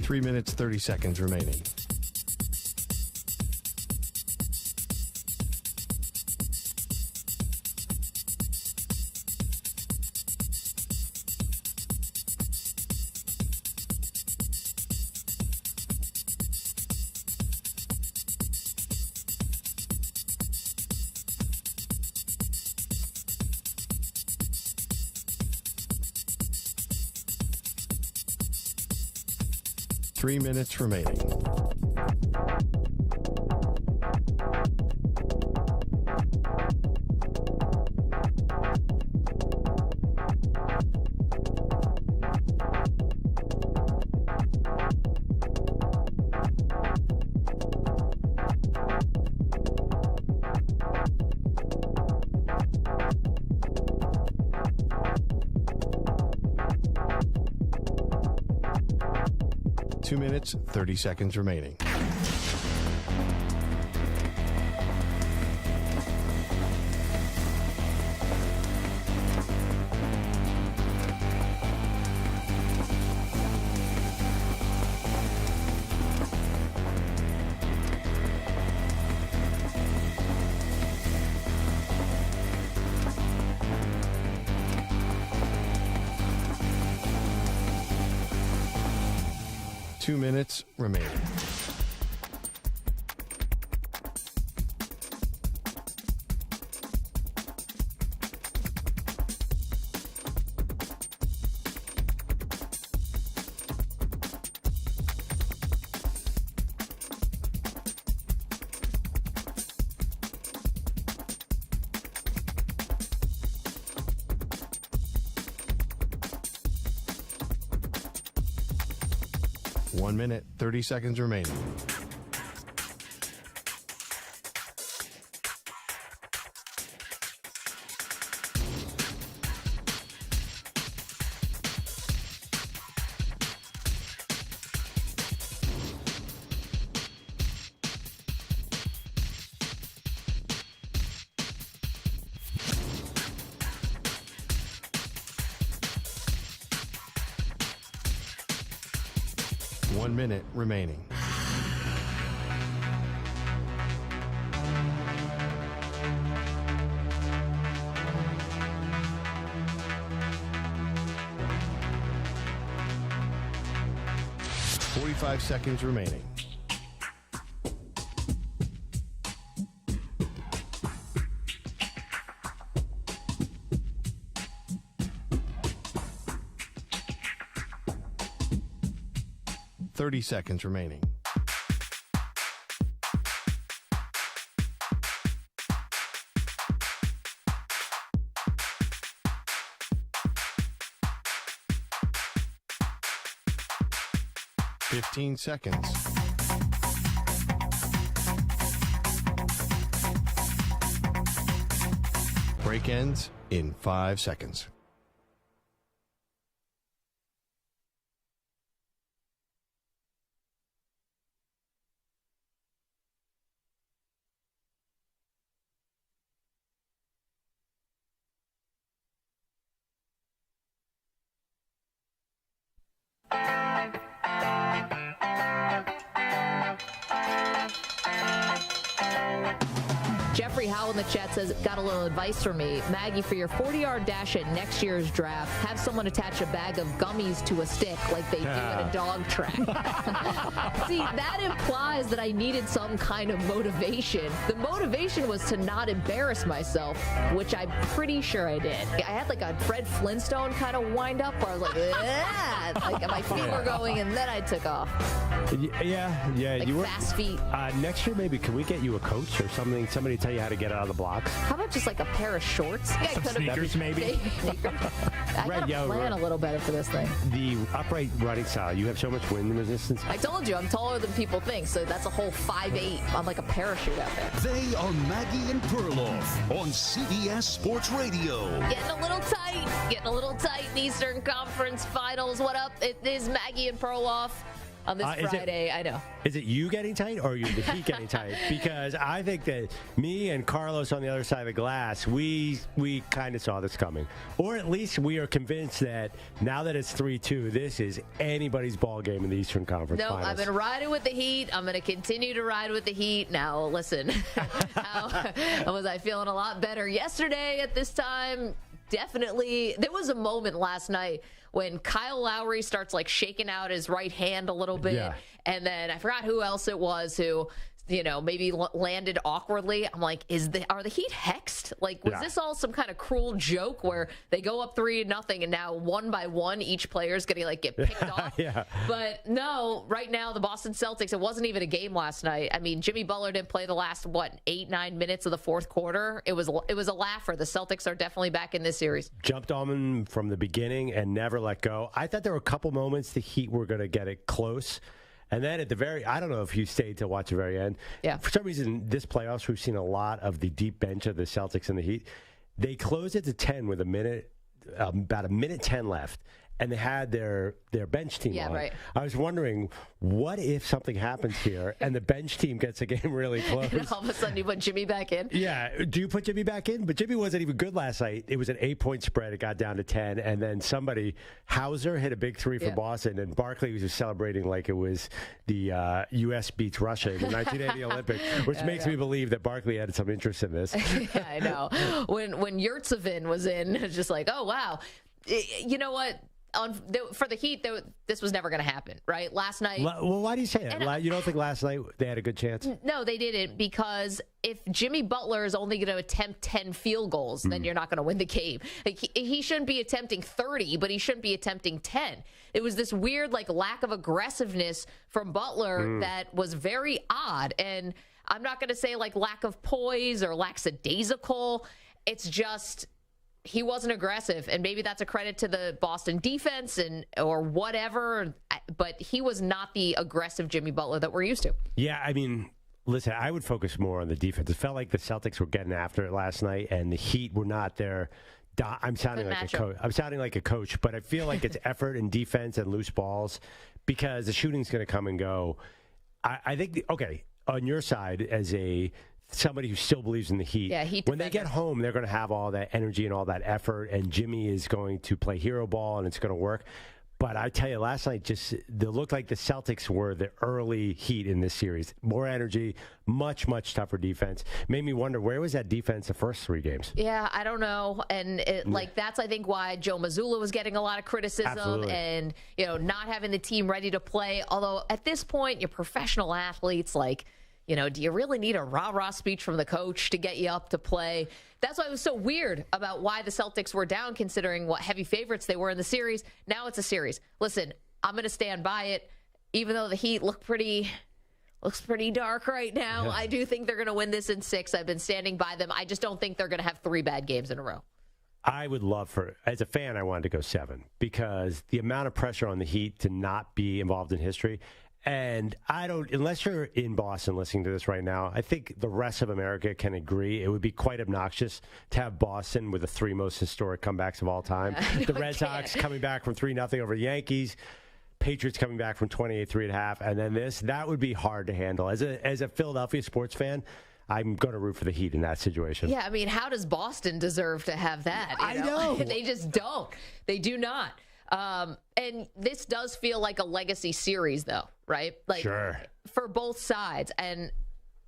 3 minutes, 30 seconds remaining. Three minutes remaining. Two minutes, 30 seconds remaining. Two minutes remaining. One minute, 30 seconds remaining. One minute remaining. Five seconds remaining. Seconds remaining. Fifteen seconds. Break ends in 5 seconds. Jeffrey Howe in the chat says, got a little advice for me. Maggie, for your 40-yard dash at next year's draft, have someone attach a bag of gummies to a stick like they do at a dog track. See, that implies that I needed some kind of motivation. The motivation was to not embarrass myself, which I'm pretty sure I did. I had like a Fred Flintstone kind of wind up where I was like, ah! Like my feet were going, and then I took off. Yeah. Like you were fast feet. Next year, maybe, can we get you a coach or something? Somebody tell you how to get out of the blocks? How about just like a pair of shorts? Yeah, Some sneakers, maybe. I gotta plan a little better for this thing. The upright running style, you have so much wind resistance. I told you, I'm taller than people think, so that's a whole 5'8". I'm like a parachute out there. They are Maggie and Perloff on CBS Sports Radio. Getting a little tight in the Eastern Conference Finals. What up? It is Maggie and Perloff. on this Friday. I know. Is it you getting tight or are you the Heat getting tight? Because I think that me and Carlos on the other side of the glass, we kind of saw this coming. Or at least we are convinced that now that it's 3-2, this is anybody's ball game in the Eastern Conference Finals. I've been riding with the Heat. I'm going to continue to ride with the Heat. Now, listen, how was I feeling a lot better yesterday at this time? Definitely. There was a moment last night when Kyle Lowry starts like shaking out his right hand a little bit. Yeah. And then I forgot who else it was who, maybe landed awkwardly. I'm like, are the Heat hexed? Like, was this all some kind of cruel joke where they go up 3-0 and now one by one each player is going to get picked off? Yeah. But no, right now the Boston Celtics, it wasn't even a game last night. I mean, Jimmy Butler didn't play the last 8-9 minutes of the fourth quarter. It was a laugher. The Celtics are definitely back in this series. Jumped on them from the beginning and never let go. I thought there were a couple moments the Heat were going to get it close. And then at the I don't know if you stayed to watch the very end. Yeah. For some reason, this playoffs, we've seen a lot of the deep bench of the Celtics and the Heat. They closed it to 10 with about a minute 10 left. And they had their bench team on. Right. I was wondering, what if something happens here and the bench team gets a game really close? And all of a sudden you put Jimmy back in? Yeah. Do you put Jimmy back in? But Jimmy wasn't even good last night. It was an 8-point spread. It got down to 10. And then Hauser hit a big three for Boston. And Barkley was just celebrating like it was the U.S. beats Russia in the 1980 Olympics, which makes me believe that Barkley had some interest in this. Yeah, I know. When Yurtsevin was in, it's just like, oh, wow. You know what? For the Heat, this was never going to happen, right? Last night. Well, why do you say that? You don't think last night they had a good chance? No, they didn't, because if Jimmy Butler is only going to attempt 10 field goals, then you're not going to win the game. Like, he shouldn't be attempting 30, but he shouldn't be attempting 10. It was this weird lack of aggressiveness from Butler that was very odd. And I'm not going to say lack of poise or lackadaisical. It's just he wasn't aggressive, and maybe that's a credit to the Boston defense or whatever, but he was not the aggressive Jimmy Butler that we're used to. Yeah, I mean, listen, I would focus more on the defense. It felt like the Celtics were getting after it last night, and the Heat were not there. I'm sounding like a coach. I'm sounding like a coach, but I feel like it's effort and defense and loose balls because the shooting's going to come and go. I think, on your side as somebody who still believes in the Heat. Yeah, Heat when they get home, they're going to have all that energy and all that effort, and Jimmy is going to play hero ball, and it's going to work. But I tell you, last night, they looked like the Celtics were the early Heat in this series. More energy, much, much tougher defense. Made me wonder, where was that defense the first 3 games? Yeah, I don't know. And that's, I think, why Joe Mazzulla was getting a lot of criticism. Absolutely. And, not having the team ready to play. Although, at this point, you're professional athletes, do you really need a rah-rah speech from the coach to get you up to play? That's why it was so weird about why the Celtics were down, considering what heavy favorites they were in the series. Now it's a series. Listen, I'm going to stand by it. Even though the Heat looks pretty dark right now, I do think they're going to win this in 6. I've been standing by them. I just don't think they're going to have 3 bad games in a row. I would love as a fan, I wanted to go 7 because the amount of pressure on the Heat to not be involved in history. And unless you're in Boston listening to this right now, I think the rest of America can agree it would be quite obnoxious to have Boston with the 3 most historic comebacks of all time. The Red Sox coming back from 3-0 over the Yankees, Patriots coming back from 28-3 at half, and then that would be hard to handle. As a Philadelphia sports fan, I'm going to root for the Heat in that situation. Yeah, I mean, how does Boston deserve to have that? I know. They just don't. They do not. And this does feel like a legacy series, though, right? Sure. For both sides. And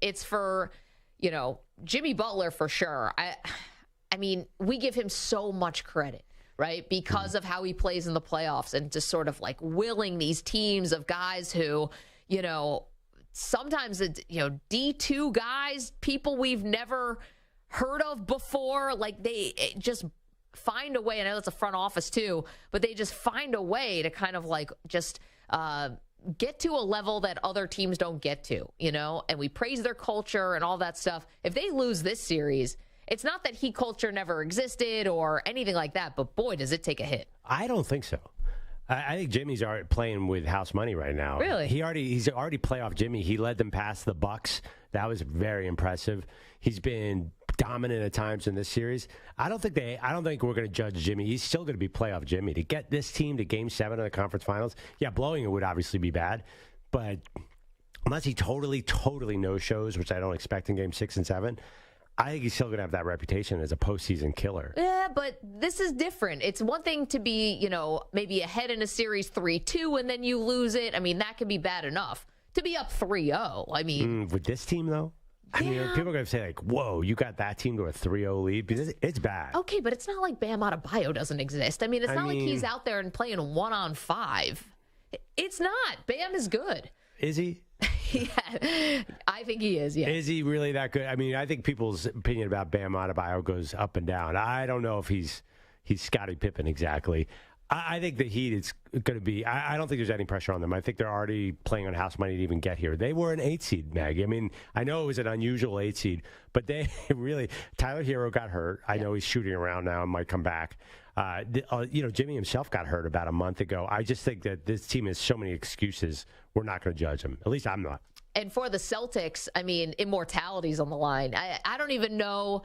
it's for, Jimmy Butler for sure. I mean, we give him so much credit, right? Because of how he plays in the playoffs and just sort of willing these teams of guys who, sometimes it's, D2 guys, people we've never heard of before, they just find a way. I know it's a front office too, but they just find a way to kind of get to a level that other teams don't get to, and we praise their culture and all that stuff. If they lose this series, it's not that Heat culture never existed or anything like that, but boy, does it take a hit. I don't think so. I think Jimmy's already playing with house money right now. Really? He's already playoff Jimmy. He led them past the Bucks. That was very impressive. He's been dominant at times in this series. I don't think we're going to judge Jimmy. He's still going to be playoff Jimmy. To get this team to Game 7 of the conference finals, yeah, blowing it would obviously be bad, but unless he totally no-shows, which I don't expect in Game 6 and 7, I think he's still going to have that reputation as a postseason killer. Yeah, but this is different. It's one thing to be, maybe ahead in a series 3-2 and then you lose it. I mean, that can be bad enough. To be up 3-0, I mean. With this team, though? I mean, people are going to say, like, whoa, you got that team to a 3-0 lead? Because it's bad. Okay, but it's not like Bam Adebayo doesn't exist. I mean, it's not like he's out there and playing 1-on-5. It's not. Bam is good. Is he? Yeah, I think he is, yeah. Is he really that good? I mean, I think people's opinion about Bam Adebayo goes up and down. I don't know if he's Scottie Pippen exactly. I think the Heat is going to be – I don't think there's any pressure on them. I think they're already playing on house money to even get here. They were an 8 seed, Maggie. I mean, I know it was an unusual 8 seed, but they really – Tyler Hero got hurt. I know he's shooting around now and might come back. Jimmy himself got hurt about a month ago. I just think that this team has so many excuses. We're not going to judge them. At least I'm not. And for the Celtics, I mean, immortality's on the line. I don't even know,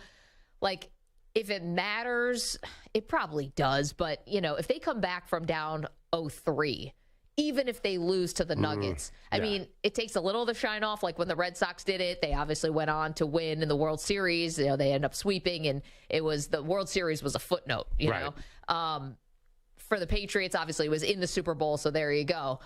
like, if it matters. It probably does. But, if they come back from down 0-3, even if they lose to the Nuggets, I mean, it takes a little of the shine off. Like when the Red Sox did it, they obviously went on to win in the World Series. They end up sweeping, and the World Series was a footnote, you know. For the Patriots, obviously, it was in the Super Bowl, so there you go.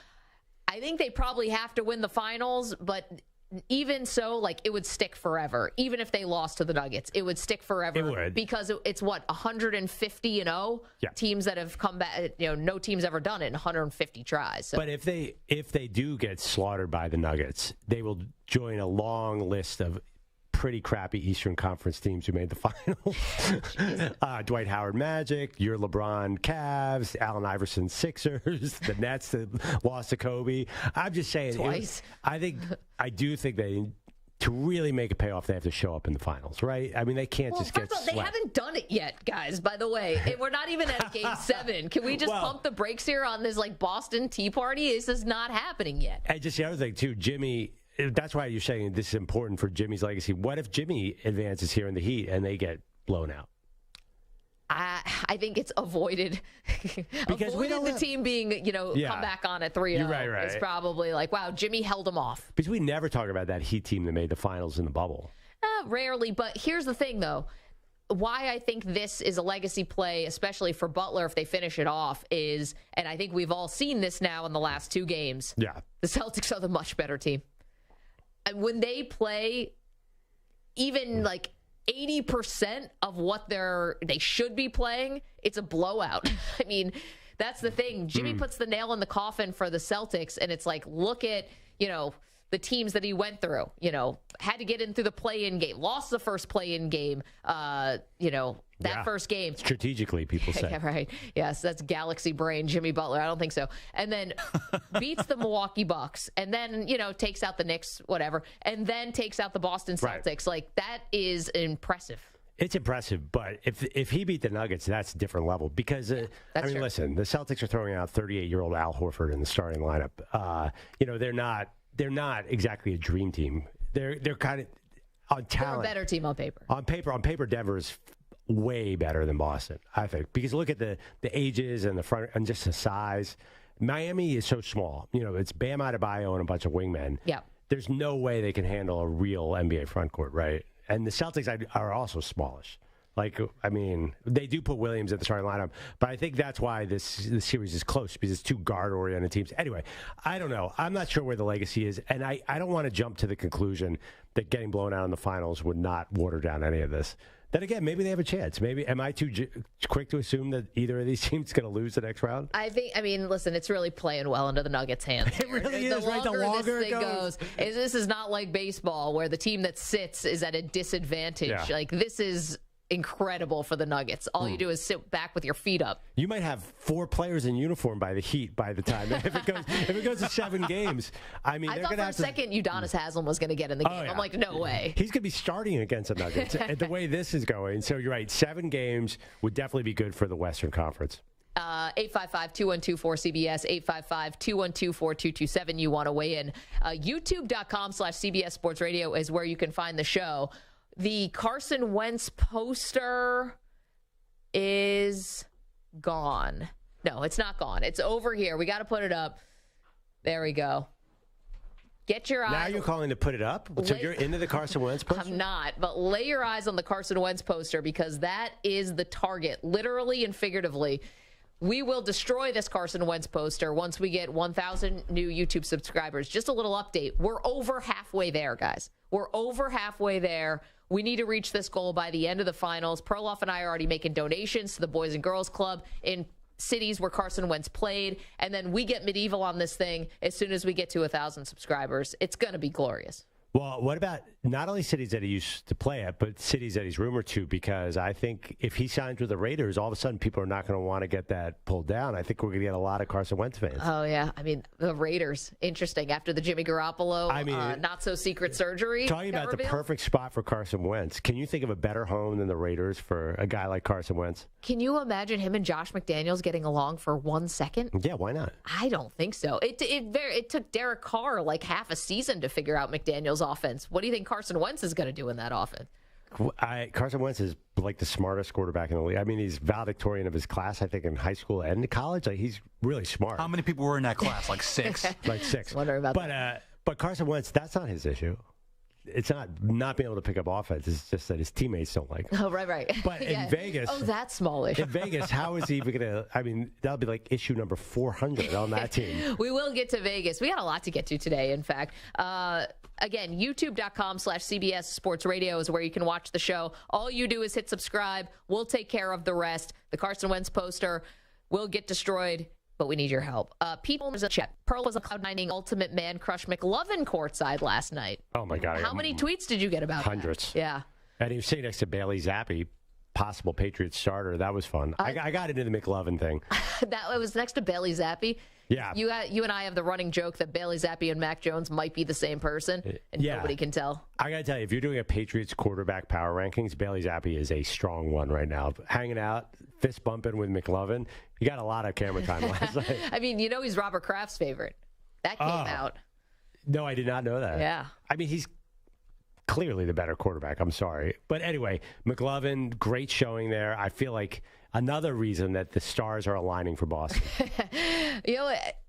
I think they probably have to win the finals, but even so, like, it would stick forever. Even if they lost to the Nuggets, it would stick forever. It would. Because it's 150-0 teams that have come back. No team's ever done it in 150 tries. So. But if they do get slaughtered by the Nuggets, they will join a long list of pretty crappy Eastern Conference teams who made the finals. Dwight Howard Magic, your LeBron Cavs, Allen Iverson Sixers, the Nets that lost to Kobe. I'm just saying. Twice. I do think to really make a payoff, they have to show up in the finals, right? I mean, they can't just get swept. They haven't done it yet, guys, by the way. We're not even at Game 7. Can we just pump the brakes here on this, like, Boston Tea Party? This is not happening yet. And just the other thing, too, Jimmy... That's why you're saying this is important for Jimmy's legacy. What if Jimmy advances here in the Heat and they get blown out? I think it's avoided. Because the team being, come back on at 3-0. Right. It's probably like, wow, Jimmy held them off. Because we never talk about that Heat team that made the finals in the bubble. Rarely, but here's the thing, though. Why I think this is a legacy play, especially for Butler if they finish it off, is, and I think we've all seen this now in the last 2 games, the Celtics are the much better team. When they play even like 80% of what they should be playing, it's a blowout. I mean, that's the thing. Jimmy puts the nail in the coffin for the Celtics, and it's like, look at, the teams that he went through, had to get in through the play-in game, lost the first play-in game, first game. Strategically, people say. Yeah, right. Yes, that's galaxy brain, Jimmy Butler. I don't think so. And then beats the Milwaukee Bucks, and then, takes out the Knicks, whatever, and then takes out the Boston Celtics. Right. Like, that is impressive. It's impressive, but if he beat the Nuggets, that's a different level. Because, listen, the Celtics are throwing out 38-year-old Al Horford in the starting lineup. They're not exactly a dream team. They're kind of on talent. They're a better team on paper. On paper, Denver is way better than Boston, I think, because look at the ages and the front and just the size. Miami is so small. It's Bam Adebayo and a bunch of wingmen. Yeah, there's no way they can handle a real NBA frontcourt, right? And the Celtics are also smallish. Like, I mean, they do put Williams at the starting lineup, but I think that's why this series is close, because it's 2 guard-oriented teams. Anyway, I don't know. I'm not sure where the legacy is, and I don't want to jump to the conclusion that getting blown out in the finals would not water down any of this. Then again, maybe they have a chance. Maybe am I too quick to assume that either of these teams is going to lose the next round? I mean, listen, it's really playing well into the Nuggets' hands. It really is, right? The longer this thing goes, this is not like baseball where the team that sits is at a disadvantage. Yeah. Like, this is incredible for the Nuggets. All you do is sit back with your feet up. You might have 4 players in uniform by the Heat by the time if it goes to 7 games. I mean, I thought for a second Udonis Haslem was going to get in the game. Oh, yeah. I'm like, no way. He's going to be starting against the Nuggets. And the way this is going, so you're right. 7 games would definitely be good for the Western Conference. 855-212-4CBS, 855-212-4227. You want to weigh in. YouTube.com/CBS Sports Radio is where you can find the show. The Carson Wentz poster is gone. No, it's not gone. It's over here. We got to put it up. There we go. Get your eyes. Now you're calling to put it up? So you're into the Carson Wentz poster? I'm not, but lay your eyes on the Carson Wentz poster because that is the target, literally and figuratively. We will destroy this Carson Wentz poster once we get 1,000 new YouTube subscribers. Just a little update. We're over halfway there, guys. We're over halfway there. We need to reach this goal by the end of the finals. Perloff and I are already making donations to the Boys and Girls Club in cities where Carson Wentz played, and then we get medieval on this thing as soon as we get to 1,000 subscribers. It's going to be glorious. Well, what about not only cities that he used to play at, but cities that he's rumored to? Because I think if he signs with the Raiders, all of a sudden people are not going to want to get that pulled down. I think we're going to get a lot of Carson Wentz fans. Oh, yeah. I mean, the Raiders, interesting. After the Jimmy Garoppolo not-so-secret surgery. Talking about the perfect spot for Carson Wentz, can you think of a better home than the Raiders for a guy like Carson Wentz? Can you imagine him and Josh McDaniels getting along for 1 second? Yeah, why not? I don't think so. It took Derek Carr like half a season to figure out McDaniels' offense. What do you think Carson Wentz is going to do in that offense? Carson Wentz is like the smartest quarterback in the league. I mean, he's valedictorian of his class, I think, in high school and college. Like, he's really smart. How many people were in that class? Like 6? Like 6. Wondering about that. But Carson Wentz, that's not his issue. It's not being able to pick up offense. It's just that his teammates don't like him. Oh, right. But in Vegas... Oh, that's smallish. In Vegas, how is he even going to... I mean, that'll be like issue number 400 on that team. We will get to Vegas. We got a lot to get to today, in fact. Again, youtube.com/CBS Sports Radio is where you can watch the show. All you do is hit subscribe. We'll take care of the rest. The Carson Wentz poster will get destroyed, but we need your help. People in the chat. Pearl was a cloud-9ing ultimate man crush McLovin courtside last night. Oh, my God. How many tweets did you get about hundreds. that? Yeah. And he was sitting next to Bailey Zappi, possible Patriots starter. That was fun. I got into the McLovin thing. That was next to Bailey Zappi. Yeah. You and I have the running joke that Bailey Zappi and Mac Jones might be the same person, and nobody can tell. I got to tell you, if you're doing a Patriots quarterback power rankings, Bailey Zappi is a strong one right now. Hanging out, fist bumping with McLovin. He got a lot of camera time last night. I mean, he's Robert Kraft's favorite. That came out. No, I did not know that. Yeah. I mean, he's clearly the better quarterback. I'm sorry. But anyway, McLovin, great showing there. I feel like another reason that the stars are aligning for Boston.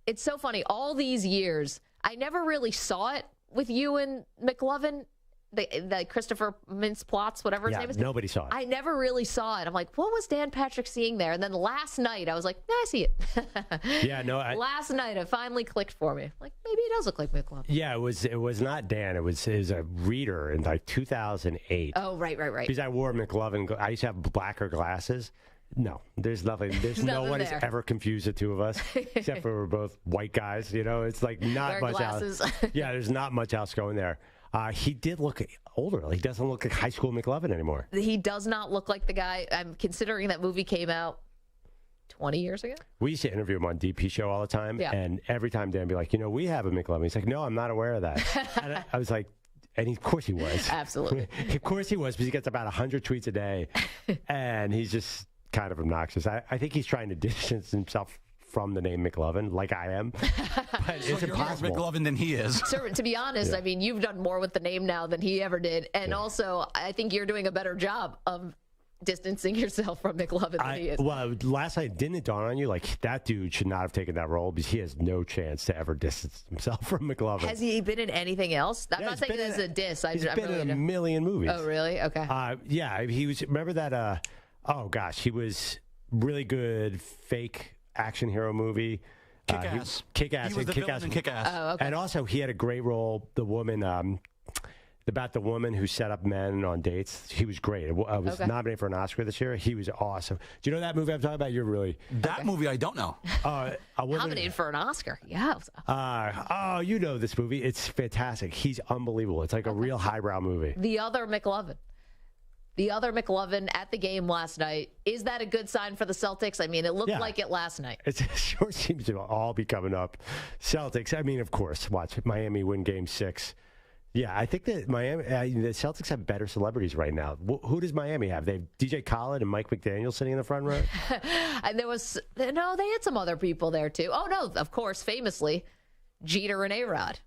It's so funny. All these years, I never really saw it with you and McLovin, the Christopher Mintz-Plotz, whatever his name is. Nobody saw it. I never really saw it. I'm like, what was Dan Patrick seeing there? And then last night, I was like, I see it. Yeah, no. Last night, it finally clicked for me. Like, maybe he does look like McLovin. Yeah, it was not Dan. It was a reader in like 2008. Oh, right. Because I wore McLovin. I used to have blacker glasses. No, there's nothing. There's no one has ever confused the two of us, except for we're both white guys. It's like not much else. Yeah, there's not much else going there. He did look older. He doesn't look like high school McLovin anymore. He does not look like the guy. I'm considering that movie came out 20 years ago. We used to interview him on DP Show all the time. Yeah. And every time Dan would be like, we have a McLovin. He's like, no, I'm not aware of that. And I was like, and of course he was. Absolutely. Of course he was, because he gets about 100 tweets a day. And he's just kind of obnoxious. I think he's trying to distance himself from the name McLovin, like I am. But it's impossible. More McLovin than he is. So, to be honest, I mean, you've done more with the name now than he ever did. And also, I think you're doing a better job of distancing yourself from McLovin than he is. Well, last night, didn't it dawn on you, like, that dude should not have taken that role because he has no chance to ever distance himself from McLovin. Has he been in anything else? I'm not saying it as a diss. He's been in a million movies. Oh, really? Okay. Yeah, he was, remember that, oh gosh, he was really good fake action hero movie. Kick-Ass. Kick-Ass. He was the villain in Kick-Ass. Oh, okay. And also, he had a great role, the woman, about the woman who set up men on dates. He was great. I was nominated for an Oscar this year. He was awesome. Do you know that movie I'm talking about? You're really... That movie I don't know. Nominated for an Oscar. Yeah. Oh, you know this movie. It's fantastic. He's unbelievable. It's like a real highbrow movie. The other McLovin at the game last night. Is that a good sign for the Celtics? I mean, it looked like it last night. It sure seems to all be coming up. Celtics, I mean, of course, watch Miami win Game 6. Yeah, I think that the Celtics have better celebrities right now. Who does Miami have? They have DJ Khaled and Mike McDaniel sitting in the front row? And they had some other people there too. Oh, no, of course, famously, Jeter and A-Rod.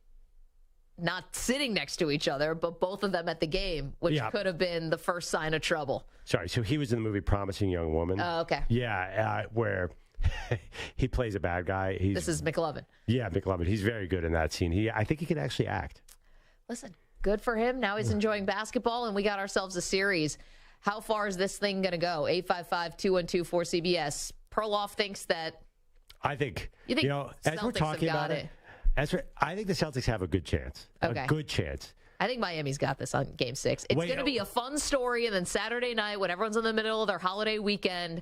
not sitting next to each other, but both of them at the game, which could have been the first sign of trouble. Sorry, so he was in the movie Promising Young Woman. Oh, okay. Yeah, where he plays a bad guy. This is McLovin. Yeah, McLovin. He's very good in that scene. I think he can actually act. Listen, good for him. Now he's enjoying basketball, and we got ourselves a series. How far is this thing going to go? 855-212-4CBS. Perloff thinks that. I think, Celtics as we're talking about it, I think the Celtics have a good chance. Okay. A good chance. I think Miami's got this on Game 6. It's going to be a fun story, and then Saturday night, when everyone's in the middle of their holiday weekend,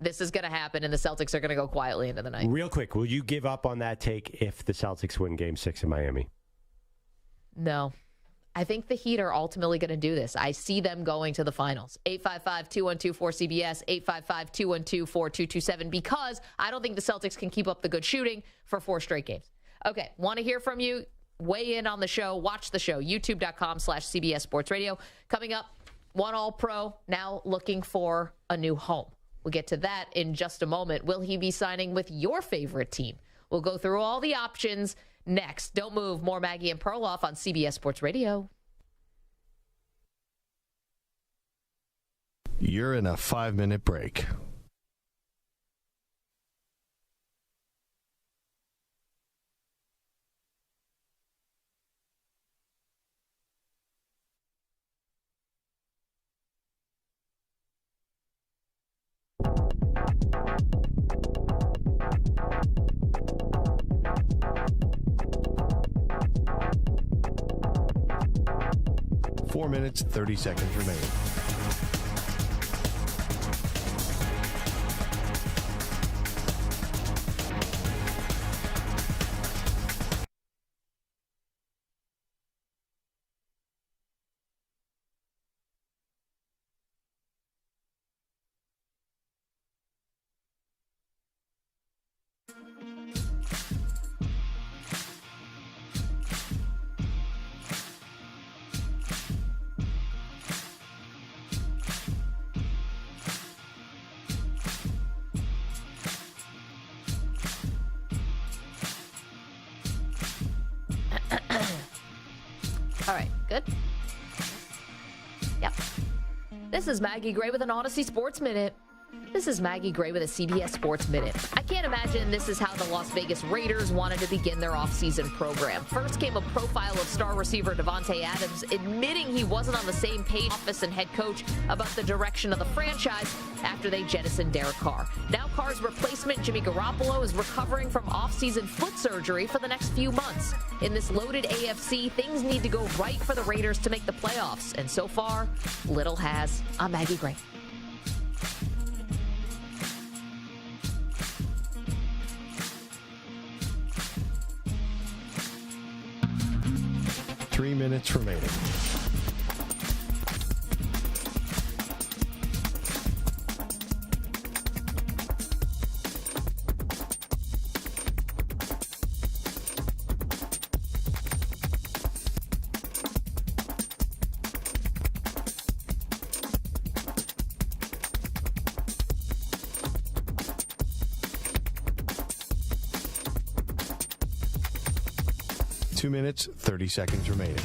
this is going to happen, and the Celtics are going to go quietly into the night. Real quick, will you give up on that take if the Celtics win Game 6 in Miami? No. I think the Heat are ultimately going to do this. I see them going to the finals. 855-212-4CBS, 855-212-4227, because I don't think the Celtics can keep up the good shooting for 4 straight games. Okay, want to hear from you? Weigh in on the show. Watch the show. YouTube.com/CBS Sports Radio. Coming up, one All-Pro, now looking for a new home. We'll get to that in just a moment. Will he be signing with your favorite team? We'll go through all the options next. Don't move. More Maggie and Perloff on CBS Sports Radio. You're in a 5-minute break. Four minutes, 30 seconds remaining. All right, good? Yep. This is Maggie Gray with an Odyssey Sports Minute. This is Maggie Gray with a CBS Sports Minute. I can't imagine this is how the Las Vegas Raiders wanted to begin their offseason program. First came a profile of star receiver Davante Adams admitting he wasn't on the same page office and head coach about the direction of the franchise after they jettisoned Derek Carr. Now Carr's replacement, Jimmy Garoppolo, is recovering from offseason foot surgery for the next few months. In this loaded AFC, things need to go right for the Raiders to make the playoffs. And so far, little has. I'm Maggie Gray. Three minutes remaining. Two minutes, 30 seconds remaining.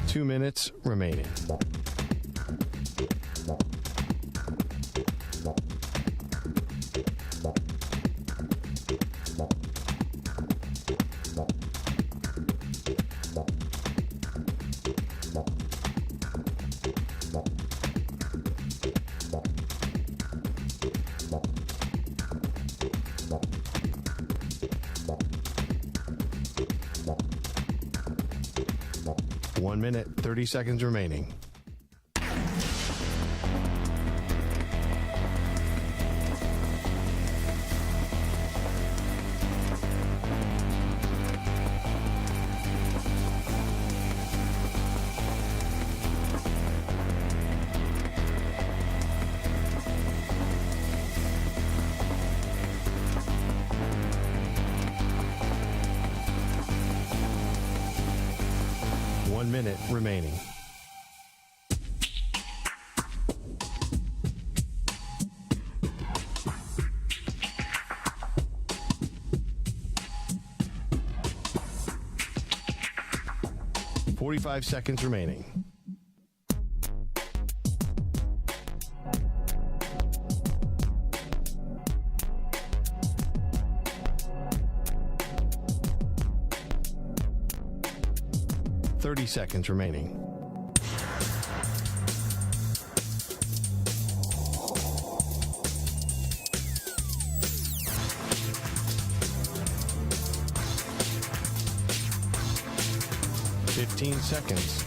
Two minutes remaining. One minute, 30 seconds remaining. 1 minute remaining. "45 seconds remaining. "30 seconds remaining. "15 seconds.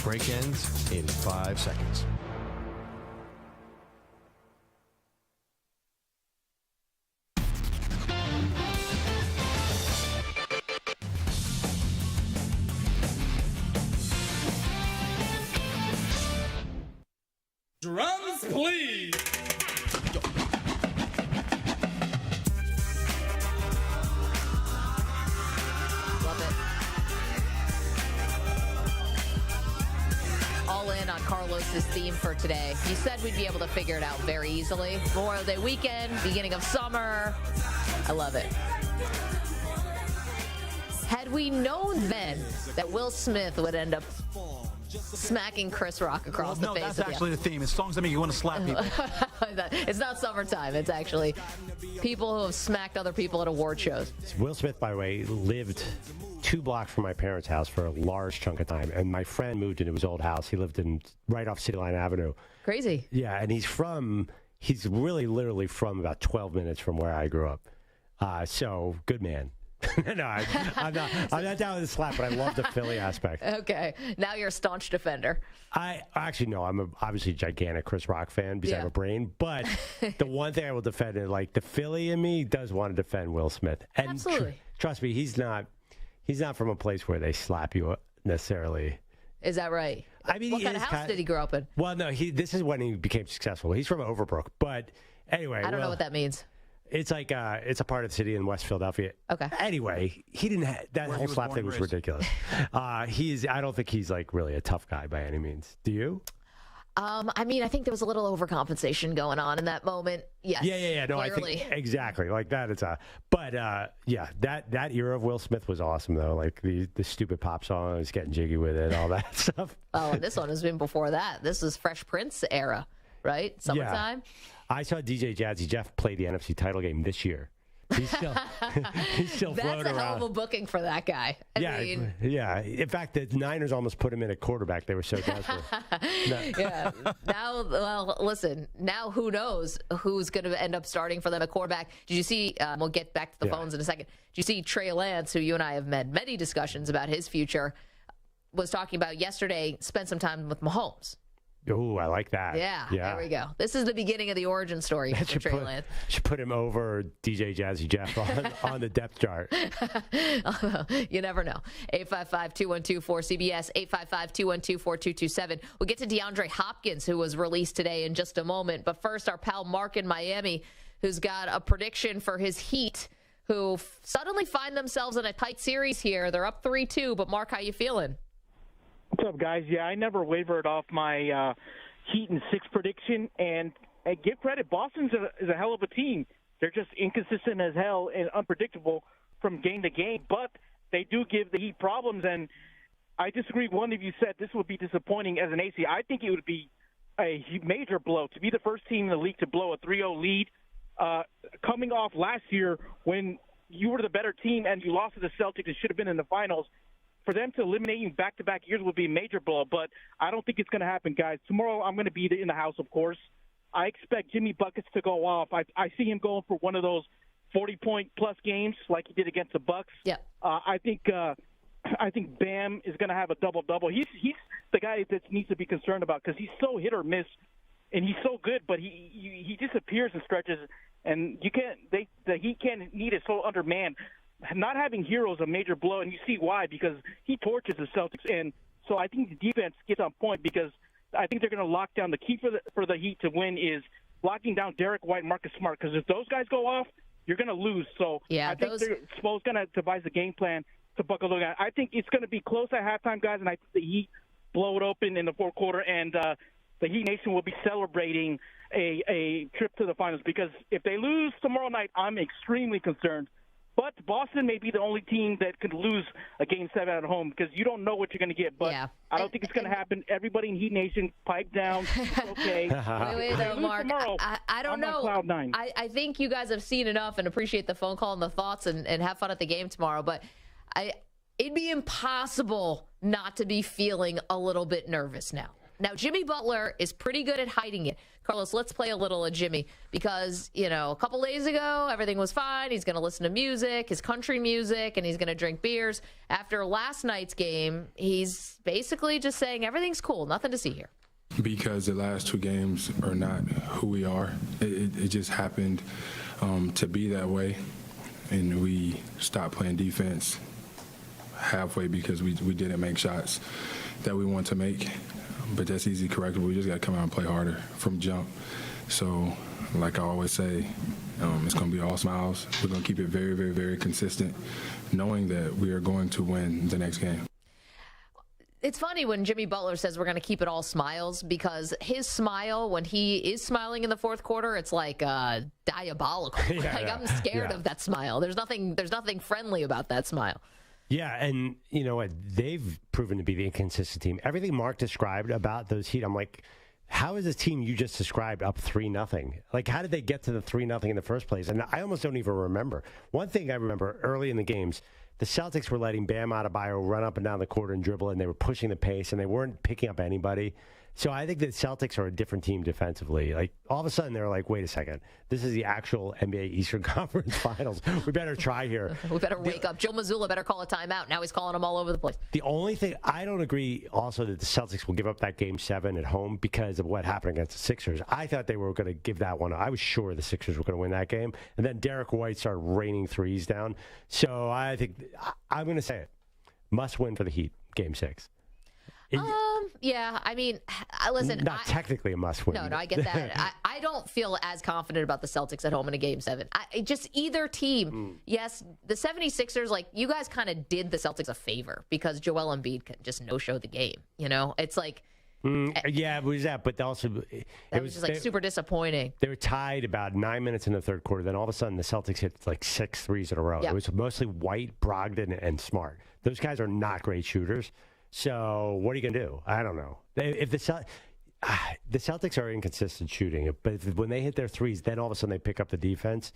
Break ends in 5 seconds. Drums, please. Love it. All in on Carlos's theme for today. You said we'd be able to figure it out very easily. Memorial Day weekend, beginning of summer. I love it. Had we known then that Will Smith would end up smacking Chris Rock across the face that's of the actually the theme. It's songs that make you want to slap people. It's not summertime. It's actually people who have smacked other people at award shows. Will Smith, by the way, lived 2 blocks from my parents' house for a large chunk of time. And my friend moved into his old house. He lived right off City Line Avenue. Crazy. Yeah, and he's really literally from about 12 minutes from where I grew up. So, good man. No, I'm not down with the slap, but I love the Philly aspect. Okay. Now you're a staunch defender. I actually, no, I'm obviously a gigantic Chris Rock fan because I have a brain. But the one thing I will defend is, like, the Philly in me does want to defend Will Smith. And Absolutely. Trust me, he's not from a place where they slap you necessarily. Is that right? I mean, what kind of house did he grow up in? Well, no, this is when he became successful. He's from Overbrook. But anyway. I don't know what that means. It's like it's a part of the city in West Philadelphia. Okay. Anyway, he didn't that whole slap thing was ridiculous. I don't think he's like really a tough guy by any means. Do you? I mean, I think there was a little overcompensation going on in that moment. Yes. Yeah. No, clearly. I think exactly like that. But that era of Will Smith was awesome though. Like the stupid pop songs, getting jiggy with it, all that stuff. Oh, and this one has been before that. This is Fresh Prince era, right? Summertime. Yeah. I saw DJ Jazzy Jeff play the NFC title game this year. He's still floating around. That's a hell of a booking for that guy. I mean, In fact, the Niners almost put him in at quarterback. They were so desperate. Yeah. Now, well, listen. Now, who knows who's going to end up starting for them at quarterback? Did you see? We'll get back to the phones in a second. Did you see Trey Lance, who you and I have had many discussions about his future, was talking about yesterday? Spent some time with Mahomes. Oh, I like that. Yeah, there we go. This is the beginning of the origin story for Trey Lance. Should put him over DJ Jazzy Jeff on the depth chart. You never know. 855-212-4CBS, 855-212-4227. We'll get to DeAndre Hopkins, who was released today in just a moment. But first, our pal Mark in Miami, who's got a prediction for his Heat, who suddenly find themselves in a tight series here. They're up 3-2, but Mark, how you feeling? What's up, guys? Yeah, I never wavered off my Heat and 6 prediction, and give credit, Boston is a hell of a team. They're just inconsistent as hell and unpredictable from game to game, but they do give the Heat problems, and I disagree. One of you said this would be disappointing as an AC. I think it would be a major blow to be the first team in the league to blow a 3-0 lead, coming off last year when you were the better team and you lost to the Celtics. It should have been in the finals. For them to eliminate you back-to-back years would be a major blow, but I don't think it's going to happen, guys. Tomorrow I'm going to be in the house, of course. I expect Jimmy Buckets to go off. I see him going for one of those 40-point-plus games like he did against the Bucks. Yeah. I think Bam is going to have a double-double. He's the guy that needs to be concerned about because he's so hit or miss, and he's so good, but he disappears in stretches, and you can't. The Heat can't need it so undermanned. Not having Hero is a major blow, and you see why, because he torches the Celtics. And so I think the defense gets on point because I think they're going to lock down. The key for the Heat to win is locking down Derek White and Marcus Smart, because if those guys go off, you're going to lose. So Yeah, I think they're supposed to devise a game plan to buckle those guys. I think it's going to be close at halftime, guys, and I think the Heat blow it open in the fourth quarter, and the Heat Nation will be celebrating a trip to the finals, because if they lose tomorrow night, I'm extremely concerned. But Boston may be the only team that could lose a Game 7 at home, because you don't know what you're going to get. But yeah. I don't think it's going to happen. Everybody in Heat Nation, pipe down. It's okay. Wait, though, Mark. Tomorrow, I don't I'm know. on cloud nine. I think you guys have seen enough and appreciate the phone call and the thoughts and have fun at the game tomorrow. But it'd be impossible not to be feeling a little bit nervous now. Now, Jimmy Butler is pretty good at hiding it. Carlos, let's play a little of Jimmy because, a couple days ago, everything was fine. He's going to listen to music, his country music, and he's going to drink beers. After last night's game, he's basically just saying everything's cool, nothing to see here. Because the last two games are not who we are. It just happened to be that way, and we stopped playing defense halfway because we didn't make shots that we want to make. But that's easy correctable. We just got to come out and play harder from jump. So, like I always say, it's going to be all smiles. We're going to keep it very, very, very consistent, knowing that we are going to win the next game. It's funny when Jimmy Butler says we're going to keep it all smiles, because his smile, when he is smiling in the fourth quarter, it's like diabolical. I'm scared of that smile. There's nothing friendly about that smile. Yeah, and you know what? They've proven to be the inconsistent team. Everything Mark described about those Heat, I'm like, how is this team you just described up 3-0? Like, how did they get to the 3-0 in the first place? And I almost don't even remember. One thing I remember early in the games, the Celtics were letting Bam Adebayo run up and down the court and dribble, and they were pushing the pace, and they weren't picking up anybody. So I think the Celtics are a different team defensively. Like, all of a sudden, they're like, wait a second. This is the actual NBA Eastern Conference Finals. We better try here. We better wake up. Joe Mazzulla better call a timeout. Now he's calling them all over the place. The only thing, I don't agree also that the Celtics will give up that Game 7 at home because of what happened against the Sixers. I thought they were going to give that one. I was sure the Sixers were going to win that game. And then Derek White started raining threes down. So I think, I'm going to say it. Must win for the Heat, Game 6. Yeah, I mean, listen. Not technically a must win. No, I get that. I don't feel as confident about the Celtics at home in a Game 7. Just either team. Yes, the 76ers, like, you guys kind of did the Celtics a favor because Joel Embiid could just no-show the game. It's like. Yeah, it was that, but also it was just like super disappointing. They were tied about 9 minutes in the third quarter. Then all of a sudden, the Celtics hit like 6 threes in a row. Yep. It was mostly White, Brogdon, and Smart. Those guys are not great shooters. So what are you going to do? I don't know. If the Celtics are inconsistent shooting, but when they hit their threes, then all of a sudden they pick up the defense.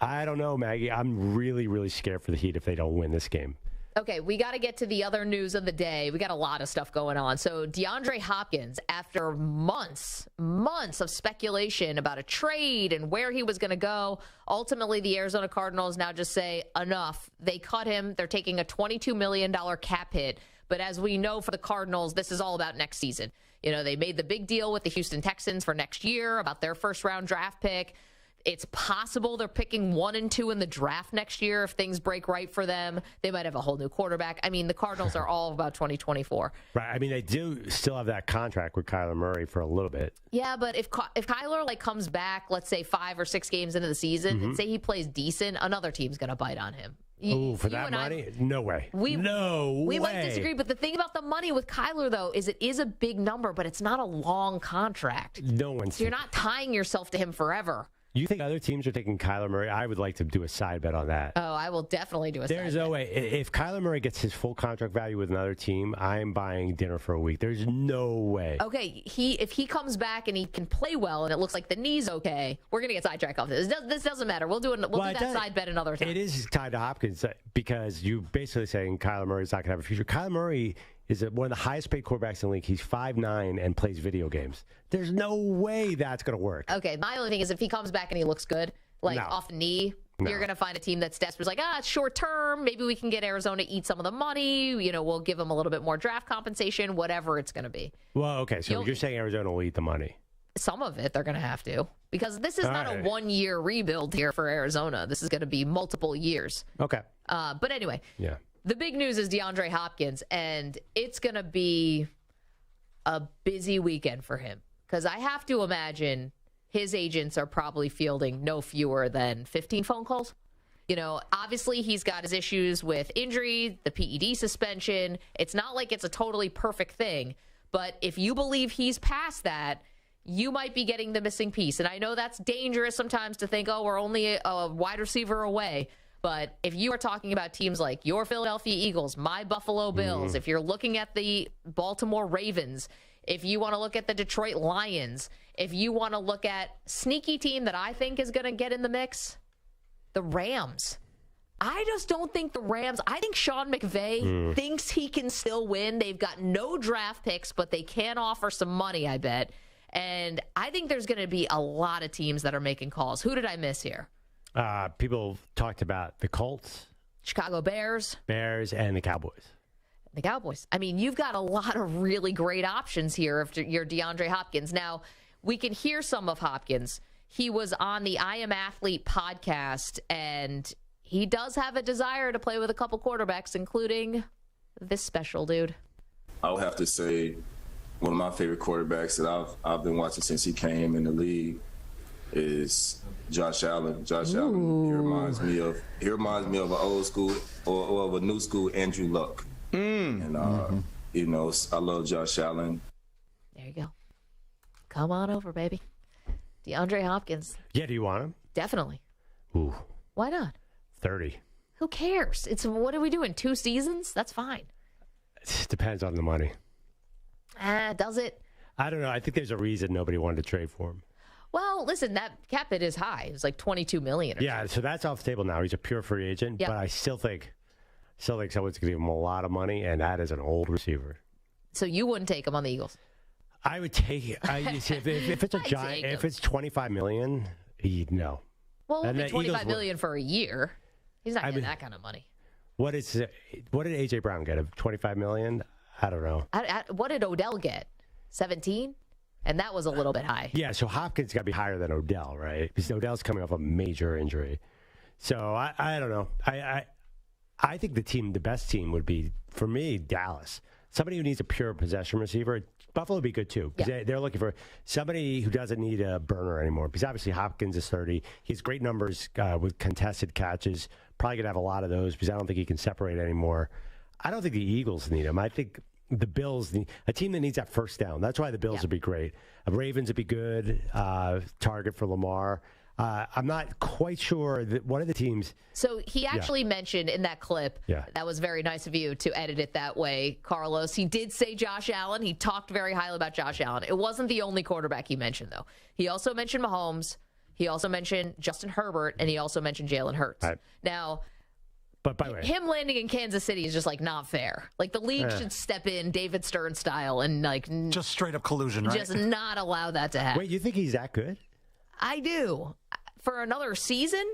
I don't know, Maggie. I'm really, really scared for the Heat if they don't win this game. Okay, we got to get to the other news of the day. We got a lot of stuff going on. So DeAndre Hopkins, after months of speculation about a trade and where he was going to go, ultimately the Arizona Cardinals now just say enough. They cut him. They're taking a $22 million cap hit. But as we know for the Cardinals, this is all about next season. They made the big deal with the Houston Texans for next year about their first-round draft pick. It's possible they're picking 1 and 2 in the draft next year if things break right for them. They might have a whole new quarterback. I mean, the Cardinals are all about 2024. Right. I mean, they do still have that contract with Kyler Murray for a little bit. Yeah, but if Kyler comes back, let's say 5 or 6 games into the season, and say he plays decent, another team's going to bite on him. Oh, for that money? No way. We might disagree, but the thing about the money with Kyler, though, is it is a big number, but it's not a long contract. So you're not tying yourself to him forever. You think other teams are taking Kyler Murray? I would like to do a side bet on that. Oh, I will definitely do a side bet. There's no way. If Kyler Murray gets his full contract value with another team, I'm buying dinner for a week. There's no way. Okay, if he comes back and he can play well and it looks like the knee's okay, we're going to get sidetracked off this. This doesn't matter. We'll do that side bet another time. It is tied to Hopkins because you're basically saying Kyler Murray's not going to have a future. Kyler Murray is one of the highest paid quarterbacks in the league. He's 5'9" and plays video games. There's no way that's going to work. Okay, my only thing is if he comes back and he looks good, off the knee, you're going to find a team that's desperate. It's like, it's short term. Maybe we can get Arizona to eat some of the money. We'll give them a little bit more draft compensation, whatever it's going to be. Well, okay, so you're saying Arizona will eat the money. Some of it they're going to have to because this is not a 1-year rebuild here for Arizona. This is going to be multiple years. Okay. But anyway. Yeah. The big news is DeAndre Hopkins, and it's going to be a busy weekend for him because I have to imagine his agents are probably fielding no fewer than 15 phone calls. You know, obviously he's got his issues with injury, the PED suspension. It's not like it's a totally perfect thing. But if you believe he's past that, you might be getting the missing piece. And I know that's dangerous sometimes to think, oh, we're only a wide receiver away. But if you are talking about teams like your Philadelphia Eagles, my Buffalo Bills, if you're looking at the Baltimore Ravens, if you want to look at the Detroit Lions, if you want to look at sneaky team that I think is going to get in the mix, the Rams. I just don't think the Rams, I think Sean McVay thinks he can still win. They've got no draft picks, but they can offer some money, I bet. And I think there's going to be a lot of teams that are making calls. Who did I miss here? People talked about the Colts, Chicago Bears, and the Cowboys. The Cowboys. I mean, you've got a lot of really great options here if you're DeAndre Hopkins. Now, we can hear some of Hopkins. He was on the I Am Athlete podcast, and he does have a desire to play with a couple quarterbacks, including this special dude. I would have to say one of my favorite quarterbacks that I've been watching since he came in the league is Josh Allen. Josh Allen, he reminds me of an old school or of a new school Andrew Luck. And you know, I love Josh Allen. There you go. Come on over, baby. DeAndre Hopkins. Yeah, do you want him? Definitely. Ooh. Why not? 30. Who cares? It's what are we doing? 2 seasons? That's fine. It depends on the money. Does it? I don't know. I think there's a reason nobody wanted to trade for him. Well, listen, that cap hit is high. It was like $22 million. Yeah, so that's off the table now. He's a pure free agent, but I still think someone's going to give him a lot of money, and that is an old receiver. So you wouldn't take him on the Eagles? I would take it. If it's a giant, if it's $25 million, no. Well, it would be $25 million for a year. He's not getting that kind of money. What did A.J. Brown get? $25 million? I don't know. What did Odell get? 17? And that was a little bit high. Yeah, so Hopkins got to be higher than Odell, right? Because Odell's coming off a major injury. So I don't know. I think the best team would be, for me, Dallas. Somebody who needs a pure possession receiver. Buffalo would be good, too. Because they're looking for somebody who doesn't need a burner anymore. Because obviously Hopkins is 30. He has great numbers with contested catches. Probably going to have a lot of those because I don't think he can separate anymore. I don't think the Eagles need him. I think the Bills need a team that needs that first down. That's why the Bills would be great. Ravens would be good. Target for Lamar. I'm not quite sure that one of the teams. So he actually mentioned in that clip, that was very nice of you to edit it that way, Carlos. He did say Josh Allen. He talked very highly about Josh Allen. It wasn't the only quarterback he mentioned, though. He also mentioned Mahomes. He also mentioned Justin Herbert, and he also mentioned Jalen Hurts. Right. Now, but by the way, him landing in Kansas City is just like not fair. Like the league should step in David Stern style and like just straight up collusion, right? Just not allow that to happen. Wait, you think he's that good? I do. For another season?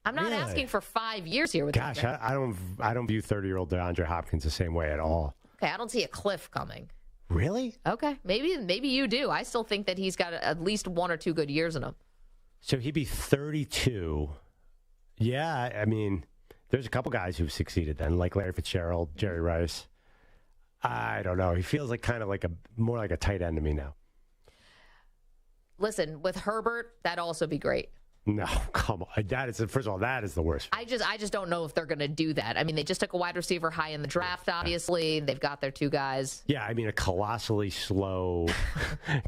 I'm not asking for 5 years here with Gosh, I don't view 30-year-old DeAndre Hopkins the same way at all. Okay, I don't see a cliff coming. Really? Okay, maybe you do. I still think that he's got at least 1 or 2 good years in him. So he'd be 32. Yeah, I mean, there's a couple guys who've succeeded then, like Larry Fitzgerald, Jerry Rice. I don't know. He feels like kind of like more like a tight end to me now. Listen, with Herbert, that'd also be great. No, come on. First of all, that is the worst. I just don't know if they're going to do that. I mean, they just took a wide receiver high in the draft, obviously. They've got their 2 guys. Yeah, I mean, a colossally slow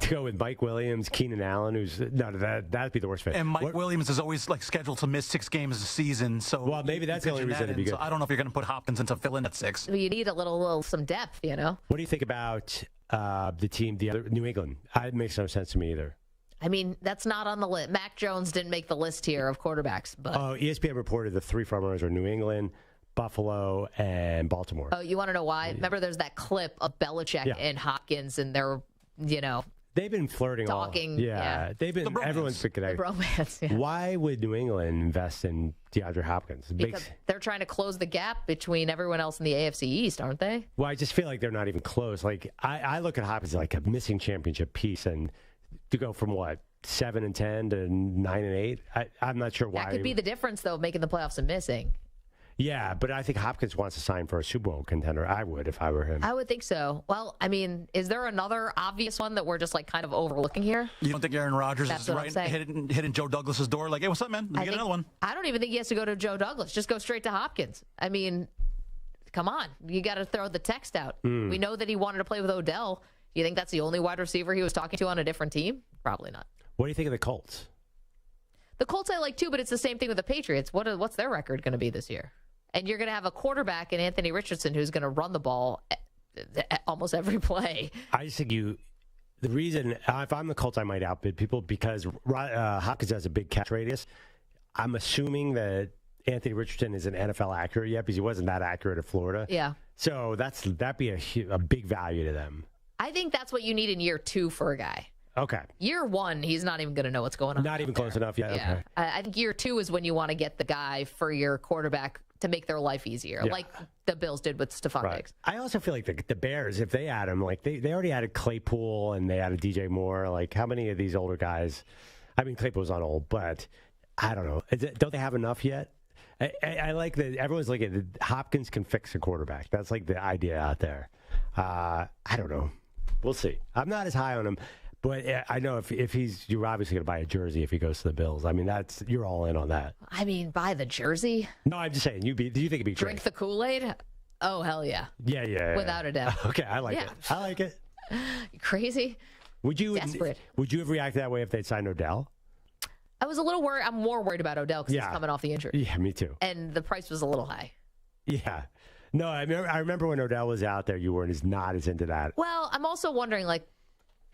to go with Mike Williams, Keenan Allen, that'd be the worst fit. And Mike Williams is always like scheduled to miss 6 games a season. So well, maybe that's the only reason to be good. So I don't know if you're going to put Hopkins into fill in at 6. Well, you need a little some depth, you know. What do you think about the other New England? It makes no sense to me either. I mean, that's not on the list. Mac Jones didn't make the list here of quarterbacks. But ESPN reported the 3 frontrunners are New England, Buffalo, and Baltimore. Oh, you want to know why? Remember, there's that clip of Belichick and Hopkins, and they're, they've been flirting talking. They've been. Everyone's been connected. The bromance. Yeah. Why would New England invest in DeAndre Hopkins? Because they're trying to close the gap between everyone else in the AFC East, aren't they? Well, I just feel like they're not even close. Like I look at Hopkins like a missing championship piece, and to go from 7-10 to 9-8. I'm not sure why. That could be the difference, though, of making the playoffs and missing. Yeah, but I think Hopkins wants to sign for a Super Bowl contender. I would if I were him. I would think so. Well, I mean, is there another obvious one that we're just like kind of overlooking here? You don't think Aaron Rodgers That's is what I'm hitting Joe Douglas's door like, hey, what's up, man? Let me get another one. I don't even think he has to go to Joe Douglas. Just go straight to Hopkins. I mean, come on. You got to throw the text out. We know that he wanted to play with Odell. You think that's the only wide receiver he was talking to on a different team? Probably not. What do you think of the Colts? The Colts I like too, but it's the same thing with the Patriots. What's their record going to be this year? And you're going to have a quarterback in Anthony Richardson who's going to run the ball almost every play. I just think the reason, if I'm the Colts, I might outbid people because Hopkins has a big catch radius. I'm assuming that Anthony Richardson isn't NFL accurate yet because he wasn't that accurate at Florida. Yeah. So that'd be a big value to them. I think that's what you need in year 2 for a guy. Okay. Year 1, he's not even going to know what's going on. Not even close enough yet. Yeah. Okay. I think year 2 is when you want to get the guy for your quarterback to make their life easier, like the Bills did with Stephon Diggs. I also feel like the Bears, if they add him, like they already added Claypool and they added DJ Moore. Like how many of these older guys? I mean, Claypool's not old, but I don't know. Don't they have enough yet? I like that everyone's looking at Hopkins can fix a quarterback. That's like the idea out there. I don't know. We'll see. I'm not as high on him. But I know if you're obviously going to buy a jersey if he goes to the Bills. I mean, you're all in on that. I mean, buy the jersey? No, I'm just saying. Do you think it'd be Drink great? the Kool-Aid? Oh, hell yeah. Yeah. Without a doubt. Okay, I like it. I like it. You crazy? Desperate. Would you have reacted that way if they'd signed Odell? I was a little worried. I'm more worried about Odell because he's coming off the injury. Yeah, me too. And the price was a little high. Yeah. No, I remember when Odell was out there, you weren't not as into that. Well, I'm also wondering, like,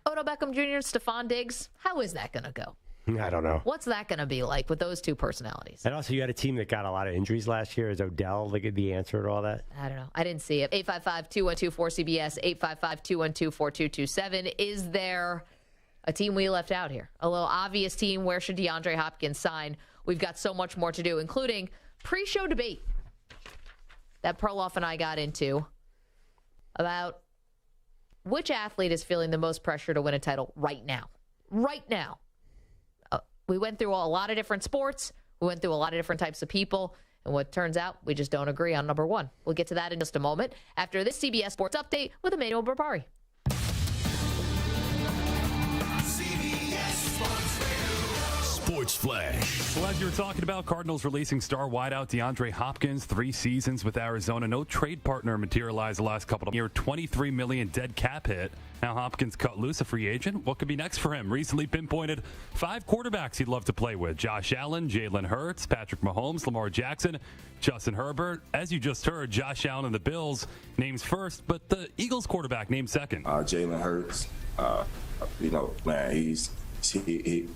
Odell Beckham Jr., Stephon Diggs, how is that going to go? I don't know. What's that going to be like with those two personalities? And also, you had a team that got a lot of injuries last year. Is Odell the answer to all that? I don't know. I didn't see it. 855-212-4CBS, 855-212-4227. Is there a team we left out here? A little obvious team. Where should DeAndre Hopkins sign? We've got so much more to do, including pre-show debate that Perloff and I got into about which athlete is feeling the most pressure to win a title right now. Right now. We went through a lot of different sports. We went through a lot of different types of people. And what turns out, we just don't agree on number one. We'll get to that in just a moment after this CBS Sports Update with Emmanuel Berbari. Sports Flash. Well, as you were talking about, Cardinals releasing star wideout DeAndre Hopkins, 3 seasons with Arizona. No trade partner materialized the last couple of years. $23 million dead cap hit. Now Hopkins cut loose, a free agent. What could be next for him? Recently pinpointed 5 quarterbacks he'd love to play with. Josh Allen, Jalen Hurts, Patrick Mahomes, Lamar Jackson, Justin Herbert. As you just heard, Josh Allen and the Bills names first, but the Eagles quarterback named second. Jalen Hurts, man, he's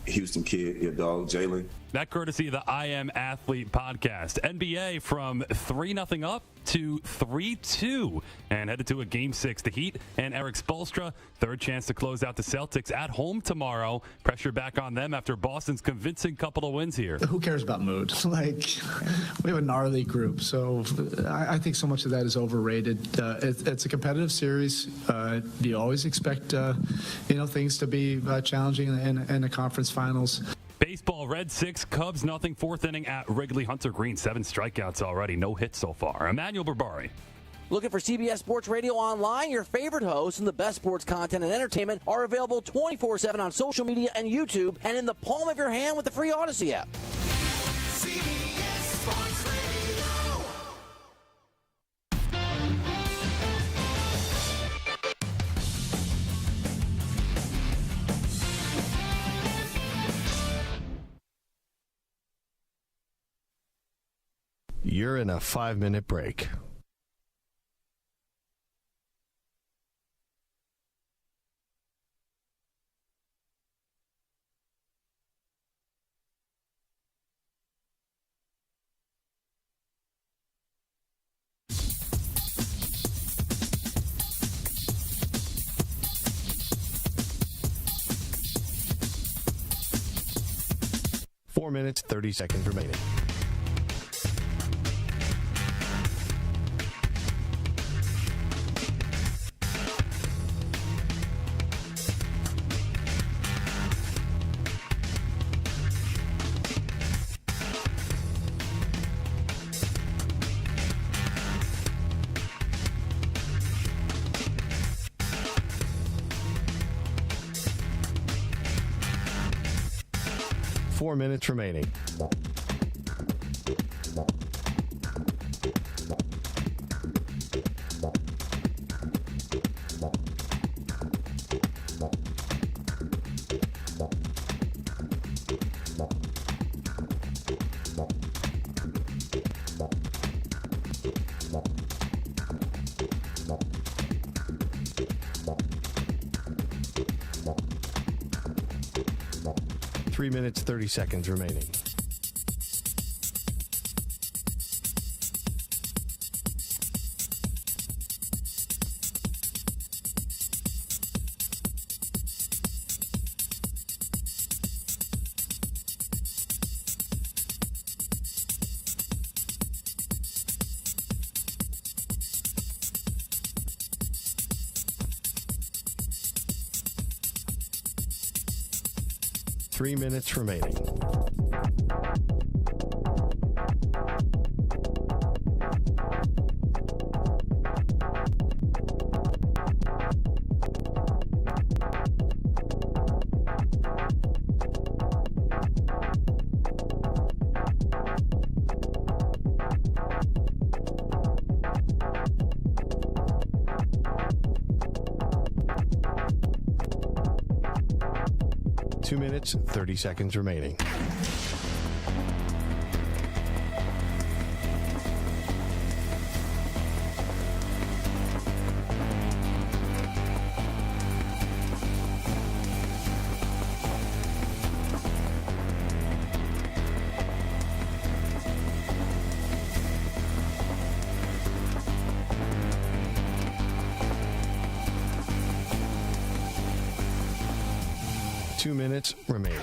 Houston kid, your dog, Jalen. That courtesy of the I Am Athlete podcast. NBA from 3-0 up to 3-2 and headed to a Game 6. The Heat and Eric Spoelstra, third chance to close out the Celtics at home tomorrow. Pressure back on them after Boston's convincing couple of wins here. Who cares about mood? Like, we have a gnarly group, so I think so much of that is overrated. It's a competitive series. You always expect, things to be challenging in the conference finals. Baseball, Red 6, Cubs nothing. 4th inning at Wrigley. Hunter Green, 7 strikeouts already. No hits so far. Emmanuel Berbari. Looking for CBS Sports Radio online? Your favorite hosts and the best sports content and entertainment are available 24/7 on social media and YouTube and in the palm of your hand with the free Odyssey app. CBS Sports Radio. You're in a 5-minute break. Four minutes, 30 seconds remaining. 4 minutes remaining. Three minutes, 30 seconds remaining. Three minutes remaining. Two minutes, 30 seconds remaining. Two minutes remaining.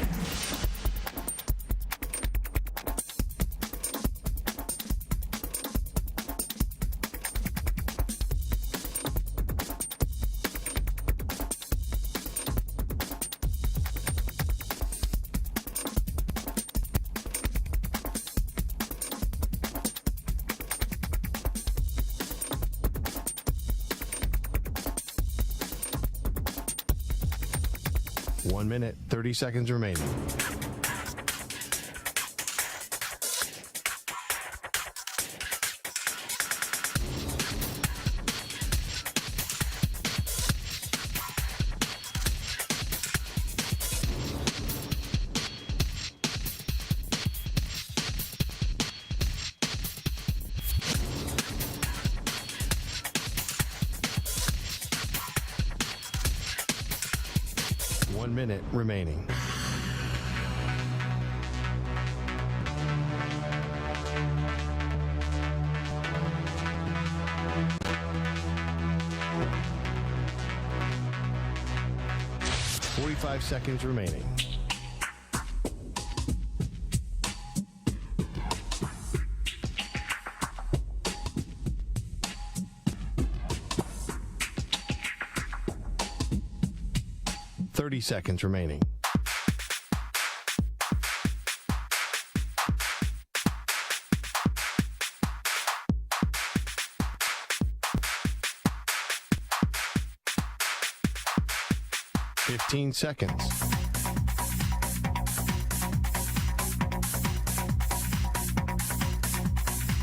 One minute, 30 seconds remaining. One minute remaining. Five seconds remaining. Thirty seconds remaining. Fifteen seconds.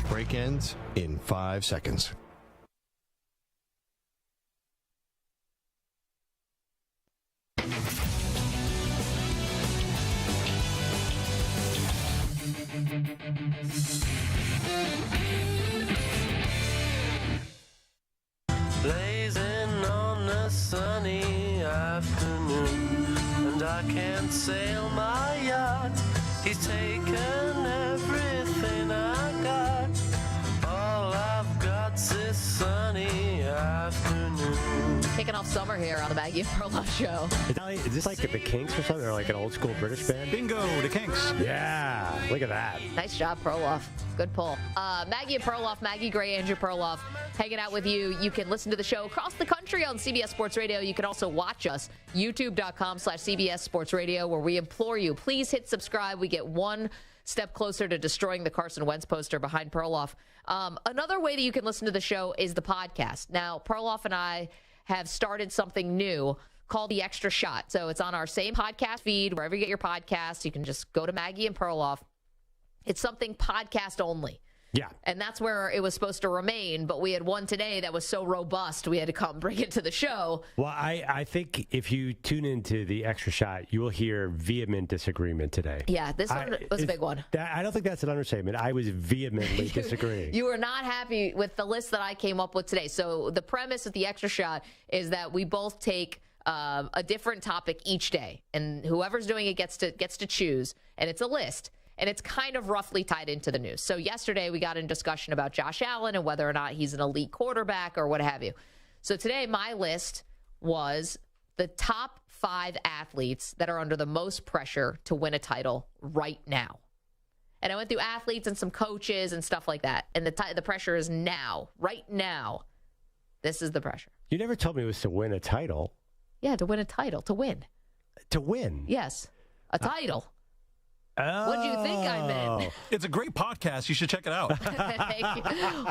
Break ends in 5 seconds. Blazing on a sunny afternoon, and I can't sail my yacht. He's taken everything I got. All I've got's this sunny afternoon. Kicking off summer here on the Maggie and Perloff Show. Is this like the Kinks or something, or like an old school British band? Bingo, the Kinks. Yeah, look at that. Nice job, Perloff. Good pull. Maggie and Perloff, Maggie Gray, Andrew Perloff, hanging out with you. You can listen to the show across the country on CBS Sports Radio. You can also watch us, youtube.com/CBS Sports Radio, where we implore you, please hit subscribe. We get one step closer to destroying the Carson Wentz poster behind Perloff. Another way that you can listen to the show is the podcast. Now, Perloff and I have started something new called The Extra Shot. So it's on our same podcast feed, wherever you get your podcasts. You can just go to Maggie and Perloff. It's something podcast only. Yeah. And that's where it was supposed to remain, but we had one today that was so robust, we had to come bring it to the show. Well, I think if you tune into The Extra Shot, you will hear vehement disagreement today. Yeah, this one was a big one. I don't think that's an understatement. I was vehemently disagreeing. You were not happy with the list that I came up with today. So the premise of The Extra Shot is that we both take a different topic each day, and whoever's doing it gets to choose, and it's a list. And it's kind of roughly tied into the news. So yesterday we got in discussion about Josh Allen and whether or not he's an elite quarterback or what have you. So today my list was the top 5 athletes that are under the most pressure to win a title right now. And I went through athletes and some coaches and stuff like that. And the pressure is now, right now. This is the pressure. You never told me it was to win a title. Yeah, to win a title, to win. To win? Yes, a title. What do you think I meant? It's a great podcast. You should check it out. Thank you.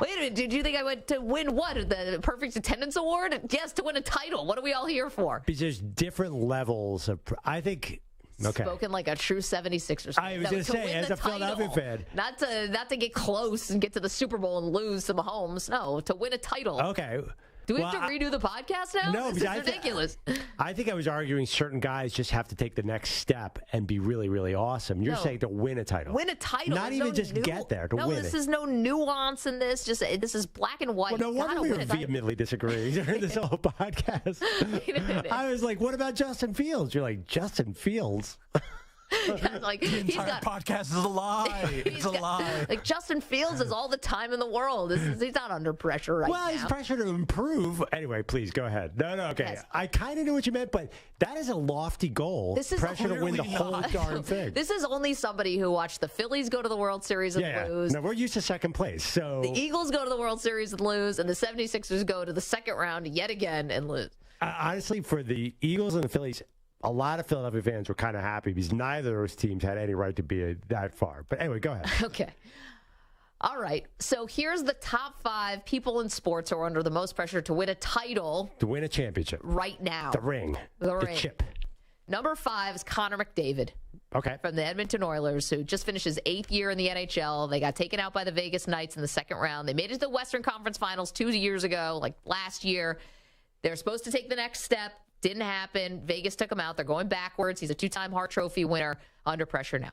Wait a minute. Did you think I went to win what? The Perfect Attendance Award? Yes, to win a title. What are we all here for? Because there's different levels of. I think. Okay. Spoken like a true 76ers fan. I was going to say, as a Philadelphia fan. Not to get close and get to the Super Bowl and lose to Mahomes. No, to win a title. Okay. Do we have to redo the podcast now? No, this is ridiculous. I think I was arguing certain guys just have to take the next step and be really, really awesome. You're saying to win a title. Win a title. Not even just get there, to win it. No, this is no nuance in this. This is black and white. Well, no wonder we were vehemently disagreeing during this whole podcast. I was like, what about Justin Fields? You're like, Justin Fields? Like, the entire podcast is a lie. It's a lie. Like, Justin Fields has all the time in the world. He's not under pressure right now. Well, he's pressure to improve. Anyway, please go ahead. No, okay. Yes. I kind of knew what you meant, but that is a lofty goal. This is pressure to win the whole darn thing. This is only somebody who watched the Phillies go to the World Series and lose. No, we're used to second place. So the Eagles go to the World Series and lose, and the 76ers go to the second round yet again and lose. Honestly, for the Eagles and the Phillies, a lot of Philadelphia fans were kind of happy because neither of those teams had any right to be that far. But anyway, go ahead. Okay. All right. So here's the top 5 people in sports who are under the most pressure to win a title. To win a championship. Right now. The ring. The chip. Number 5 is Connor McDavid. Okay. From the Edmonton Oilers, who just finished his 8th year in the NHL. They got taken out by the Vegas Knights in the second round. They made it to the Western Conference Finals 2 years ago, like last year. They're supposed to take the next step. Didn't happen. Vegas took him out. They're going backwards. He's a 2-time Hart Trophy winner, under pressure now.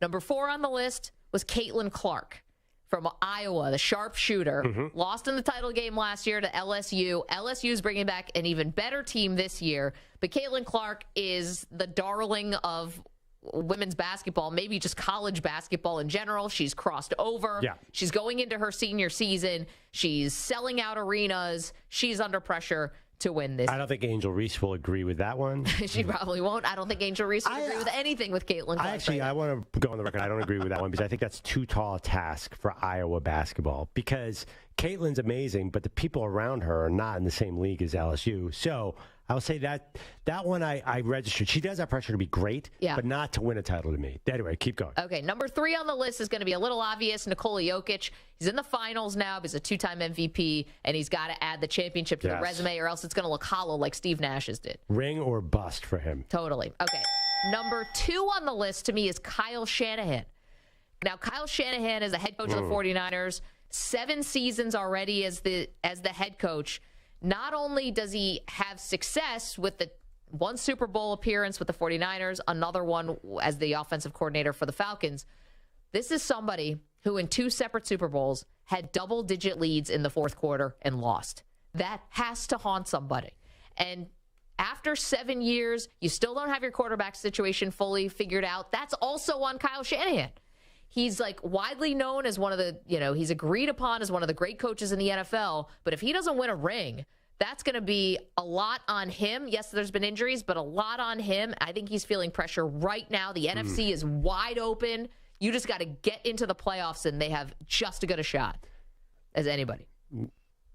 Number 4 on the list was Caitlin Clark from Iowa, the sharpshooter. Mm-hmm. Lost in the title game last year to LSU. LSU is bringing back an even better team this year. But Caitlin Clark is the darling of women's basketball, maybe just college basketball in general. She's crossed over. Yeah. She's going into her senior season. She's selling out arenas. She's under pressure to win this. I don't think Angel Reese will agree with that one. She probably won't. I don't think Angel Reese will agree with anything with Caitlin Clark. I want to go on the record. I don't agree with that one because I think that's too tall a task for Iowa basketball because Caitlin's amazing, but the people around her are not in the same league as LSU. So I will say that one I registered. She does have pressure to be great, but not to win a title to me. Anyway, keep going. Okay, number 3 on the list is going to be a little obvious. Nikola Jokic. He's in the finals now. He's a 2-time MVP, and he's got to add the championship to the resume, or else it's going to look hollow like Steve Nash's did. Ring or bust for him. Totally. Okay, number 2 on the list to me is Kyle Shanahan. Now, Kyle Shanahan is the head coach of the 49ers. 7 seasons already as the head coach. Not only does he have success with the one Super Bowl appearance with the 49ers, another one as the offensive coordinator for the Falcons, this is somebody who in 2 separate Super Bowls had double-digit leads in the fourth quarter and lost. That has to haunt somebody. And after 7 years, you still don't have your quarterback situation fully figured out. That's also on Kyle Shanahan. He's like widely known as one of the, he's agreed upon as one of the great coaches in the NFL. But if he doesn't win a ring, that's going to be a lot on him. Yes, there's been injuries, but a lot on him. I think he's feeling pressure right now. The NFC is wide open. You just got to get into the playoffs, and they have just as good a shot as anybody.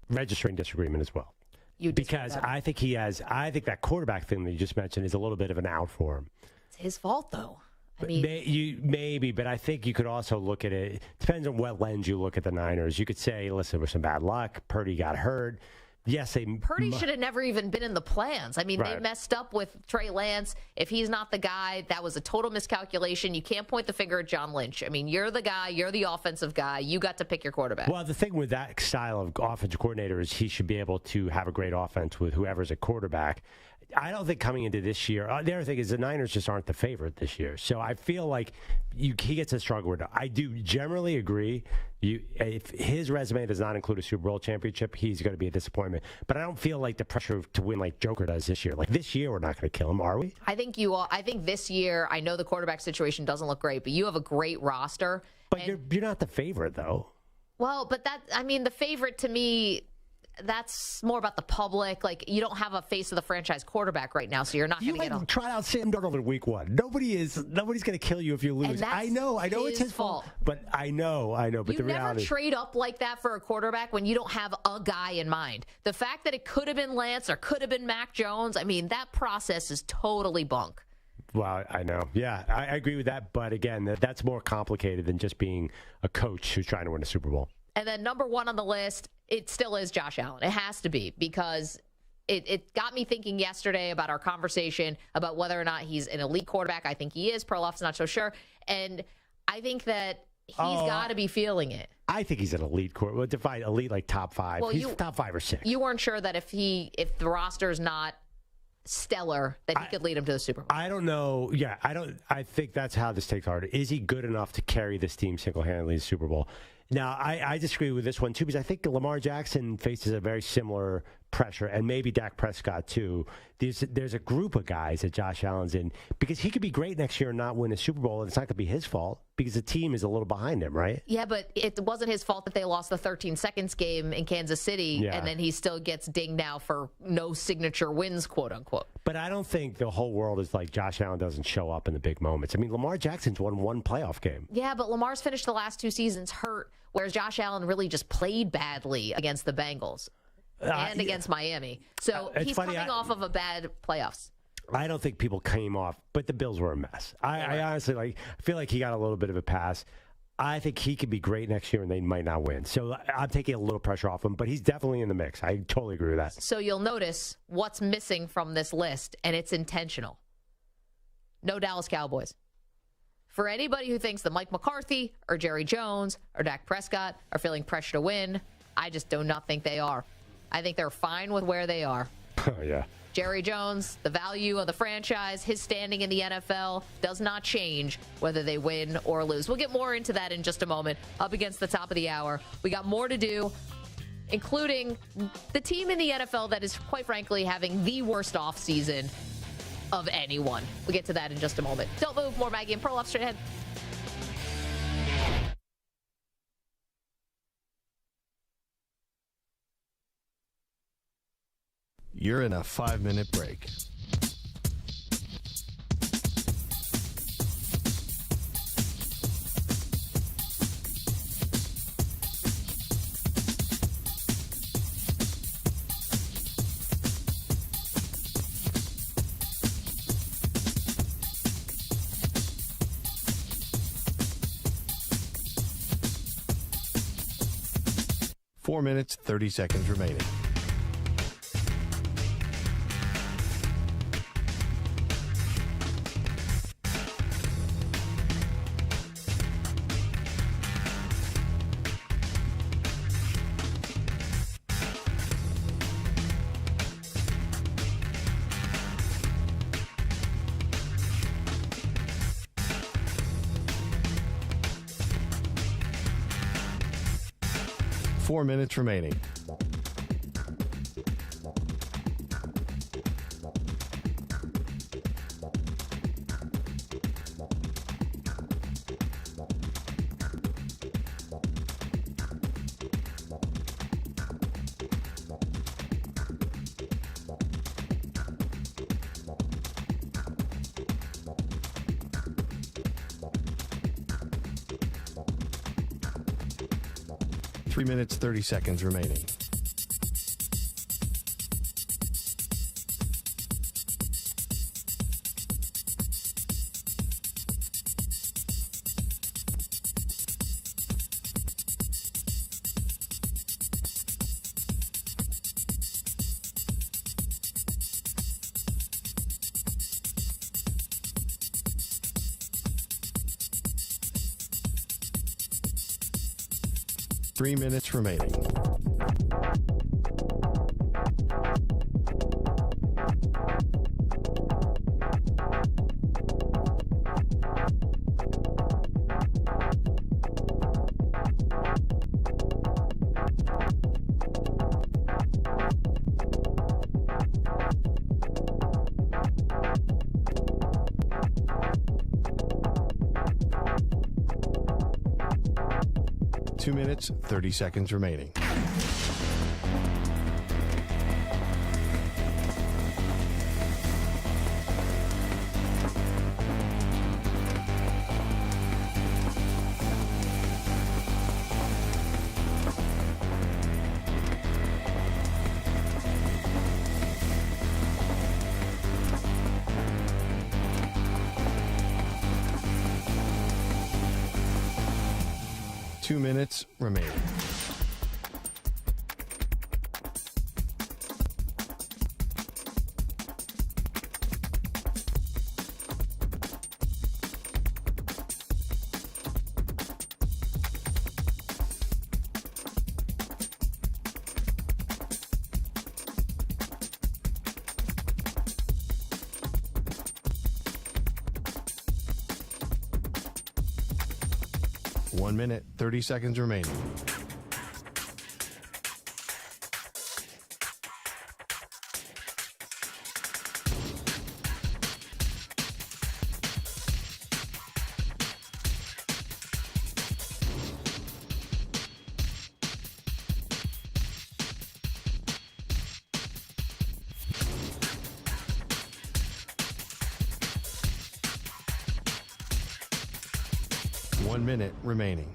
Registering disagreement as well. Because I think that quarterback thing that you just mentioned is a little bit of an out for him. It's his fault, though. I mean, maybe, but I think you could also look at it. Depends on what lens you look at the Niners. You could say, listen, there was some bad luck. Purdy got hurt. yes, Purdy should have never even been in the plans. I mean, Right. they messed up with Trey Lance. If he's not the guy, that was a total miscalculation. You can't point the finger at John Lynch. I mean, you're the guy. You're the offensive guy. You got to pick your quarterback. Well, the thing with that style of offensive coordinator is he should be able to have a great offense with whoever's at quarterback. I don't think coming into this year, the other thing is the Niners just aren't the favorite this year. So I feel like he gets a struggle with it. I do generally agree. If his resume does not include a Super Bowl championship, he's going to be a disappointment. But I don't feel like the pressure to win like Joker does this year. Like this year, we're not going to kill him, are we? I think you all. I think this year, I know the quarterback situation doesn't look great, but you have a great roster. But you're not the favorite, though. Well, but the favorite to me, that's more about the public. Like, you don't have a face of the franchise quarterback right now, so you're not going to get on. Try out Sam Darnold in week 1. Nobody's going to kill you if you lose. I know it's his fault. But I know. But the reality, never trade up like that for a quarterback when you don't have a guy in mind. The fact that it could have been Lance or could have been Mac Jones, I mean, that process is totally bunk. Well, I know. Yeah, I agree with that. But again, that's more complicated than just being a coach who's trying to win a Super Bowl. And then number 1 on the list, it still is Josh Allen. It has to be, because it got me thinking yesterday about our conversation about whether or not he's an elite quarterback. I think he is. Perloff's not so sure. And I think that he's got to be feeling it. I think he's an elite quarterback. Well, define elite like top 5. Well, he's top 5 or 6. You weren't sure that if the roster's not stellar, that he could lead him to the Super Bowl. I don't know. Yeah, I think that's how this takes hard. Is he good enough to carry this team single-handedly to the Super Bowl? Now, I disagree with this one, too, because I think Lamar Jackson faces a very similar pressure, and maybe Dak Prescott, too. There's a group of guys that Josh Allen's in, because he could be great next year and not win a Super Bowl, and it's not going to be his fault, because the team is a little behind him, right? Yeah, but it wasn't his fault that they lost the 13 seconds game in Kansas City, and then he still gets dinged now for no signature wins, quote-unquote. But I don't think the whole world is like Josh Allen doesn't show up in the big moments. I mean, Lamar Jackson's won 1 playoff game. Yeah, but Lamar's finished the last 2 seasons hurt, whereas Josh Allen really just played badly against the Bengals and against Miami. So he's coming off of a bad playoffs. I don't think people came off, but the Bills were a mess. I honestly feel like he got a little bit of a pass. I think he could be great next year, and they might not win. So I'm taking a little pressure off him, but he's definitely in the mix. I totally agree with that. So you'll notice what's missing from this list, and it's intentional. No Dallas Cowboys. For anybody who thinks that Mike McCarthy or Jerry Jones or Dak Prescott are feeling pressure to win, I just do not think they are. I think they're fine with where they are. Oh, yeah. Jerry Jones, the value of the franchise, his standing in the NFL does not change whether they win or lose. We'll get more into that in just a moment. Up against the top of the hour, we got more to do, including the team in the NFL that is, quite frankly, having the worst offseason of anyone. We'll get to that in just a moment. Don't move. More Maggie and Perloff straight ahead. You're in a 5-minute break. Four minutes, 30 seconds remaining. Four minutes remaining. Three minutes, 30 seconds remaining. 3 minutes remaining. Two minutes, 30 seconds remaining. Two minutes remaining. One minute, 30 seconds remaining. One minute remaining.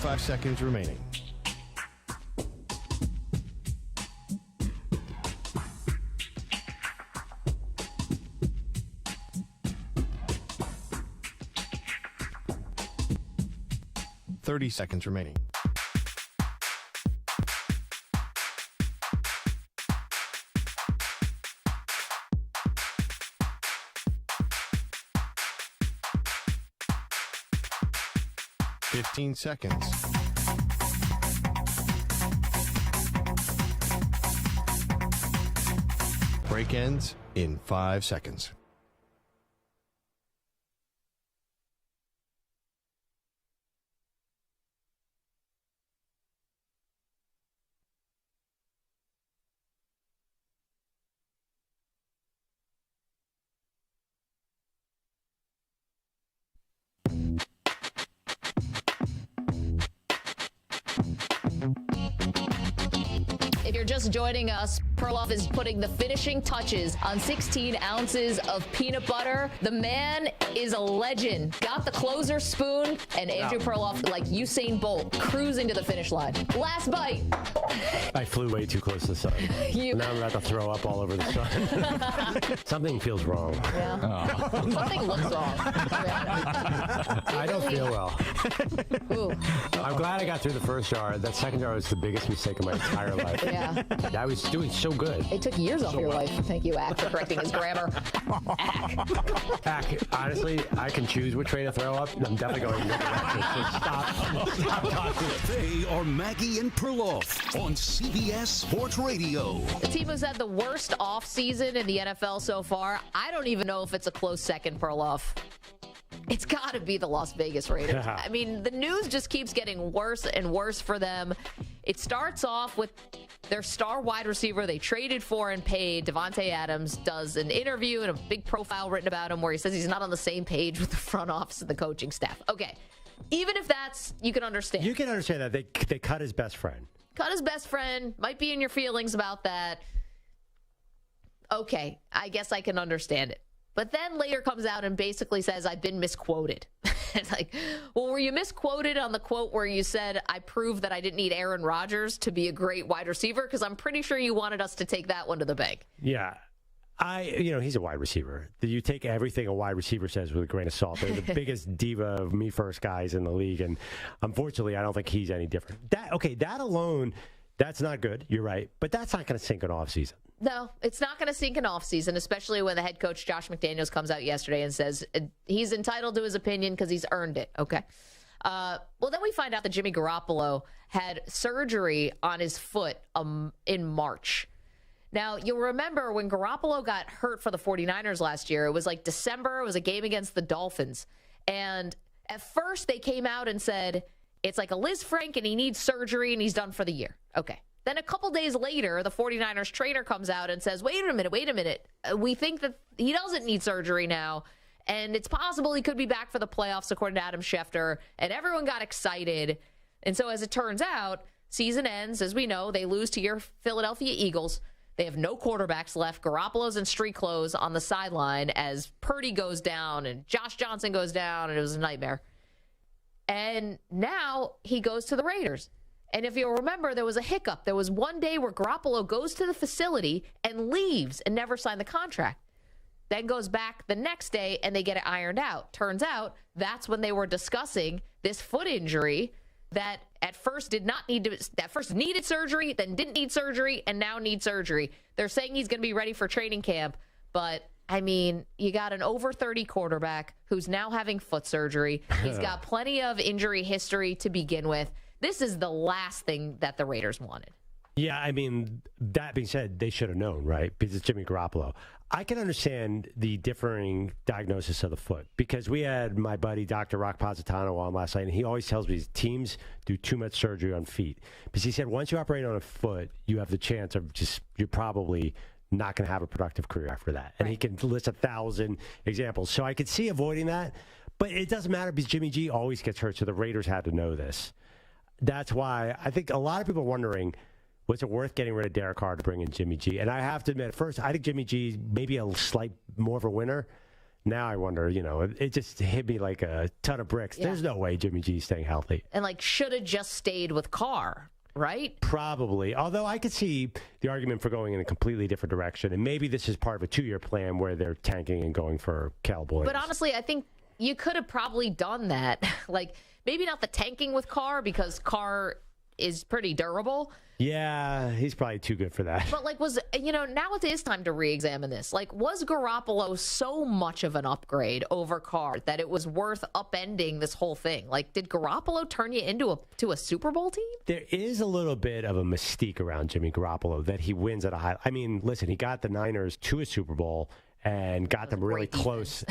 Five seconds remaining. Thirty seconds remaining. Seconds. Break ends in 5 seconds. If you're just joining us, Perloff is putting the finishing touches on 16 ounces of peanut butter. The man is a legend. Got the closer spoon, and Andrew Perloff, like Usain Bolt, cruising to the finish line. Last bite. I flew way too close to the sun. Now I'm about to throw up all over the sun. Something feels wrong. Yeah. Something looks wrong. I don't feel well. Ooh. I'm glad I got through the first jar. That second jar was the biggest mistake of my entire life. Yeah. I was doing so good. It took years off your life. Thank you, Ack, for correcting his grammar. Ack, honestly, I can choose which way to throw up, and I'm definitely going to make it. Stop talking. They are Maggie and Perloff on CBS Sports Radio. The team who's had the worst offseason in the NFL so far, I don't even know if it's a close second, Perloff. It's got to be the Las Vegas Raiders. I mean, the news just keeps getting worse and worse for them. It starts off with their star wide receiver they traded for and paid. Devontae Adams does an interview and a big profile written about him where he says he's not on the same page with the front office and the coaching staff. Okay, even if that's, you can understand. You can understand that they cut his best friend. Cut his best friend. Might be in your feelings about that. Okay, I guess I can understand it. But then later comes out and basically says, I've been misquoted. It's like, well, were you misquoted on the quote where you said, I proved that I didn't need Aaron Rodgers to be a great wide receiver? Because I'm pretty sure you wanted us to take that one to the bank. Yeah. He's a wide receiver. You take everything a wide receiver says with a grain of salt. They're the biggest diva of me first guys in the league. And unfortunately, I don't think he's any different. That alone, That's not good. You're right. But that's not going to sink an offseason. No, it's not going to sink an offseason, especially when the head coach, Josh McDaniels, comes out yesterday and says he's entitled to his opinion because he's earned it. Okay. Well, then we find out that Jimmy Garoppolo had surgery on his foot in March. Now, you'll remember when Garoppolo got hurt for the 49ers last year, it was like December. It was a game against the Dolphins. And at first they came out and said, it's like a Liz Frank and he needs surgery and he's done for the year. Okay. Then a couple days later, the 49ers trainer comes out and says, wait a minute. We think that he doesn't need surgery now. And it's possible he could be back for the playoffs, according to Adam Schefter. And everyone got excited. And so as it turns out, season ends. As we know, they lose to your Philadelphia Eagles. They have no quarterbacks left. Garoppolo's in street clothes on the sideline as Purdy goes down and Josh Johnson goes down, and it was a nightmare. And now he goes to the Raiders. And if you'll remember, there was a hiccup. There was one day where Garoppolo goes to the facility and leaves and never signed the contract. Then goes back the next day and they get it ironed out. Turns out that's when they were discussing this foot injury that at first needed surgery, then didn't need surgery, and now needs surgery. They're saying he's going to be ready for training camp, but I mean, you got an over 30 quarterback who's now having foot surgery. He's got plenty of injury history to begin with. This is the last thing that the Raiders wanted. Yeah, I mean, that being said, they should have known, right? Because it's Jimmy Garoppolo. I can understand the differing diagnosis of the foot because we had my buddy, Dr. Rock Positano, on last night, and he always tells me teams do too much surgery on feet. Because he said once you operate on a foot, you have the chance of you're probably not going to have a productive career after that. And he can list 1,000 examples. So I could see avoiding that, but it doesn't matter because Jimmy G always gets hurt, so the Raiders had to know this. That's why I think a lot of people are wondering, was it worth getting rid of Derek Carr to bring in Jimmy G? And I have to admit, at first, I think Jimmy G maybe a slight more of a winner. Now I wonder, it just hit me like a ton of bricks. Yeah. There's no way Jimmy G is staying healthy. And should have just stayed with Carr, right? Probably. Although I could see the argument for going in a completely different direction. And maybe this is part of a 2-year plan where they're tanking and going for Cowboys. But honestly, I think you could have probably done that. Maybe not the tanking with Carr because Carr is pretty durable. Yeah, he's probably too good for that. But now it is time to re-examine this. Was Garoppolo so much of an upgrade over Carr that it was worth upending this whole thing? Did Garoppolo turn you into a Super Bowl team? There is a little bit of a mystique around Jimmy Garoppolo that he wins at a high. I mean, listen, he got the Niners to a Super Bowl and got them really close.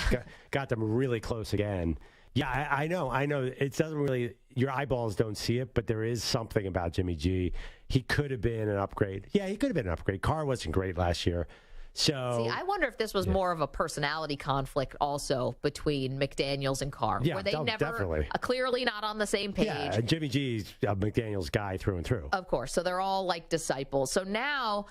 got them really close again. Yeah, I know. It doesn't really, your eyeballs don't see it, but there is something about Jimmy G. He could have been an upgrade. Yeah, he could have been an upgrade. Carr wasn't great last year. So, I wonder if this was more of a personality conflict also between McDaniels and Carr. Yeah, where they never, clearly not on the same page. Yeah, and Jimmy G's a McDaniels guy through and through. Of course. So they're all like disciples. So now,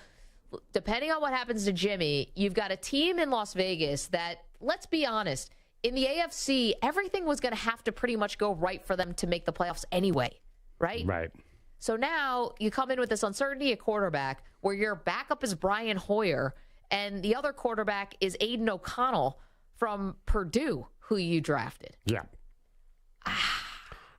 depending on what happens to Jimmy, you've got a team in Las Vegas that, let's be honest, in the AFC, everything was going to have to pretty much go right for them to make the playoffs anyway, right? Right. So now you come in with this uncertainty at quarterback where your backup is Brian Hoyer and the other quarterback is Aiden O'Connell from Purdue, who you drafted. Yeah.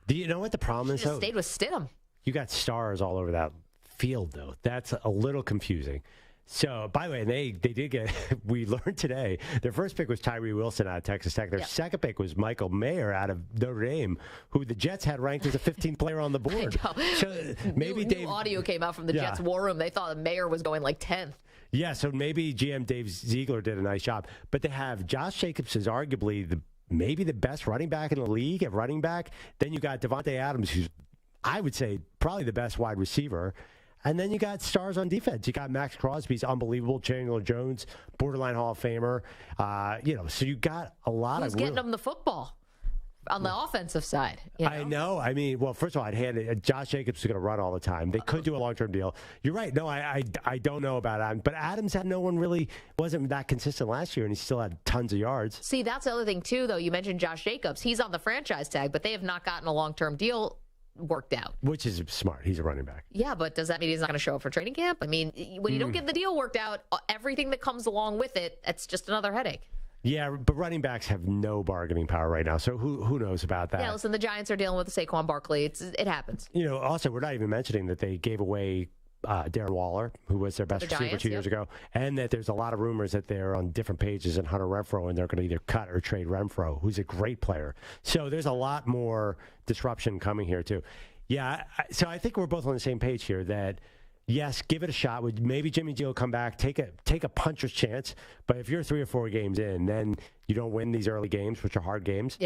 Do you know what the problem is, though? Stayed with Stidham. You got stars all over that field, though. That's a little confusing. So, by the way, they did get, we learned today, their first pick was Tyree Wilson out of Texas Tech. Their second pick was Michael Mayer out of Notre Dame, who the Jets had ranked as a 15th player on the board. So maybe new audio came out from the Jets war room. They thought Mayer was going 10th. Yeah, so maybe GM Dave Ziegler did a nice job. But they have Josh Jacobs is arguably maybe the best running back in the league at running back. Then you got Devontae Adams, who's, I would say, probably the best wide receiver. And then you got stars on defense. You got Max Crosby's unbelievable. Chandler Jones, borderline Hall of Famer. So you got a lot Who's of getting them the football on the offensive side? I know. I mean, well, first of all, I'd hand it. Josh Jacobs is going to run all the time. They could do a long-term deal. You're right. No, I don't know about Adams. But Adams had no one really wasn't that consistent last year, and he still had tons of yards. See, that's the other thing, too, though. You mentioned Josh Jacobs. He's on the franchise tag, but they have not gotten a long-term deal worked out. Which is smart. He's a running back. Yeah, but does that mean he's not going to show up for training camp? I mean, when you don't get the deal worked out, everything that comes along with it, it's just another headache. Yeah, but running backs have no bargaining power right now, so who knows about that? Yeah, listen, the Giants are dealing with Saquon Barkley. It happens. Also, we're not even mentioning that they gave away Darren Waller, who was their best receiver 2 years ago, and that there's a lot of rumors that they're on different pages in Hunter Renfrow, and they're going to either cut or trade Renfrow, who's a great player. So there's a lot more disruption coming here, too. Yeah, so I think we're both on the same page here that, yes, give it a shot. Maybe Jimmy G will come back, take a puncher's chance, but if you're 3 or 4 games in, then you don't win these early games, which are hard games,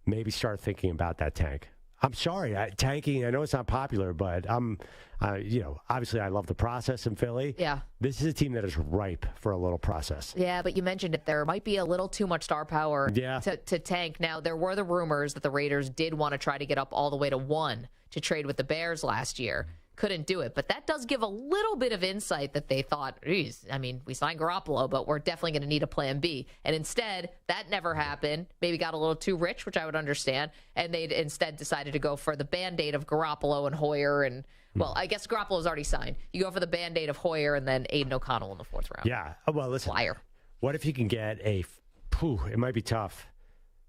maybe start thinking about that tank. I'm sorry, tanking, I know it's not popular, but obviously I love the process in Philly. Yeah. This is a team that is ripe for a little process. Yeah, but you mentioned it. There might be a little too much star power to tank. Now, there were the rumors that the Raiders did want to try to get up all the way to 1 to trade with the Bears last year. Couldn't do it. But that does give a little bit of insight that they thought, geez, I mean, we signed Garoppolo, but we're definitely going to need a plan B. And instead, that never happened. Maybe got a little too rich, which I would understand. And they instead decided to go for the Band-Aid of Garoppolo and Hoyer. And, well, I guess Garoppolo's already signed. You go for the Band-Aid of Hoyer and then Aiden O'Connell in the 4th round. Yeah. Well, listen. Liar. What if you can get it might be tough.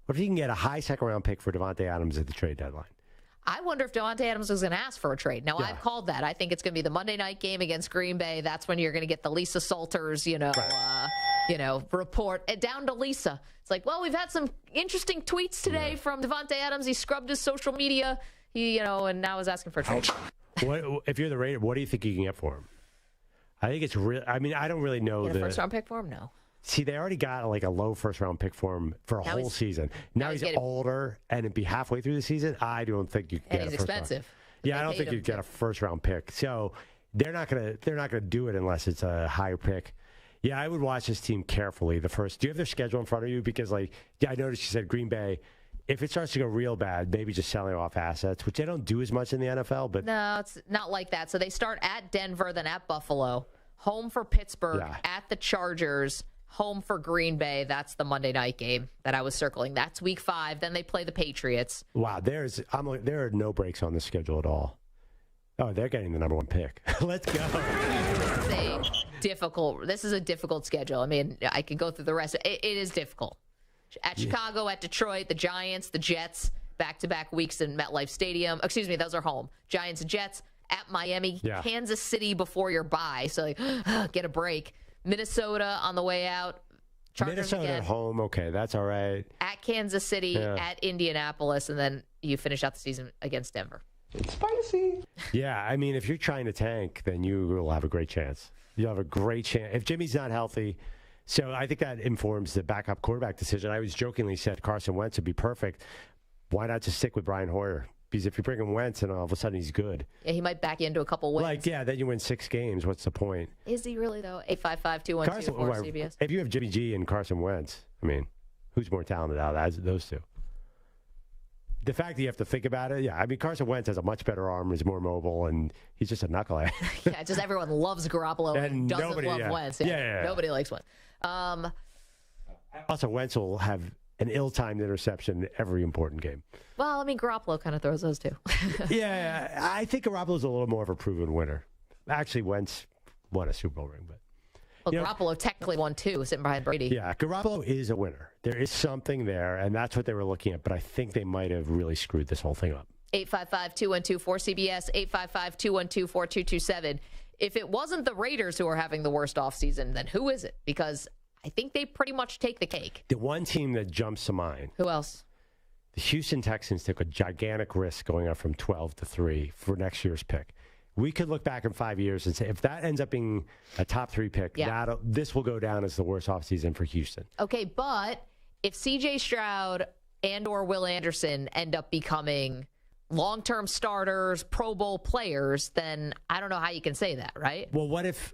What if you can get a high 2nd-round pick for Devontae Adams at the trade deadline? I wonder if Devontae Adams is going to ask for a trade. Now, I've called that. I think it's going to be the Monday night game against Green Bay. That's when you're going to get the Lisa Salters, report. And down to Lisa. It's like, well, we've had some interesting tweets today from Devontae Adams. He scrubbed his social media, and now is asking for a trade. If you're the Raiders, what do you think you can get for him? I think it's real. I mean, I don't really know. Get a first-round pick for him? No. See, they already got a low first-round pick for him for a whole season. Now he's older, and it'd be halfway through the season. I don't think you can get a first-round. He's expensive. Yeah, I don't think you get a first-round pick. So they're not gonna do it unless it's a higher pick. Yeah, I would watch this team carefully. Do you have their schedule in front of you? Because I noticed you said Green Bay. If it starts to go real bad, maybe just selling off assets, which they don't do as much in the NFL. But no, it's not like that. So they start at Denver, then at Buffalo, home for Pittsburgh, at the Chargers. Home for Green Bay. That's the Monday night game that I was circling. That's week 5. Then they play the Patriots. Wow, there are no breaks on the schedule at all. Oh, they're getting the number 1 pick. Let's go. This is a difficult schedule. I mean, I could go through the rest. It is difficult. At Chicago, at Detroit, the Giants, the Jets, back-to-back weeks in MetLife Stadium. Excuse me, those are home. Giants and Jets, at Miami, Kansas City before your bye. So, get a break. Minnesota on the way out. Chargers Minnesota again. At home, okay, that's all right. At Kansas City, at Indianapolis, and then you finish out the season against Denver. It's spicy. Yeah, I mean, if you're trying to tank, then you will have a great chance. You'll have a great chance. If Jimmy's not healthy, so I think that informs the backup quarterback decision. I was jokingly said Carson Wentz would be perfect. Why not just stick with Brian Hoyer? Because if you bring him Wentz and all of a sudden he's good. Yeah, he might back you into a couple wins. Then you win 6 games. What's the point? Is he really, though? 855-212-4CBS. If you have Jimmy G and Carson Wentz, I mean, who's more talented out of those two? The fact that you have to think about it, I mean, Carson Wentz has a much better arm, is more mobile, and he's just a knucklehead. Just everyone loves Garoppolo and doesn't love Wentz. Nobody likes Wentz. Also, Wentz will have an ill-timed interception every important game. Well, I mean, Garoppolo kind of throws those too. I think Garoppolo's a little more of a proven winner. Actually, Wentz won a Super Bowl ring, but Garoppolo technically won 2, sitting behind Brady. Yeah, Garoppolo is a winner. There is something there, and that's what they were looking at. But I think they might have really screwed this whole thing up. 855-212-4CBS, 855-212-4227. If it wasn't the Raiders who are having the worst offseason, then who is it? Because I think they pretty much take the cake. The one team that jumps to mind. Who else? The Houston Texans took a gigantic risk going up from 12 to 3 for next year's pick. We could look back in 5 years and say, if that ends up being a top 3 pick, this will go down as the worst offseason for Houston. Okay, but if C.J. Stroud and or Will Anderson end up becoming long-term starters, Pro Bowl players, then I don't know how you can say that, right? Well, what if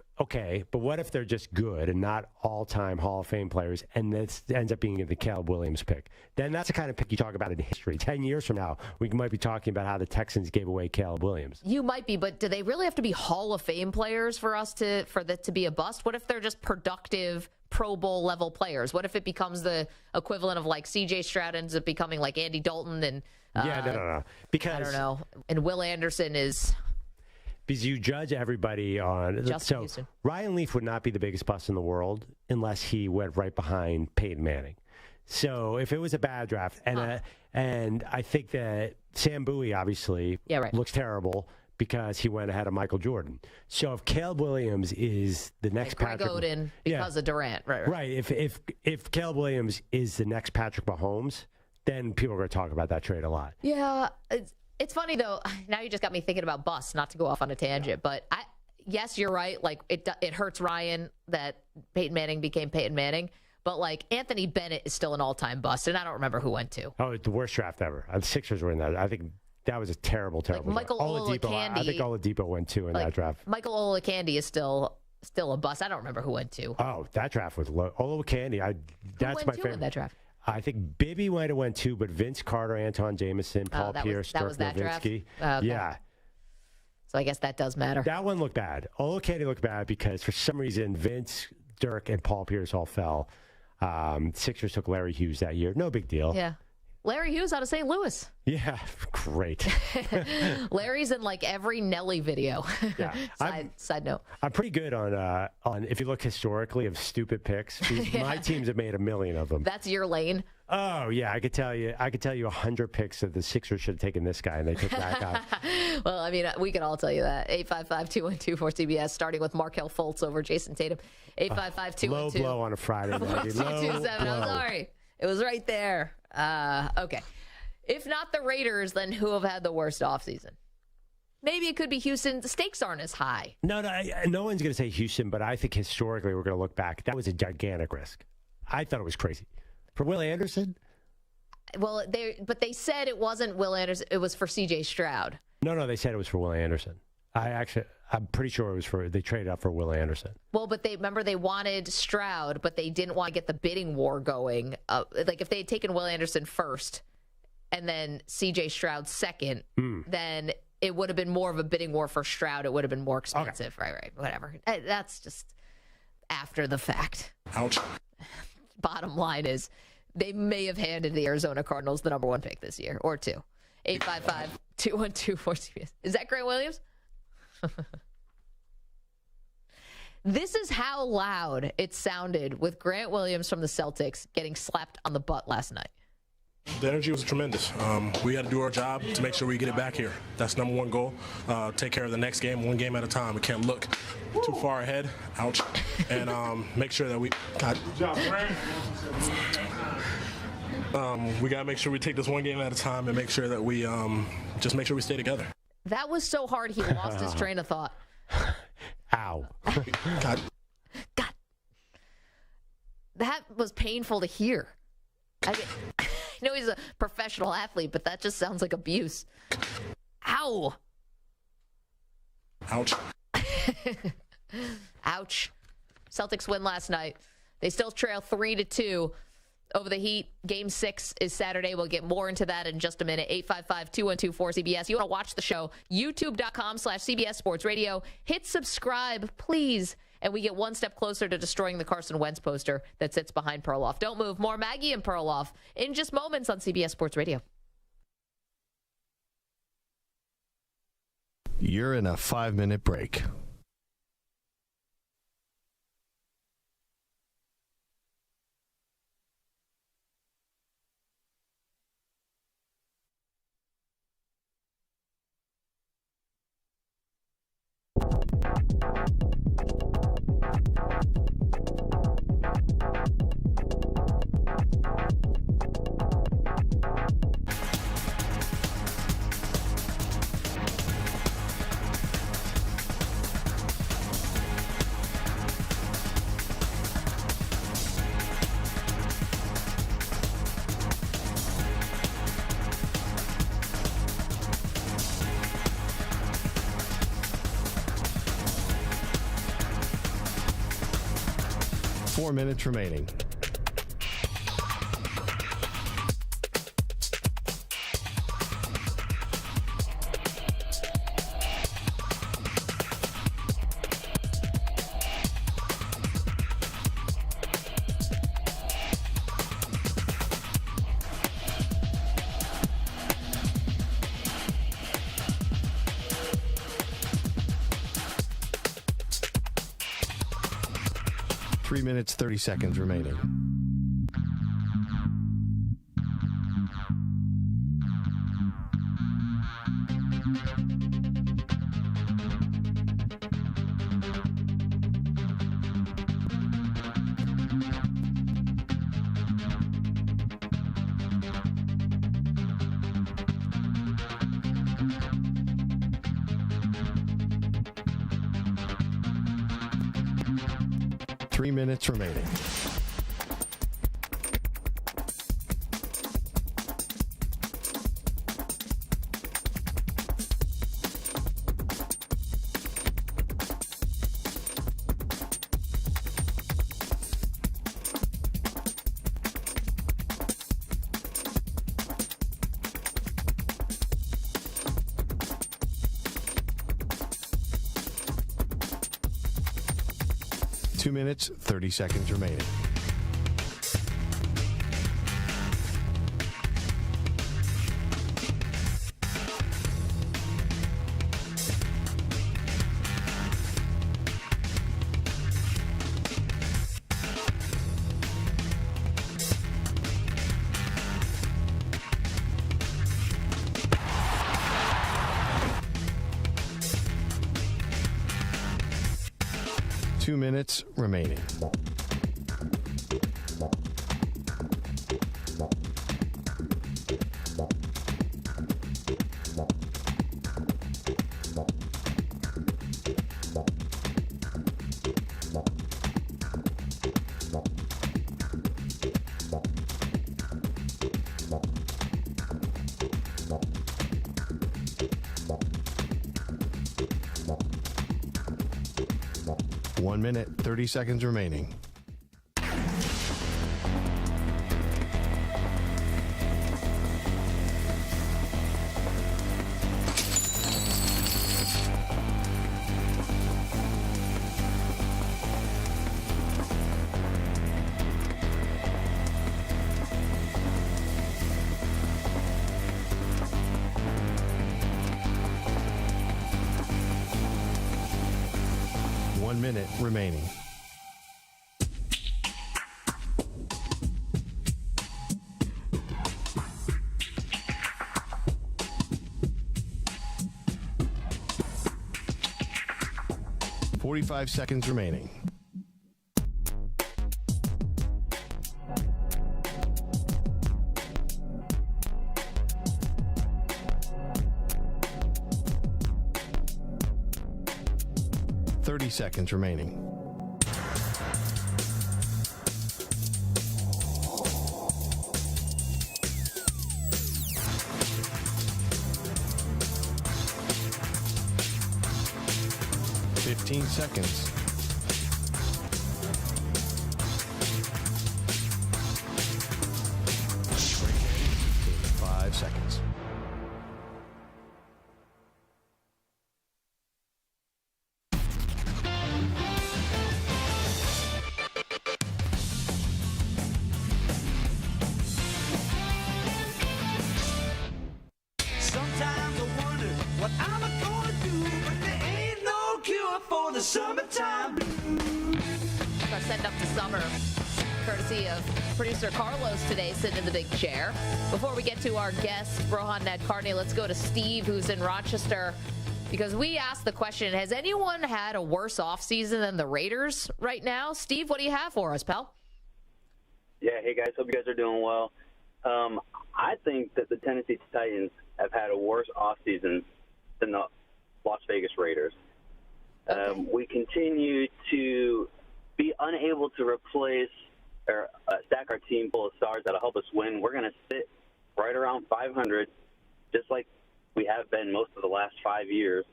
they're just good and not all-time Hall of Fame players, and this ends up being the Caleb Williams pick? Then that's the kind of pick you talk about in history. 10 years from now, we might be talking about how the Texans gave away Caleb Williams. You might be, but do they really have to be Hall of Fame players for that to be a bust? What if they're just productive Pro Bowl level players? What if it becomes the equivalent of like C.J. Stroud ends up becoming like Andy Dalton and no. Because I don't know. And Will Anderson is... Because you judge everybody on... Justin Houston. Ryan Leaf would not be the biggest bust in the world unless he went right behind Peyton Manning. So if it was a bad draft, and I think that Sam Bowie obviously looks terrible, because he went ahead of Michael Jordan. So if Caleb Williams is the next Greg Patrick Oden because of Durant, right? Right. If Caleb Williams is the next Patrick Mahomes, then people are going to talk about that trade a lot. Yeah, it's funny though. Now you just got me thinking about busts. Not to go off on a tangent, but yes, you're right. Like it hurts Ryan that Peyton Manning became Peyton Manning. But, like, Anthony Bennett is still an all-time bust, and I don't remember who went to. Oh, the worst draft ever. The Sixers were in that. I think that was a terrible draft. Michael Oladipo. I think Oladipo went too in that draft. Michael Oladipo is still a bust. I don't remember who went to. Oh, that draft was low. Oladipo, that's my favorite. In that draft? I think Bibby might have went too, but Vince Carter, Anton Jamison, Paul Pierce, Dirk Nowitzki. Okay. Yeah. So I guess that does matter. That one looked bad. Oladipo looked bad because for some reason Vince, Dirk, and Paul Pierce all fell. Sixers took Larry Hughes that year. No big deal. Yeah. Larry Hughes out of St. Louis. Yeah, great. Larry's in like every Nelly video. Yeah. Side note. I'm pretty good on if you look historically of stupid picks. My teams have made a million of them. That's your lane. Oh yeah, I could tell you 100 picks that the Sixers should have taken this guy and they took that guy. Well, I mean, we can all tell you that. 855-212-4CBS, starting with Markelle Fultz over Jason Tatum. 855-212. Low blow on a Friday night. 227. I'm sorry. It was right there. Okay. If not the Raiders, then who have had the worst offseason? Maybe it could be Houston. The stakes aren't as high. No one's going to say Houston, but I think historically we're going to look back. That was a gigantic risk. I thought it was crazy. For Will Anderson? Well, they said it wasn't Will Anderson. It was for C.J. Stroud. No, they said it was for Will Anderson. I'm pretty sure it was they traded up for Will Anderson. Well, but they wanted Stroud, but they didn't want to get the bidding war going. Like if they had taken Will Anderson first and then C.J. Stroud second, then it would have been more of a bidding war for Stroud. It would have been more expensive. Okay. Right. Whatever. That's just after the fact. Ouch. Bottom line is they may have handed the Arizona Cardinals the number 1 pick this year or two. 855-212-4CBS. Is that Grant Williams? This is how loud it sounded with Grant Williams from the Celtics getting slapped on the butt last night. The energy was tremendous. We had to do our job to make sure we get it back here. That's number 1 goal. Take care of the next game, 1 game at a time. We can't look too far ahead. Ouch. And make sure that we got. Good job, Grant. We got to make sure we take this 1 game at a time and make sure that we just make sure we stay together. That was so hard he lost his train of thought. Ow. God. That was painful to hear. I know he's a professional athlete, but that just sounds like abuse. Ow. Ouch. Ouch. Celtics win last night. They still trail 3-2 over the Heat. Game 6 is Saturday. We'll get more into that in just a minute. 855-212-4CBS. You want to watch the show, youtube.com/CBS Sports Radio. Hit subscribe, please. And we get 1 step closer to destroying the Carson Wentz poster that sits behind Perloff. Don't move. More Maggie and Perloff in just moments on CBS Sports Radio. You're in a 5-minute break. Four minutes remaining. Three minutes, 30 seconds remaining. 3 minutes remaining. Two minutes, 30 seconds remaining. Two minutes remaining. One minute, 30 seconds remaining. One minute remaining. .45 seconds remaining. .30 seconds remaining. .15 seconds. .5 seconds. Sometimes I wonder what I'm gonna do, but there ain't no cure for the summertime blues. Our send up to summer, courtesy of producer Carlos today, sitting in the big chair. Before we get to our guest, Rohan Nadkarni, let's go to Steve, who's in Rochester, because we asked the question, has anyone had a worse offseason than the Raiders right now? Steve, what do you have for us, pal? Yeah, hey guys, hope you guys are doing well. I think that the Tennessee Titans have had a worse offseason than the Las Vegas Raiders. We continue to be unable to replace or stack our team full of stars that'll help us win. We're going to sit right around 500, just like we have been most of the last 5 years.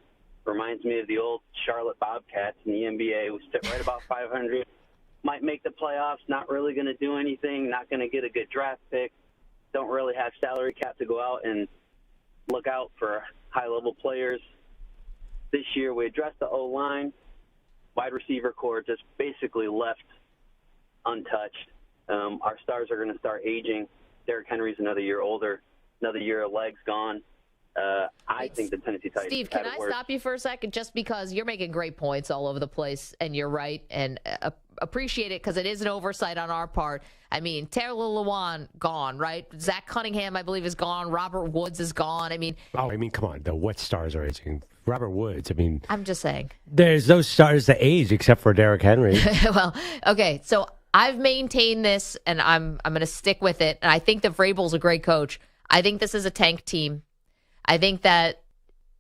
Reminds me of the old Charlotte Bobcats in the NBA. We sit right about 500, might make the playoffs, not really going to do anything, not going to get a good draft pick, don't really have salary cap to go out and look out for high-level players. This year we addressed the O-line. Wide receiver core just basically left untouched. Our stars are going to start aging. Derrick Henry's another year older, another year of legs gone. I think the Tennessee Titans. Steve, can I stop you for a second? Just because you're making great points all over the place, and you're right, and appreciate it because it is an oversight on our part. I mean, Taylor Lewan gone, right? Zach Cunningham, I believe, is gone. Robert Woods is gone. I mean, come on. The what stars are aging? Robert Woods. I mean, I'm just saying. There's no stars that age except for Derrick Henry. Well, okay, so I've maintained this, and I'm going to stick with it. And I think that Vrabel's a great coach. I think this is a tank team. I think that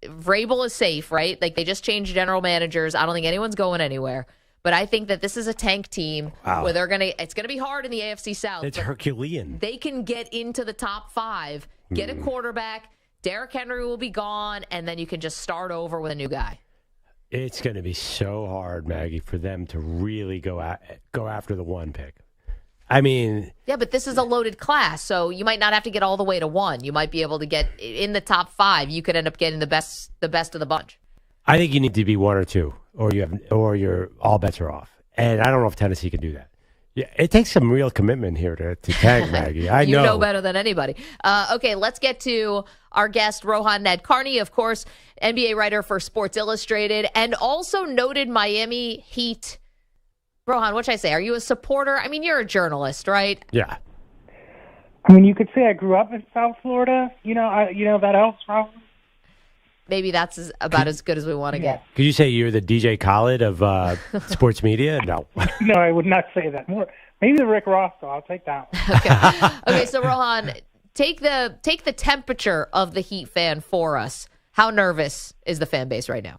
Vrabel is safe, right? Like, they just changed general managers. I don't think anyone's going anywhere. But I think that this is a tank team Wow. where it's gonna be hard in the AFC South. It's but Herculean. They can get into the top 5, get a quarterback. Derrick Henry will be gone, and then you can just start over with a new guy. It's going to be so hard, Maggie, for them to really go after the 1 pick. I mean, yeah, but this is a loaded class, so you might not have to get all the way to 1. You might be able to get in the top 5. You could end up getting the best of the bunch. I think you need to be 1 or 2, or you're all bets are off. And I don't know if Tennessee can do that. Yeah, it takes some real commitment here to tank, Maggie. I You know. know better than anybody. Okay, let's get to our guest, Rohan Nadkarni, of course, NBA writer for Sports Illustrated, and also noted Miami Heat. Rohan, what should I say? Are you a supporter? I mean, you're a journalist, right? Yeah. I mean, you could say I grew up in South Florida. That helps probably. Maybe that's about as good as we want to get. Could you say you're the DJ Khaled of sports media? No. No, I would not say that. Maybe the Rick Ross, though. I'll take that one. Okay, so Rohan, take the temperature of the Heat fan for us. How nervous is the fan base right now?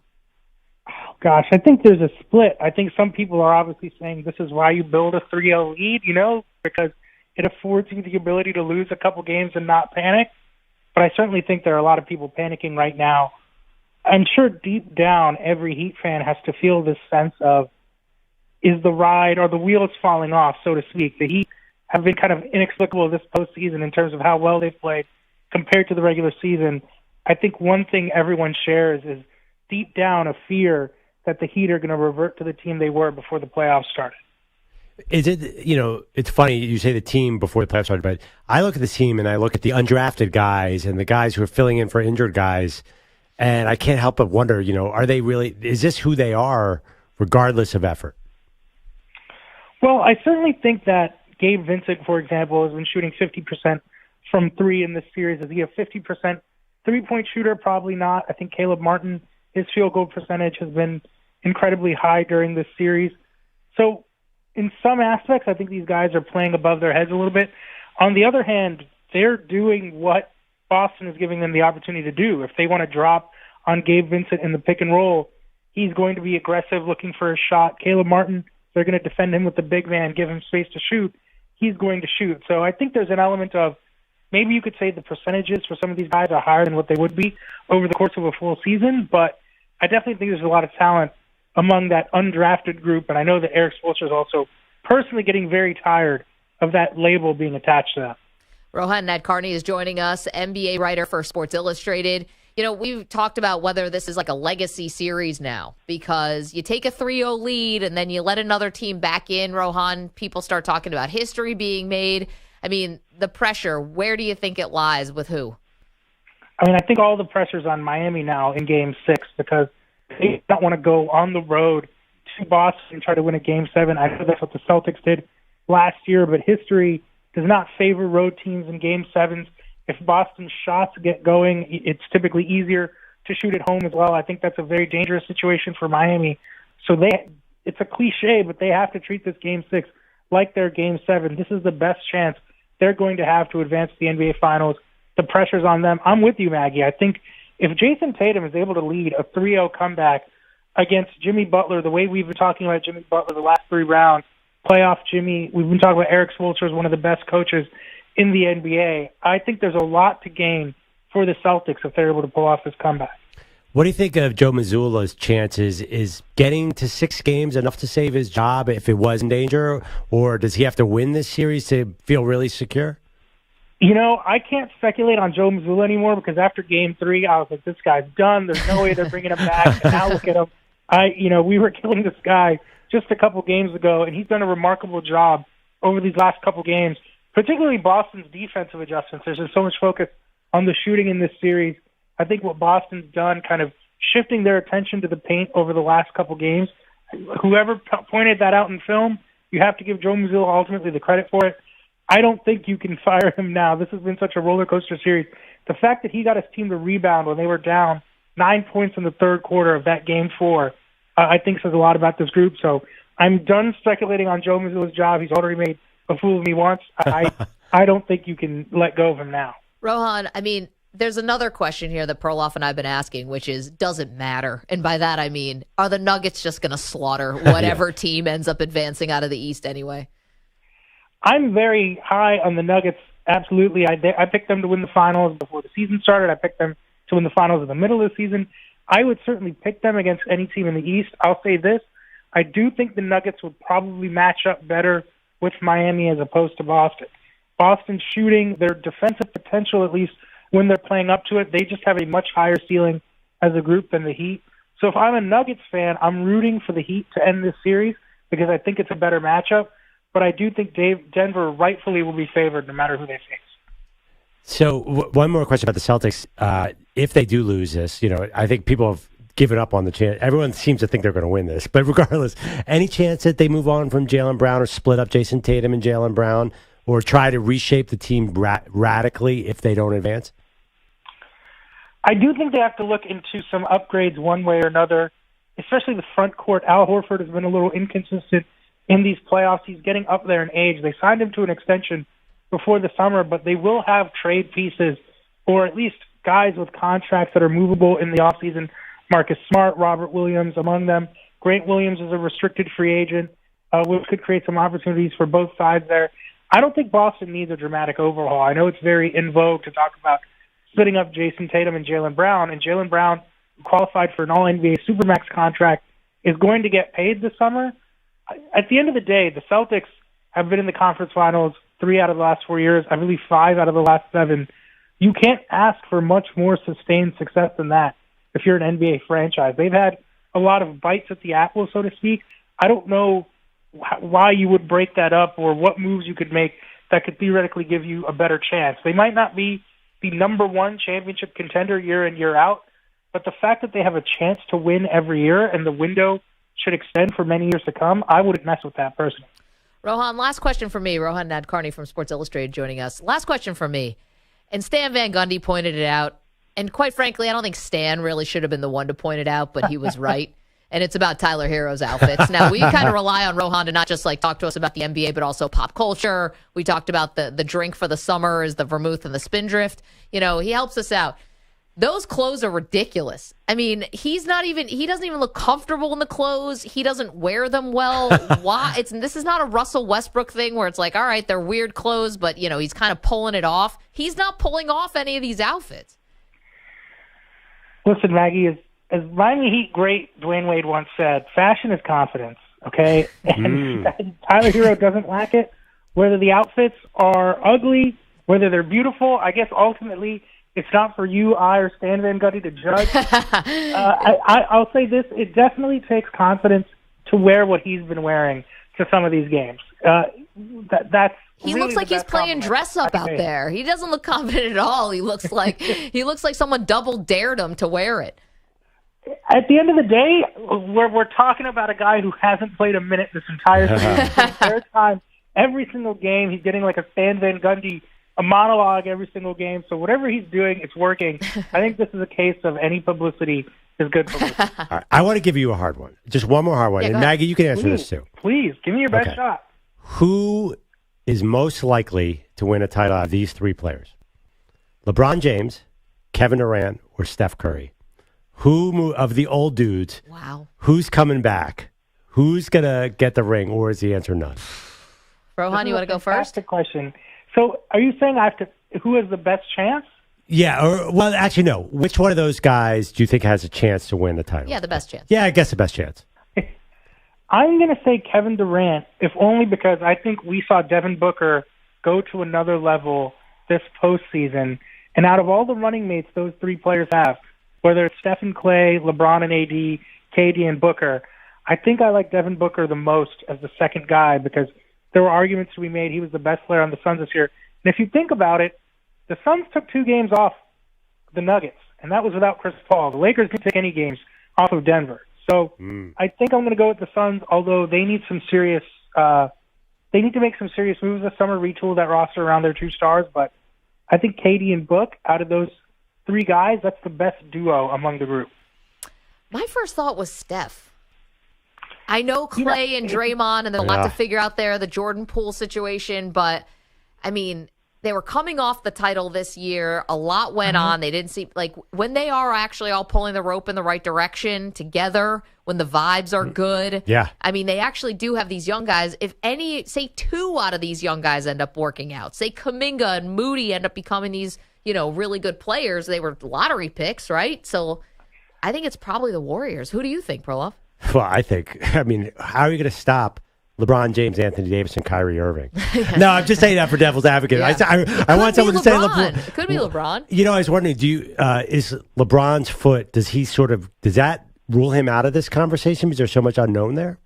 Gosh, I think there's a split. I think some people are obviously saying this is why you build a 3-0 lead, because it affords you the ability to lose a couple games and not panic. But I certainly think there are a lot of people panicking right now. I'm sure deep down every Heat fan has to feel this sense of, is the ride or the wheels falling off, so to speak. The Heat have been kind of inexplicable this postseason in terms of how well they've played compared to the regular season. I think one thing everyone shares is deep down a fear that the Heat are going to revert to the team they were before the playoffs started. Is it, it's funny you say the team before the playoffs started, but I look at the team and I look at the undrafted guys and the guys who are filling in for injured guys, and I can't help but wonder, are they really, is this who they are regardless of effort? Well, I certainly think that Gabe Vincent, for example, has been shooting 50% from 3 in this series. Is he a 50% three-point shooter? Probably not. I think Caleb Martin, his field goal percentage has been incredibly high during this series. So in some aspects, I think these guys are playing above their heads a little bit. On the other hand, they're doing what Boston is giving them the opportunity to do. If they want to drop on Gabe Vincent in the pick and roll, he's going to be aggressive, looking for a shot. Caleb Martin, they're going to defend him with the big man, give him space to shoot. He's going to shoot. So I think there's an element of, maybe you could say the percentages for some of these guys are higher than what they would be over the course of a full season, but I definitely think there's a lot of talent among that undrafted group, and I know that Eric Spoelstra is also personally getting very tired of that label being attached to them. Rohan Nadkarni is joining us, NBA writer for Sports Illustrated. We've talked about whether this is like a legacy series now, because you take a 3-0 lead and then you let another team back in, Rohan. People start talking about history being made. I mean, the pressure, where do you think it lies with who? I mean, I think all the pressure's on Miami now in Game 6 because they don't want to go on the road to Boston and try to win a Game 7. I know that's what the Celtics did last year, but history does not favor road teams in Game 7s. If Boston's shots get going, it's typically easier to shoot at home as well. I think that's a very dangerous situation for Miami. So it's a cliche, but they have to treat this Game 6 like their Game 7. This is the best chance they're going to have to advance to the NBA Finals. The pressure's on them. I'm with you, Maggie. I think if Jason Tatum is able to lead a 3-0 comeback against Jimmy Butler, the way we've been talking about Jimmy Butler the last 3 rounds, playoff Jimmy, we've been talking about Eric Spoelstra as one of the best coaches in the NBA. I think there's a lot to gain for the Celtics if they're able to pull off this comeback. What do you think of Joe Mazzulla's chances? Is getting to 6 games enough to save his job if it was in danger, or does he have to win this series to feel really secure? I can't speculate on Joe Mazzulla anymore because after Game 3, I was like, this guy's done. There's no way they're bringing him back. And now look at him. We were killing this guy just a couple games ago, and he's done a remarkable job over these last couple games, particularly Boston's defensive adjustments. There's been so much focus on the shooting in this series. I think what Boston's done, kind of shifting their attention to the paint over the last couple games, whoever pointed that out in film, you have to give Joe Mazzulla ultimately the credit for it. I don't think you can fire him now. This has been such a roller coaster series. The fact that he got his team to rebound when they were down 9 points in the third quarter of that Game 4, I think says a lot about this group. So I'm done speculating on Joe Mazzulla's job. He's already made a fool of me once. I don't think you can let go of him now. Rohan, I mean, There's another question here that Perloff and I have been asking, which is, does it matter? And by that, I mean, are the Nuggets just going to slaughter whatever team ends up advancing out of the East anyway? I'm very high on the Nuggets. Absolutely. I picked them to win the finals before the season started. I picked them to win the finals in the middle of the season. I would certainly pick them against any team in the East. I'll say this. I do think the Nuggets would probably match up better with Miami as opposed to Boston. Boston's shooting, their defensive potential, at least when they're playing up to it, they just have a much higher ceiling as a group than the Heat. So if I'm a Nuggets fan, I'm rooting for the Heat to end this series because I think it's a better matchup. But I do think Denver rightfully will be favored no matter who they face. So one more question about the Celtics. If they do lose this, I think people have given up on the chance. Everyone seems to think they're going to win this. But regardless, any chance that they move on from Jaylen Brown or split up Jason Tatum and Jaylen Brown or try to reshape the team radically if they don't advance? I do think they have to look into some upgrades one way or another, especially the front court. Al Horford has been a little inconsistent in these playoffs. He's getting up there in age. They signed him to an extension before the summer, but they will have trade pieces or at least guys with contracts that are movable in the offseason. Marcus Smart, Robert Williams among them. Grant Williams is a restricted free agent, which could create some opportunities for both sides there. I don't think Boston needs a dramatic overhaul. I know it's very in vogue to talk about splitting up Jason Tatum and Jaylen Brown, and Jaylen Brown, who qualified for an All-NBA Supermax contract, is going to get paid this summer. At the end of the day, the Celtics have been in the conference finals 3 out of the last 4 years, I believe 5 out of the last 7. You can't ask for much more sustained success than that if you're an NBA franchise. They've had a lot of bites at the apple, so to speak. I don't know why you would break that up or what moves you could make that could theoretically give you a better chance. They might not be the number one championship contender year in, year out, but the fact that they have a chance to win every year and the window should extend for many years to come, I wouldn't mess with that personally. Rohan, last question for me. Rohan Nadkarni from Sports Illustrated joining us. Last question for me. And Stan Van Gundy pointed it out. And quite frankly, I don't think Stan really should have been the one to point it out, but he was right. And it's about Tyler Hero's outfits. Now, we kind of rely on Rohan to not just talk to us about the NBA, but also pop culture. We talked about the drink for the summer is the vermouth and the spindrift. He helps us out. Those clothes are ridiculous. I mean, he doesn't even look comfortable in the clothes. He doesn't wear them well. Why? This is not a Russell Westbrook thing where it's all right, they're weird clothes, but he's kind of pulling it off. He's not pulling off any of these outfits. Listen, Maggie, as Miami Heat great Dwayne Wade once said, fashion is confidence, okay? And Tyler Hero doesn't lack it. Whether the outfits are ugly, whether they're beautiful, I guess ultimately it's not for you, I, or Stan Van Gundy to judge. I'll say this. It definitely takes confidence to wear what he's been wearing to some of these games. That's He really looks like he's playing dress up out there. He doesn't look confident at all. He looks like someone double dared him to wear it. At the end of the day, we're talking about a guy who hasn't played a minute this entire season. Third time, every single game, he's getting like a Stan Van Gundy, a monologue every single game. So whatever he's doing, it's working. I think this is a case of any publicity is good publicity. All right. I want to give you a hard one. Just one more hard one. And Maggie, you can answer this too. Please, give me your best shot. Who is most likely to win a title out of these 3 players? LeBron James, Kevin Durant, or Steph Curry? Who of the old dudes? Wow. Who's coming back? Who's going to get the ring, or is the answer none? Rohan, you want to go first? That's the question. So are you saying who has the best chance? Yeah, well, actually, no. Which one of those guys do you think has a chance to win the title? Yeah, the best chance. Yeah, I guess the best chance. I'm going to say Kevin Durant, if only because I think we saw Devin Booker go to another level this postseason. And out of all the running mates those 3 players have, whether it's Stephen Clay, LeBron and AD, KD and Booker, I think I like Devin Booker the most as the second guy because there were arguments to be made he was the best player on the Suns this year. And if you think about it, the Suns took 2 games off the Nuggets, and that was without Chris Paul. The Lakers didn't take any games off of Denver. So I think I'm going to go with the Suns, although they need some serious they need to make some serious moves this summer, retool that roster around their 2 stars. But I think KD and Book, out of those 3 guys, that's the best duo among the group. My first thought was Steph. I know Clay and Draymond, and there's a lot to figure out there, the Jordan Poole situation, but, I mean, they were coming off the title this year. A lot went on. They didn't see, like, when they are actually all pulling the rope in the right direction together, when the vibes are good. Yeah. I mean, they actually do have these young guys. If say 2 out of these young guys end up working out, say Kuminga and Moody end up becoming these, really good players. They were lottery picks, right? So I think it's probably the Warriors. Who do you think, Perloff? Well, how are you going to stop LeBron James, Anthony Davis, and Kyrie Irving? No, I'm just saying that for devil's advocate. Yeah. I want someone to say LeBron. It could be LeBron. I was wondering, is LeBron's foot, does that rule him out of this conversation because there's so much unknown there?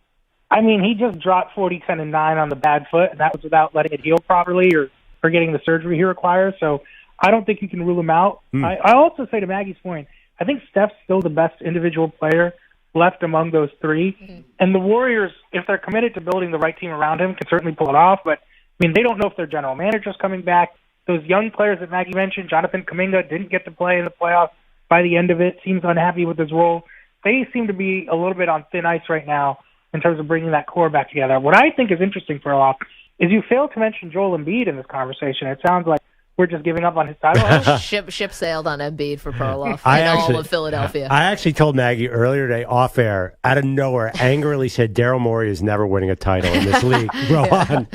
I mean, he just dropped 40, 10, and 9 on the bad foot, and that was without letting it heal properly or getting the surgery he requires. So I don't think you can rule him out. I also say, to Maggie's point, I think Steph's still the best individual player left among those 3. Mm-hmm. And the Warriors, if they're committed to building the right team around him, can certainly pull it off. But, they don't know if their general manager's coming back. Those young players that Maggie mentioned, Jonathan Kuminga, didn't get to play in the playoffs by the end of it, seems unhappy with his role. They seem to be a little bit on thin ice right now in terms of bringing that core back together. What I think is interesting, Perloff, is you failed to mention Joel Embiid in this conversation. It sounds like we're just giving up on his title. Ship sailed on Embiid for Perloff all of Philadelphia. I actually told Maggie earlier today, off air, out of nowhere, angrily said Daryl Morey is never winning a title in this league. Rohan.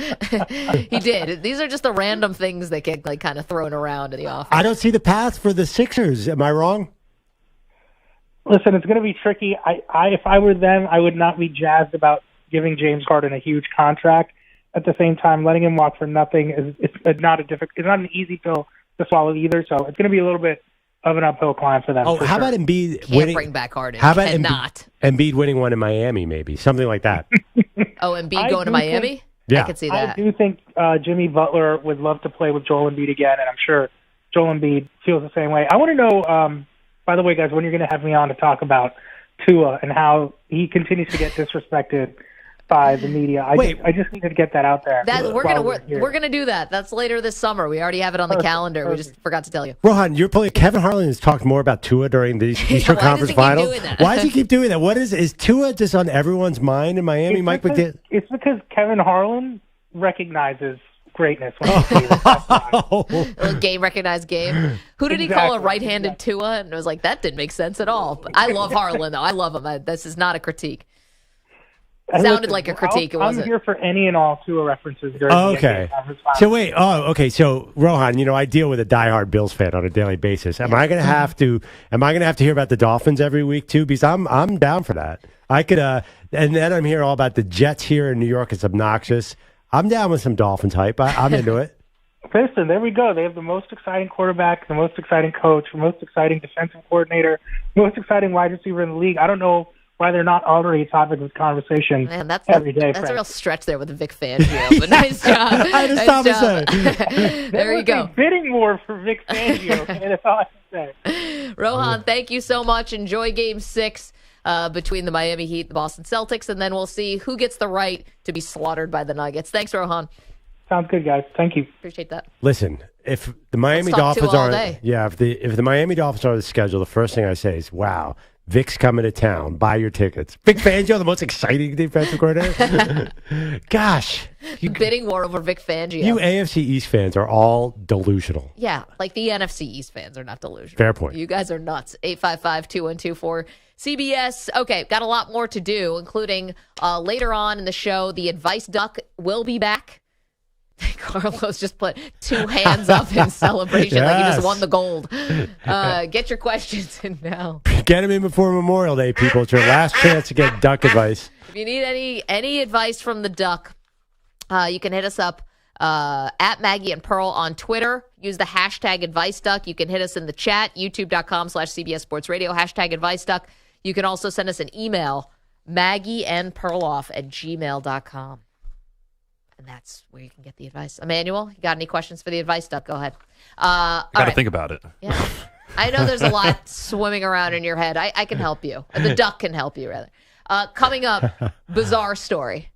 He did. These are just the random things that get kind of thrown around in the office. I don't see the path for the Sixers. Am I wrong? Listen, it's going to be tricky. If I were them, I would not be jazzed about giving James Harden a huge contract. At the same time, letting him walk for nothing it's not an easy pill to swallow either. So it's going to be a little bit of an uphill climb for them. Oh, how about Embiid winning? Can't bring back Harden. How about Embiid winning one in Miami? Maybe something like that. Oh, Embiid going to Miami? Yeah, I could see that. I do think Jimmy Butler would love to play with Joel Embiid again, and I'm sure Joel Embiid feels the same way. I want to know, by the way, guys, when you're going to have me on to talk about Tua and how he continues to get disrespected by the media. I just need to get that out there. We're gonna do that. That's later this summer. We already have it on the calendar. We just forgot to tell you. Rohan, Kevin Harlan has talked more about Tua during the Eastern Conference Finals. Why does he keep doing that? Is Tua just on everyone's mind in Miami? It's because Kevin Harlan recognizes greatness when he sees it. Game recognized game. Who did he call a right-handed Tua? And it was like, that didn't make sense at all. But I love Harlan, though. I love him. This is not a critique. Sounded like a critique. I'm here for any and all Tua references. During okay. So Rohan, I deal with a diehard Bills fan on a daily basis. Am I going to have to hear about the Dolphins every week too? Because I'm down for that. I could, and then I'm hearing all about the Jets here in New York. It's obnoxious. I'm down with some Dolphins hype. I'm into it. Listen, there we go. They have the most exciting quarterback, the most exciting coach, the most exciting defensive coordinator, the most exciting wide receiver in the league. I don't know why they're not already a topic of conversation every day. That's a real stretch there with the Vic Fangio, but nice job. There you go. Bidding war for Vic Fangio. That's all I can say. Rohan, thank you so much. Enjoy Game 6 between the Miami Heat and the Boston Celtics, and then we'll see who gets the right to be slaughtered by the Nuggets. Thanks, Rohan. Sounds good, guys. Thank you. Appreciate that. Listen, if the Miami Dolphins are if the Miami Dolphins are the schedule, the first thing I say is, wow, Vic's coming to town. Buy your tickets. Vic Fangio, the most exciting defensive coordinator. Gosh. Bidding war over Vic Fangio. You AFC East fans are all delusional. Yeah, like the NFC East fans are not delusional. Fair point. You guys are nuts. 855-2124. CBS. Okay, got a lot more to do, including later on in the show, the Advice Duck will be back. Carlos just put 2 hands up in celebration like he just won the gold. Get your questions in now. Get them in before Memorial Day, people. It's your last chance to get duck advice. If you need any advice from the duck, you can hit us up at Maggie and Pearl on Twitter. Use the hashtag AdviceDuck. You can hit us in the chat, youtube.com/CBS Sports Radio, hashtag AdviceDuck. You can also send us an email, maggieandperloff@gmail.com. And that's where you can get the advice. Emmanuel, you got any questions for the Advice Duck? Go ahead. I got to think about it. Yeah. I know there's a lot swimming around in your head. I can help you. The duck can help you, rather. Coming up, bizarre story.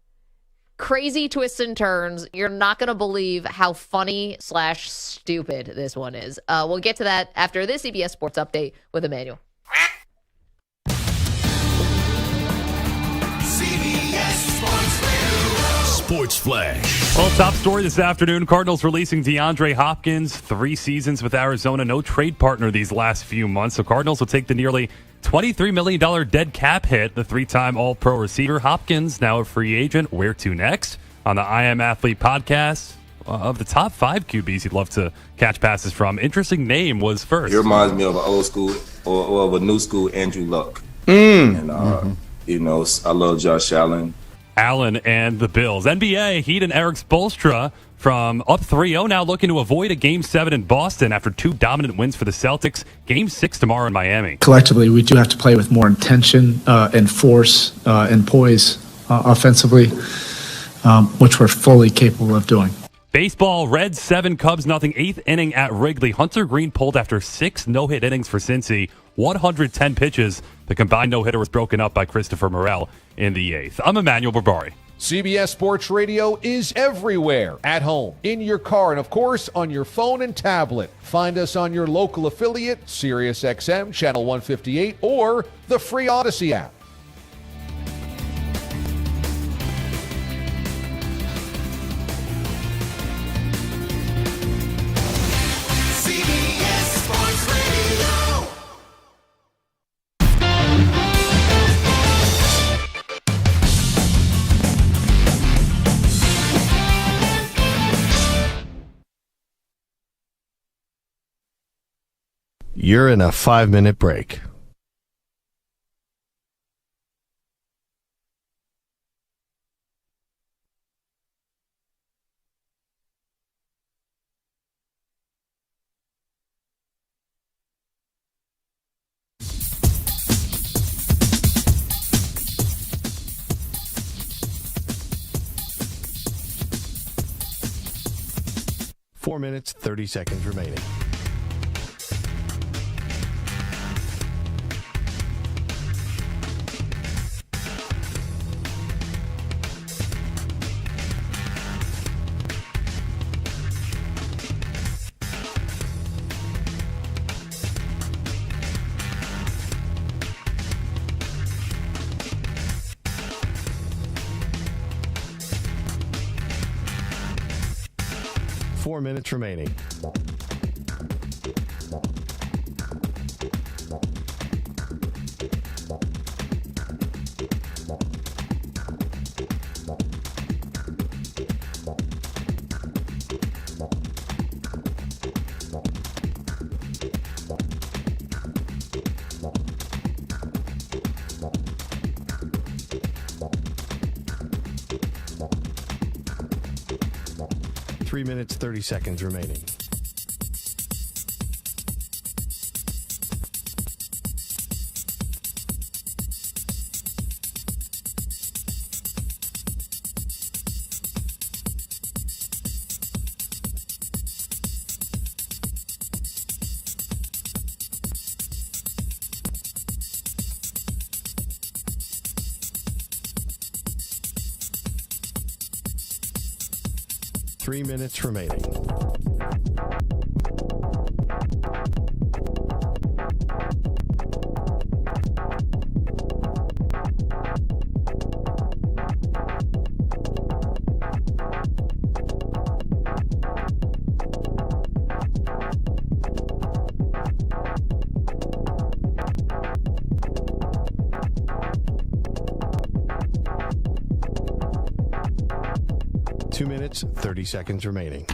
Crazy twists and turns. You're not going to believe how funny/stupid this one is. We'll get to that after this CBS Sports Update with Emmanuel. CBS Sports Radio. Sports Flash. Well, top story this afternoon, Cardinals releasing DeAndre Hopkins, 3 seasons with Arizona, no trade partner these last few months. So Cardinals will take the nearly $23 million dead cap hit. The 3-time All-Pro receiver Hopkins, now a free agent. Where to next? On the I Am Athlete podcast, of the top 5 QBs he'd love to catch passes from, interesting name was first. He reminds me of an old school or of a new school Andrew Luck. And, you know, I love Josh Allen. Allen and the Bills. NBA, Heat and Eric Spoelstra from up 3-0 now looking to avoid a Game 7 in Boston after 2 dominant wins for the Celtics. Game 6 tomorrow in Miami. Collectively, we do have to play with more intention and force and poise offensively, which we're fully capable of doing. Baseball, Reds 7, Cubs nothing. 8th inning at Wrigley. Hunter Green pulled after 6 no-hit innings for Cincy. 110 pitches. The combined no-hitter was broken up by Christopher Morel in the 8th. I'm Emmanuel Barbari. CBS Sports Radio is everywhere, at home, in your car, and of course on your phone and tablet. Find us on your local affiliate, SiriusXM, Channel 158, or the free Odyssey app. CBS Sports Radio. 'You're in a 5-minute break. Four minutes, 30 seconds remaining. Four minutes remaining. Three minutes, 30 seconds remaining. Three minutes remaining. Two minutes, 30 seconds remaining.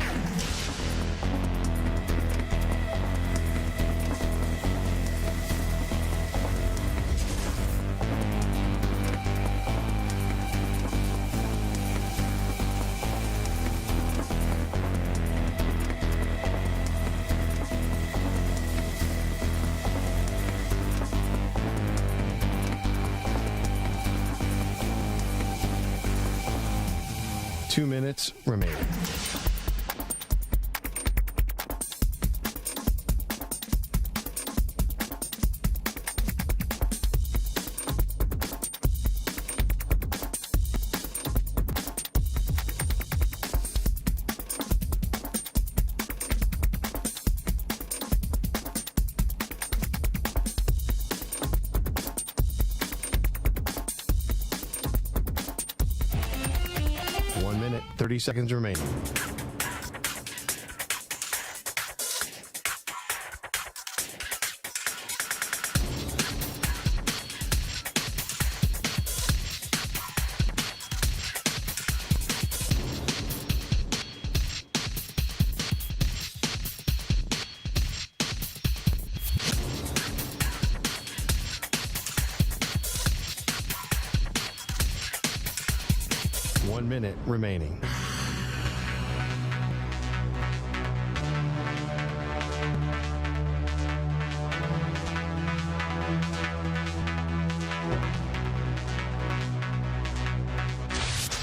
Two minutes remaining. minute, 30 seconds remaining. Minute remaining.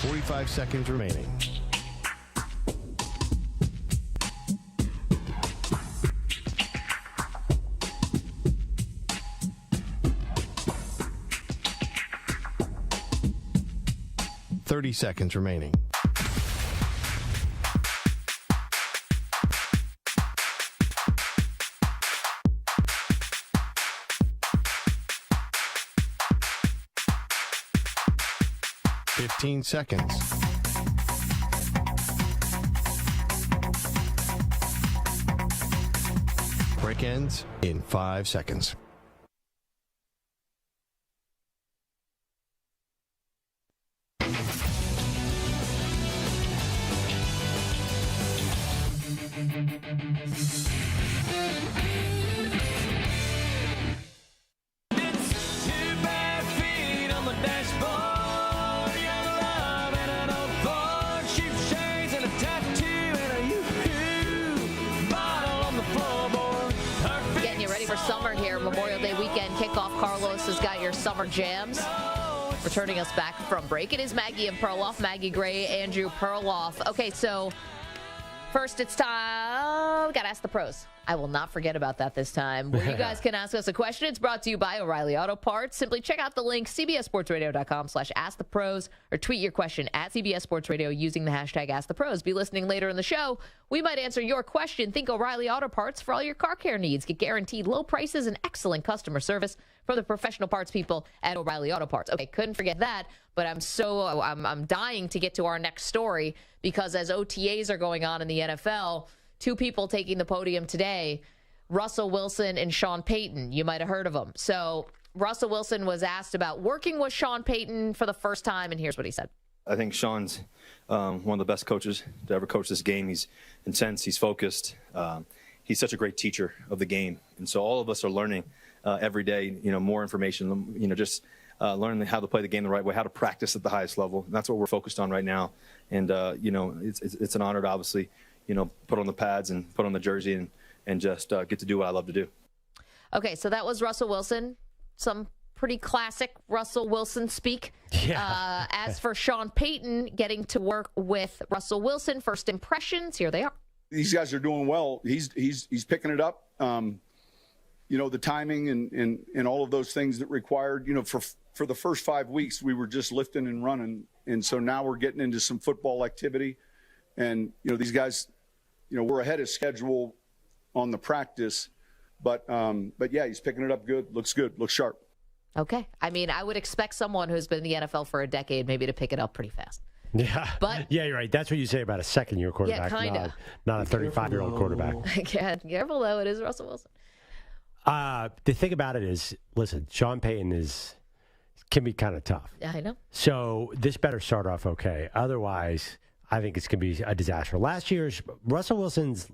Forty-five seconds remaining. Seconds remaining. Fifteen seconds. Break ends in 5 seconds. Carlos has got your summer jams. Returning us back from break, it is Maggie and Perloff, Maggie Gray, Andrew Perloff. Okay, so first it's time. Got to ask the pros. I will not forget about that this time. Where you guys can ask us a question. It's brought to you by O'Reilly Auto Parts. Simply check out the link, cbssportsradio.com/askthepros, or tweet your question at CBS Sports Radio using the hashtag AskThePros. Be listening later in the show. We might answer your question. Think O'Reilly Auto Parts for all your car care needs. Get guaranteed low prices and excellent customer service from the professional parts people at O'Reilly Auto Parts. Okay, couldn't forget that, but I'm dying to get to our next story because as OTAs are going on in the NFL, two people taking the podium today, Russell Wilson and Sean Payton. You might have heard of them. So Russell Wilson was asked about working with Sean Payton for the first time, and here's what he said. I think Sean's one of the best coaches to ever coach this game. He's intense. He's focused. He's such a great teacher of the game. And so all of us are learning every day, more information, just learning how to play the game the right way, how to practice at the highest level. And that's what we're focused on right now. And, it's an honor to obviously, put on the pads and put on the jersey and just get to do what I love to do. Okay, so that was Russell Wilson. Some pretty classic Russell Wilson speak. Yeah. As for Sean Payton getting to work with Russell Wilson, first impressions, here they are. These guys are doing well. He's picking it up. The timing and all of those things that required, for the first 5 weeks, we were just lifting and running. And so now we're getting into some football activity. And, these guys, we're ahead of schedule on the practice. But yeah, he's picking it up good, looks sharp. Okay. I mean, I would expect someone who's been in the NFL for a decade maybe to pick it up pretty fast. Yeah. But yeah, you're right. That's what you say about a second-year quarterback, not a 35-year-old quarterback. Yeah, careful, though. It is Russell Wilson. The thing about it is, listen, Sean Payton can be kind of tough. Yeah, I know. So this better start off okay. Otherwise, I think it's going to be a disaster. Last year's Russell Wilson's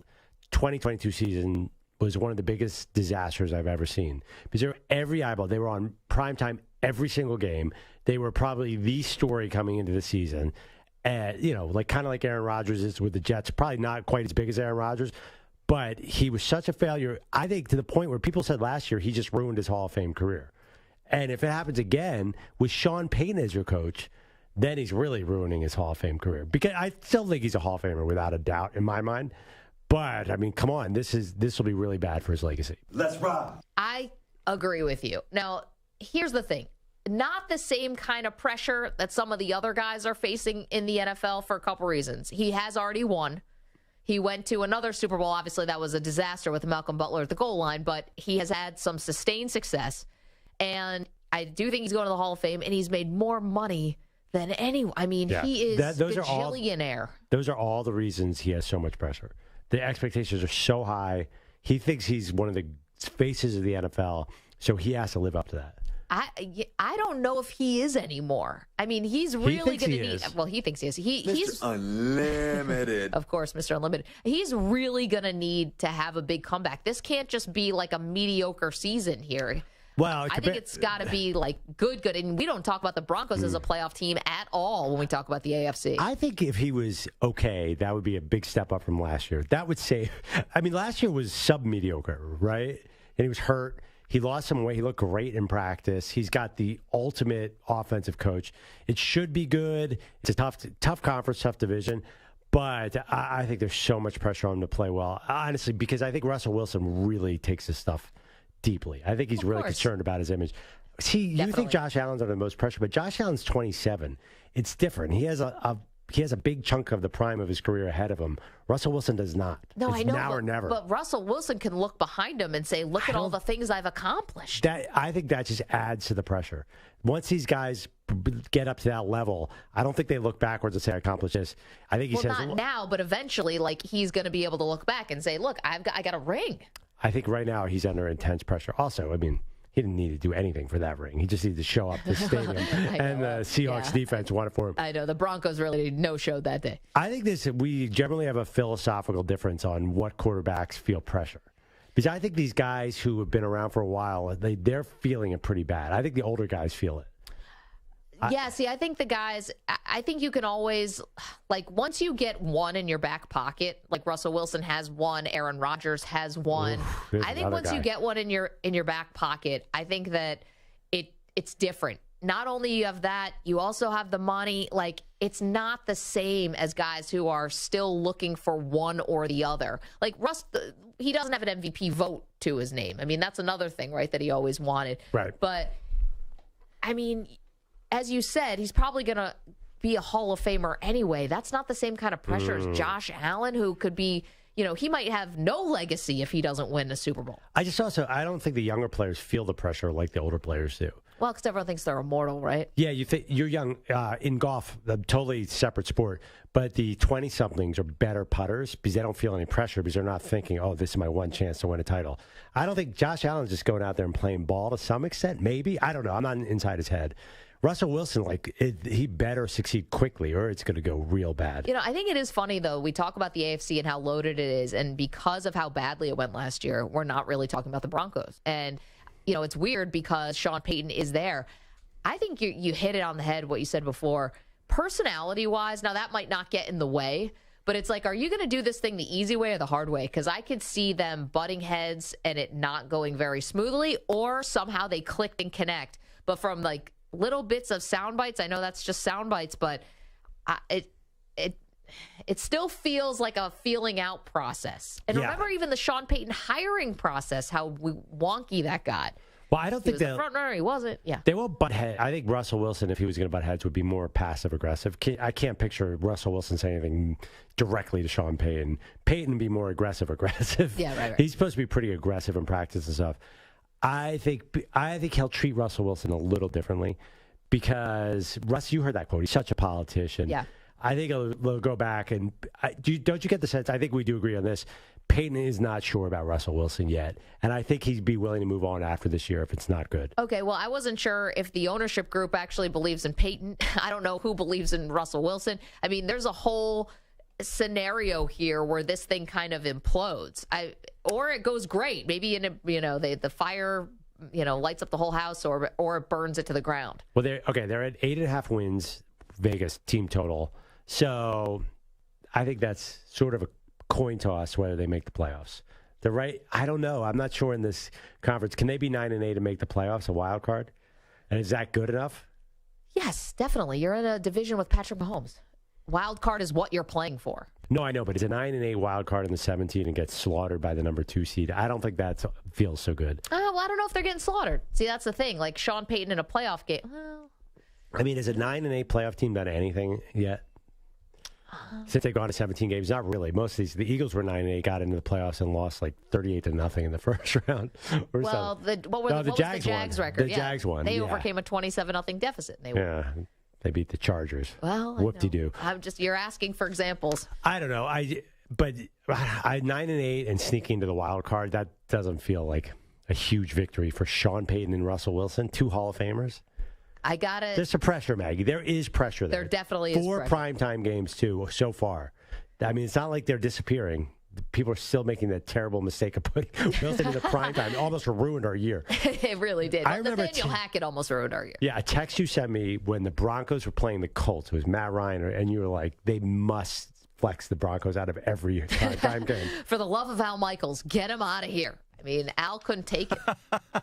2022 season was one of the biggest disasters I've ever seen. Because they were every eyeball. They were on primetime every single game. They were probably the story coming into the season. Kind of like Aaron Rodgers is with the Jets. Probably not quite as big as Aaron Rodgers. But he was such a failure, I think, to the point where people said last year he just ruined his Hall of Fame career. And if it happens again with Sean Payton as your coach, then he's really ruining his Hall of Fame career. Because I still think he's a Hall of Famer without a doubt in my mind. But, I mean, come on, this will be really bad for his legacy. Let's rock. I agree with you. Now, here's the thing. Not the same kind of pressure that some of the other guys are facing in the NFL for a couple reasons. He has already won. He went to another Super Bowl. Obviously, that was a disaster with Malcolm Butler at the goal line, but he has had some sustained success. And I do think he's going to the Hall of Fame, and he's made more money than anyone. I mean, he is bajillionaire. Those are all the reasons he has so much pressure. The expectations are so high. He thinks he's one of the faces of the NFL, so he has to live up to that. I don't know if he is anymore. I mean, he's really going to need. Well, he thinks he is. He's Unlimited. Of course, Mr. Unlimited. He's really going to need to have a big comeback. This can't just be like a mediocre season here. Well, I think it's got to be like good. And we don't talk about the Broncos as a playoff team at all when we talk about the AFC. I think if he was okay, that would be a big step up from last year. That would say, I mean, last year was sub-mediocre, right? And he was hurt. He lost some weight. He looked great in practice. He's got the ultimate offensive coach. It should be good. It's a tough conference, tough division. But I think there's so much pressure on him to play well, honestly, because I think Russell Wilson really takes this stuff deeply. I think he's really concerned about his image. See, you think Josh Allen's under the most pressure, but Josh Allen's 27. It's different. He has a big chunk of the prime of his career ahead of him. Russell Wilson does not. No, it's I know. Now or never. But Russell Wilson can look behind him and say, look at all the things I've accomplished. I think that just adds to the pressure. Once these guys get up to that level, I don't think they look backwards and say, I accomplished this. I think he says... Well, not now, but eventually, like, he's going to be able to look back and say, look, I got a ring. I think right now he's under intense pressure. Also, I mean, he didn't need to do anything for that ring. He just needed to show up to the stadium, and the Seahawks defense won it for him. I know. The Broncos really no-showed that day. I think we generally have a philosophical difference on what quarterbacks feel pressure. Because I think these guys who have been around for a while, they're feeling it pretty bad. I think the older guys feel it. Yeah, see, I think I think you can always, like, once you get one in your back pocket, like Russell Wilson has one, Aaron Rodgers has one. I think once you get one in your back pocket, I think that it's different. Not only you have that, you also have the money. Like, it's not the same as guys who are still looking for one or the other. Like, Russ, he doesn't have an MVP vote to his name. I mean, that's another thing, right, that he always wanted. Right. But, I mean... As you said, he's probably going to be a Hall of Famer anyway. That's not the same kind of pressure as Josh Allen, who could be, he might have no legacy if he doesn't win a Super Bowl. I don't think the younger players feel the pressure like the older players do. Well, because everyone thinks they're immortal, right? Yeah, you're young. In golf, a totally separate sport, but the 20-somethings are better putters because they don't feel any pressure because they're not thinking, oh, this is my one chance to win a title. I don't think Josh Allen's just going out there and playing ball to some extent. Maybe. I don't know. I'm not inside his head. Russell Wilson, he better succeed quickly or it's going to go real bad. I think it is funny, though. We talk about the AFC and how loaded it is, and because of how badly it went last year, we're not really talking about the Broncos. And, it's weird because Sean Payton is there. I think you hit it on the head, what you said before. Personality-wise, now that might not get in the way, but it's like, are you going to do this thing the easy way or the hard way? Because I could see them butting heads and it not going very smoothly, or somehow they click and connect. But from, little bits of sound bites. I know that's just sound bites, but it still feels like a feeling out process. And remember even the Sean Payton hiring process, how wonky that got. Well, I don't think the front runner. He wasn't. Yeah, they won't butt heads. I think Russell Wilson, if he was going to butt heads, would be more passive aggressive. I can't picture Russell Wilson saying anything directly to Sean Payton. Payton be more aggressive. Yeah, right. He's supposed to be pretty aggressive in practice and stuff. I think he'll treat Russell Wilson a little differently because Russ, you heard that quote. He's such a politician. Yeah. I think he'll go back and don't you get the sense? I think we do agree on this. Payton is not sure about Russell Wilson yet, and I think he'd be willing to move on after this year if it's not good. Okay, well, I wasn't sure if the ownership group actually believes in Payton. I don't know who believes in Russell Wilson. I mean, there's a whole scenario here where this thing kind of implodes. Or it goes great. Maybe the fire lights up the whole house, or it burns it to the ground. Well, they're at 8.5 wins, Vegas team total. So I think that's sort of a coin toss whether they make the playoffs. They're right. I don't know. I'm not sure in this conference. Can they be 9-8 and make the playoffs, a wild card? And is that good enough? Yes, definitely. You're in a division with Patrick Mahomes. Wild card is what you're playing for. No, I know, but it's a 9-8 wild card in the 17 and gets slaughtered by the number 2 seed. I don't think that feels so good. Well, I don't know if they're getting slaughtered. See, that's the thing. Like Sean Payton in a playoff game. Well, I mean, is a 9-8 playoff team done anything yet? Since they've gone to 17 games, not really. Most of the Eagles were 9-8, got into the playoffs and lost 38-0 in the first round. What was the Jags record? The Jags won. They overcame a 27-0 deficit. And they won. They beat the Chargers. Well, whoop-de-doo. You're asking for examples. I don't know. But 9-8 and sneaking to the wild card, that doesn't feel like a huge victory for Sean Payton and Russell Wilson, 2 Hall of Famers. There's some pressure, Maggie. There is pressure there. There definitely is 4 pressure. primetime games, too, so far. I mean, it's not like they're disappearing. People are still making that terrible mistake of putting Wilson in the primetime. It almost ruined our year. It really did. I remember Nathaniel Hackett almost ruined our year. Yeah, a text you sent me when the Broncos were playing the Colts. It was Matt Ryan, and you were like, they must flex the Broncos out of every primetime game. For the love of Al Michaels, get him out of here. I mean, Al couldn't take it.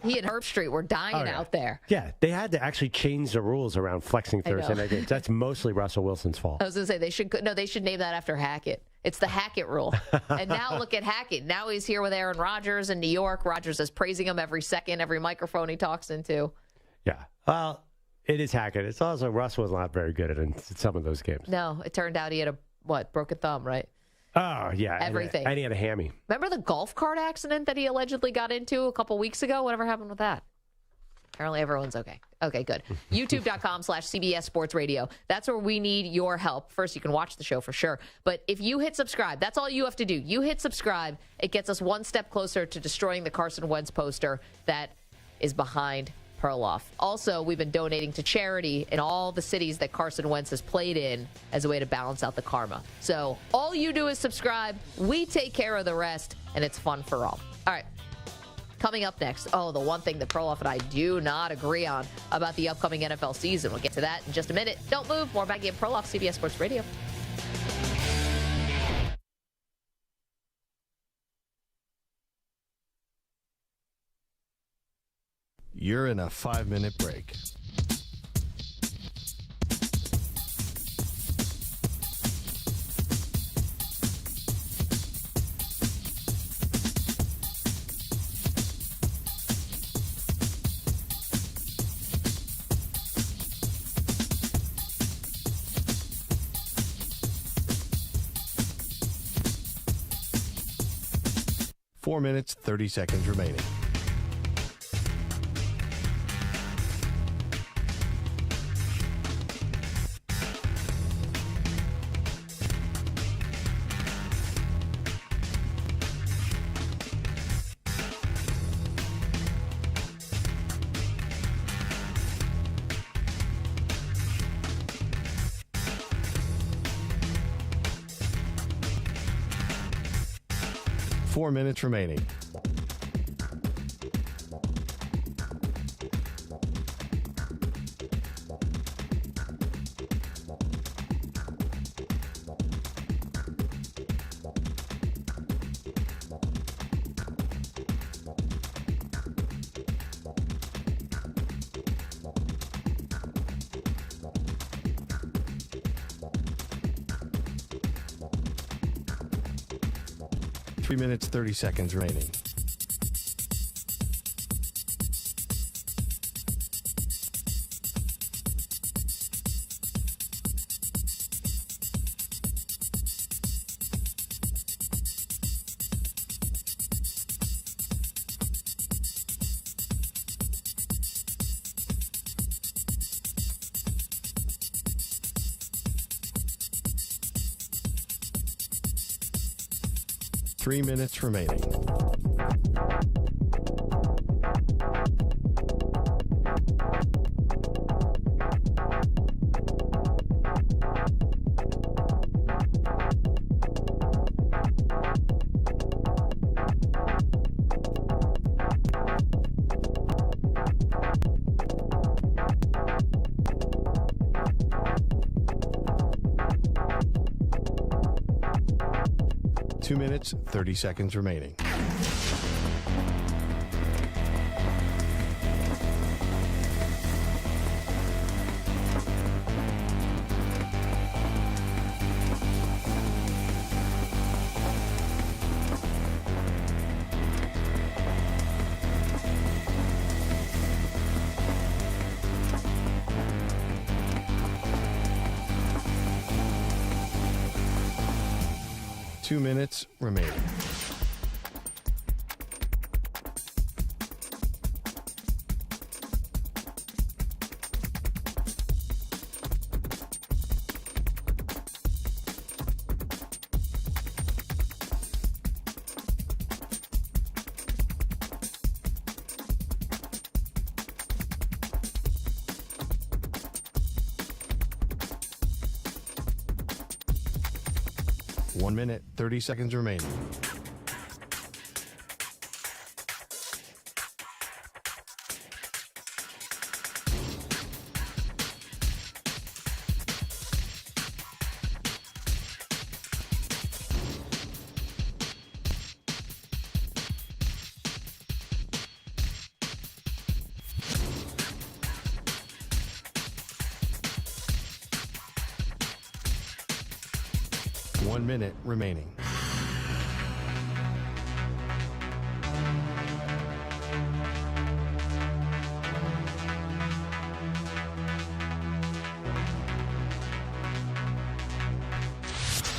He and Herb Street were dying out there. Yeah, they had to actually change the rules around flexing Thursday night games. That's mostly Russell Wilson's fault. I was going to say, they should name that after Hackett. It's the Hackett rule. And now look at Hackett. Now he's here with Aaron Rodgers in New York. Rodgers is praising him every second, every microphone he talks into. Yeah. Well, it is Hackett. It's also Russ was not very good at it in some of those games. No, it turned out he had a broken thumb, right? Oh, yeah. Everything. And he had a hammy. Remember the golf cart accident that he allegedly got into a couple weeks ago? Whatever happened with that? Apparently everyone's okay. Okay, good. YouTube.com/CBS Sports Radio. That's where we need your help. First, you can watch the show for sure. But if you hit subscribe, that's all you have to do. You hit subscribe. It gets us one step closer to destroying the Carson Wentz poster that is behind Perloff. Also, we've been donating to charity in all the cities that Carson Wentz has played in as a way to balance out the karma. So all you do is subscribe. We take care of the rest, and it's fun for all. All right. Coming up next, the one thing that Perloff and I do not agree on about the upcoming NFL season. We'll get to that in just a minute. Don't move. More Maggie and Perloff, CBS Sports Radio. You're in a 5-minute break. Four minutes, 30 seconds remaining. Four minutes remaining. Three minutes, 30 seconds remaining. Three minutes remaining. Two minutes, 30 seconds remaining. Two minutes remaining. 1 minute, 30 seconds remaining. One minute remaining.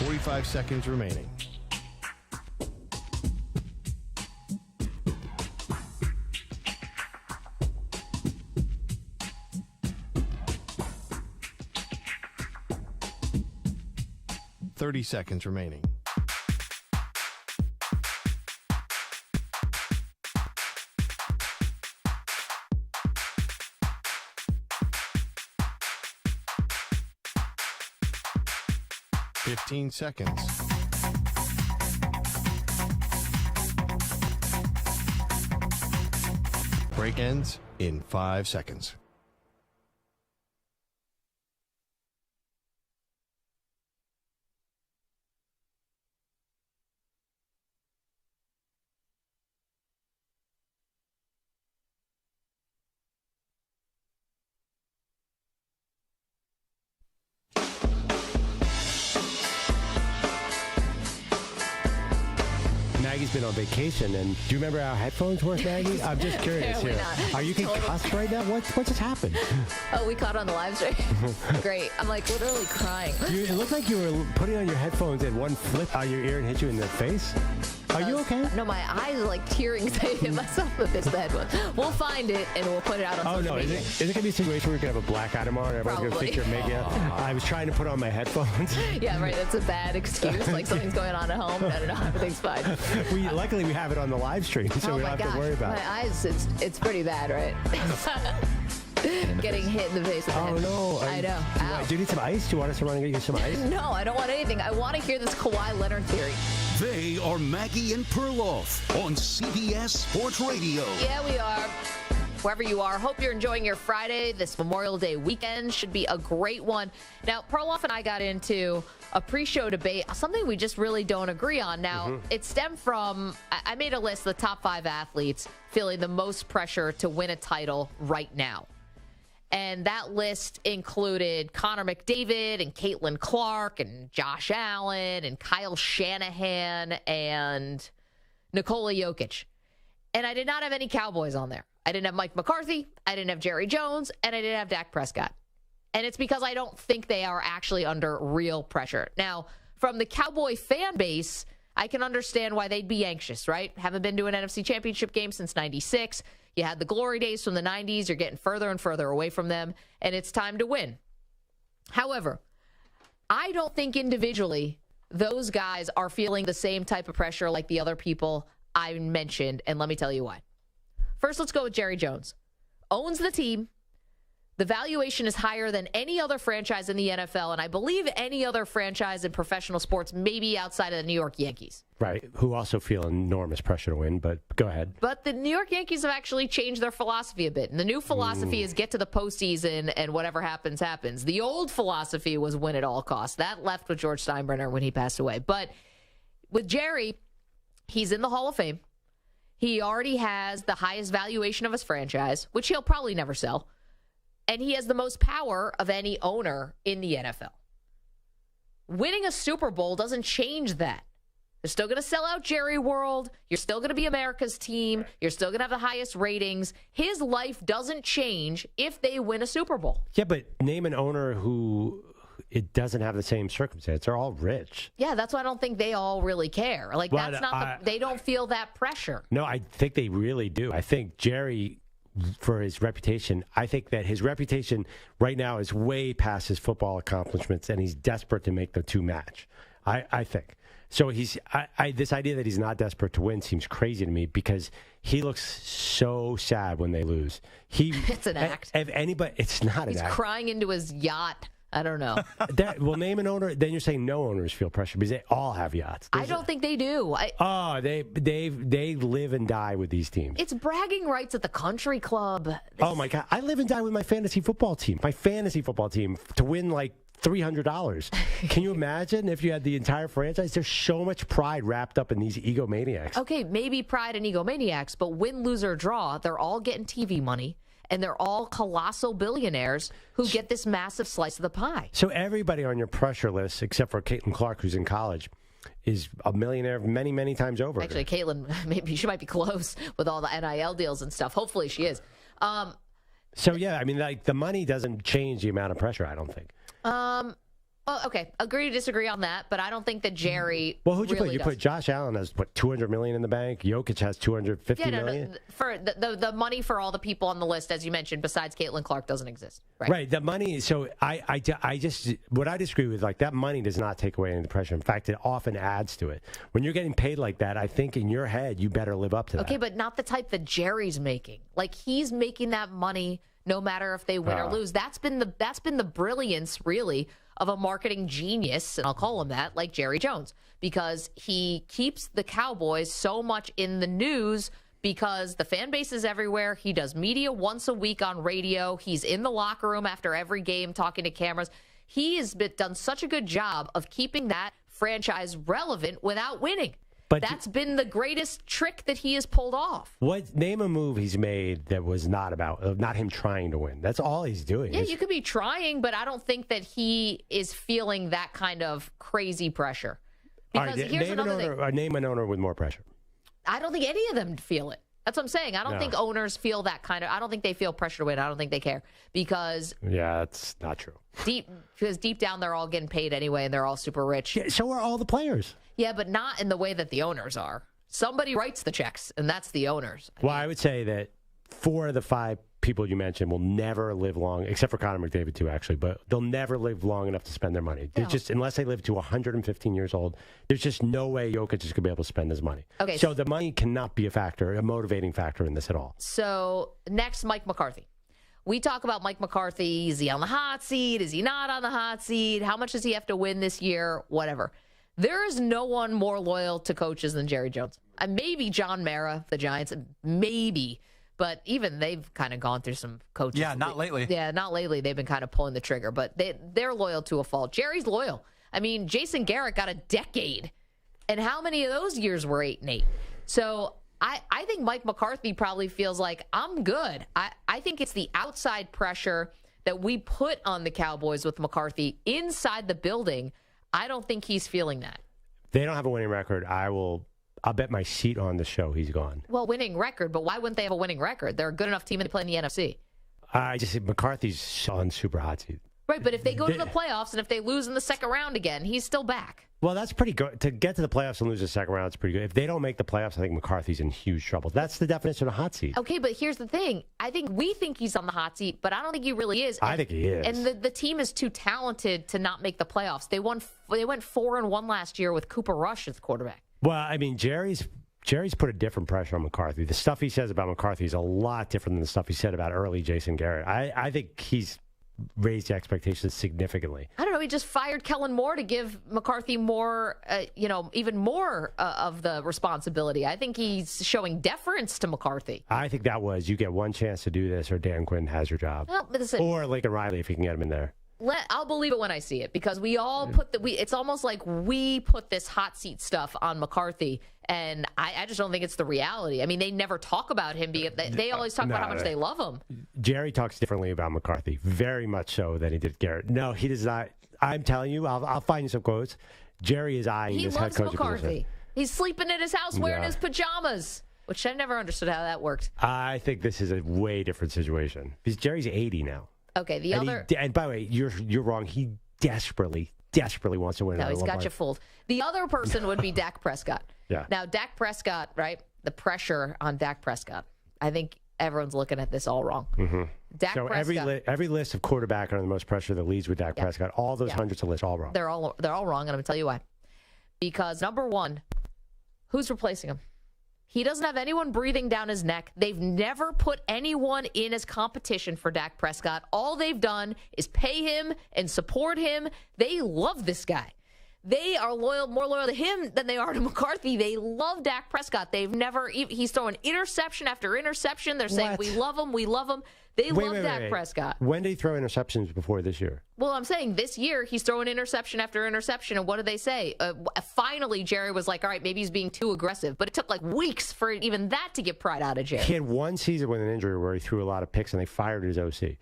Forty-five seconds remaining. Thirty seconds remaining. Fifteen seconds. Break ends in 5 seconds. Maggie's been on vacation, and do you remember how headphones work, Maggie? I'm just curious here. Are you concussed right now? What just happened? Oh, we caught on the live stream. Great. I'm like literally crying. It looked like you were putting on your headphones and one flip out your ear and hit you in the face. Are you okay? No, my eyes are like tearing because I hit myself with this headphones. We'll find it and we'll put it out on social media. Is it going to be a situation where you're going to have a black eye tomorrow and everyone's going to think you're making up? I was trying to put on my headphones. Yeah, right. That's a bad excuse. Like something's going on at home. No, everything's fine. Luckily, we have it on the live stream, so we don't have to worry about it. My eyes, it's pretty bad, right? Getting hit in the face with Oh, no. I know. Do you need some ice? Do you want us to run and get you some ice? No, I don't want anything. I want to hear this Kawhi Leonard theory. They are Maggie and Perloff on CBS Sports Radio. Yeah, we are. Wherever you are, hope you're enjoying your Friday. This Memorial Day weekend should be a great one. Now, Perloff and I got into a pre-show debate, something we just really don't agree on. Now, it stemmed from, I made a list of the top 5 athletes feeling the most pressure to win a title right now. And that list included Connor McDavid and Caitlin Clark and Josh Allen and Kyle Shanahan and Nikola Jokic. And I did not have any Cowboys on there. I didn't have Mike McCarthy, I didn't have Jerry Jones, and I didn't have Dak Prescott. And it's because I don't think they are actually under real pressure. Now, from the Cowboy fan base, I can understand why they'd be anxious, right? Haven't been to an NFC Championship game since 96. You had the glory days from the 90s. You're getting further and further away from them, and it's time to win. However, I don't think individually those guys are feeling the same type of pressure like the other people I mentioned, and let me tell you why. First, let's go with Jerry Jones. Owns the team. The valuation is higher than any other franchise in the NFL, and I believe any other franchise in professional sports, maybe outside of the New York Yankees. Right, who also feel enormous pressure to win, but go ahead. But the New York Yankees have actually changed their philosophy a bit. And the new philosophy is get to the postseason and whatever happens, happens. The old philosophy was win at all costs. That left with George Steinbrenner when he passed away. But with Jerry, he's in the Hall of Fame. He already has the highest valuation of his franchise, which he'll probably never sell. And he has the most power of any owner in the NFL. Winning a Super Bowl doesn't change that. They're still going to sell out Jerry World. You're still going to be America's team. You're still going to have the highest ratings. His life doesn't change if they win a Super Bowl. Yeah, but name an owner who it doesn't have the same circumstance. They're all rich. Yeah, that's why I don't think they all really care. Like, Well, that's not they don't feel that pressure. No, I think they really do. I think Jerry, for his reputation, I think that his reputation right now is way past his football accomplishments, and he's desperate to make the two match. I think. So this idea that he's not desperate to win seems crazy to me because he looks so sad when they lose. It's an act. If anybody, it's not an act. He's crying into his yacht I don't know. Well, name an owner. Then you're saying no owners feel pressure because they all have yachts. I don't think they do. They live and die with these teams. It's bragging rights at the country club. Oh my God, I live and die with my fantasy football team. My fantasy football team to win like $300. Can you imagine if you had the entire franchise? There's so much pride wrapped up in these egomaniacs. Okay, maybe pride and egomaniacs, but win, lose, or draw, they're all getting TV money. And they're all colossal billionaires who get this massive slice of the pie. So everybody on your pressure list, except for Caitlin Clark, who's in college, is a millionaire many, many times over. Actually, Caitlin, maybe she might be close with all the NIL deals and stuff. Hopefully she is. So, yeah, I mean, like the money doesn't change the amount of pressure, I don't think. Okay, agree to disagree on that, but I don't think that Jerry. Well, who'd you really put? You does. put Josh Allen has what, $200 million in the bank. Jokic has $250 million. No, for the money for all the people on the list, as you mentioned, besides Caitlin Clark, doesn't exist. Right. The money. So I just what I disagree with, like that money does not take away any of the pressure. In fact, it often adds to it. When you're getting paid like that, I think in your head you better live up to that. Okay, but not the type that Jerry's making. Like he's making that money no matter if they win or lose. That's been the brilliance, really, of a marketing genius, and I'll call him that, like Jerry Jones, because he keeps the Cowboys so much in the news because the fan base is everywhere. He does media once a week on radio. He's in the locker room after every game talking to cameras. He has done such a good job of keeping that franchise relevant without winning. But that's been the greatest trick that he has pulled off. Name a move he's made that was not him trying to win. That's all he's doing. Yeah, you could be trying, but I don't think that he is feeling that kind of crazy pressure. Because here's another thing. Name an owner with more pressure. I don't think any of them feel it. That's what I'm saying. I don't think owners feel that kind of. I don't think they feel pressure to win. I don't think they care because. Yeah, that's not true. Deep down, they're all getting paid anyway, and they're all super rich. Yeah, so are all the players. Yeah, but not in the way that the owners are. Somebody writes the checks, and that's the owners. I would say that 4 of the 5 people you mentioned will never live long, except for Connor McDavid too, actually. But they'll never live long enough to spend their money. They're just unless they live to 115 years old. There's just no way Jokic is going to be able to spend his money. Okay, so the money cannot be a motivating factor in this at all. So next, Mike McCarthy. We talk about Mike McCarthy. Is he on the hot seat? Is he not on the hot seat? How much does he have to win this year? Whatever. There is no one more loyal to coaches than Jerry Jones. Maybe John Mara, the Giants, maybe. But even they've kind of gone through some coaches. Yeah, not lately. Yeah, not lately. They've been kind of pulling the trigger. But they're loyal to a fault. Jerry's loyal. I mean, Jason Garrett got a decade. And how many of those years were 8-8? So I think Mike McCarthy probably feels like, I'm good. I think it's the outside pressure that we put on the Cowboys with McCarthy inside the building. I don't think he's feeling that. They don't have a winning record. I'll bet my seat on the show he's gone. Well, winning record, but why wouldn't they have a winning record? They're a good enough team and they play in the NFC. I just think McCarthy's on super hot seat. Right, but if they go to the playoffs and if they lose in the second round again, he's still back. Well, that's pretty good. To get to the playoffs and lose the second round, it's pretty good. If they don't make the playoffs, I think McCarthy's in huge trouble. That's the definition of a hot seat. Okay, but here's the thing. I think we think he's on the hot seat, but I don't think he really is. I think he is. And the team is too talented to not make the playoffs. They went 4-1 last year with Cooper Rush as quarterback. Well, I mean, Jerry's put a different pressure on McCarthy. The stuff he says about McCarthy is a lot different than the stuff he said about early Jason Garrett. I think he's raised the expectations significantly. I don't know. He just fired Kellen Moore to give McCarthy more, even more of the responsibility. I think he's showing deference to McCarthy. I think that was, you get one chance to do this or Dan Quinn has your job. Well, listen, or Lincoln Riley if he can get him in there. I'll believe it when I see it because we all it's almost like we put this hot seat stuff on McCarthy, and I just don't think it's the reality. I mean, they never talk about him. They always talk about how much they love him. Jerry talks differently about McCarthy, very much so than he did Garrett. No, he does not. I'm telling you, I'll find you some quotes. Jerry is eyeing this head coach McCarthy. position. He's sleeping in his house wearing his pajamas, which I never understood how that worked. I think this is a way different situation because Jerry's 80 now. Okay, and by the way, you're wrong. He desperately wants to win. No, he's got you fooled. The other person would be Dak Prescott. Yeah. Now, Dak Prescott, right? The pressure on Dak Prescott. I think everyone's looking at this all wrong. Mm-hmm. Dak so Prescott. every list of quarterback under the most pressure that leads with Dak Prescott, all those hundreds of lists, all wrong. They're all wrong, and I'm going to tell you why. Because number one, who's replacing him? He doesn't have anyone breathing down his neck. They've never put anyone in as competition for Dak Prescott. All they've done is pay him and support him. They love this guy. They are more loyal to him than they are to McCarthy. They love Dak Prescott. He's throwing interception after interception. They're saying, we love him, we love him. They love Dak Prescott. When did he throw interceptions before this year? Well, I'm saying this year he's throwing interception after interception, and what did they say? Finally, Jerry was like, all right, maybe he's being too aggressive, but it took like weeks for even that to get pride out of Jerry. He had one season with an injury where he threw a lot of picks, and they fired his OC.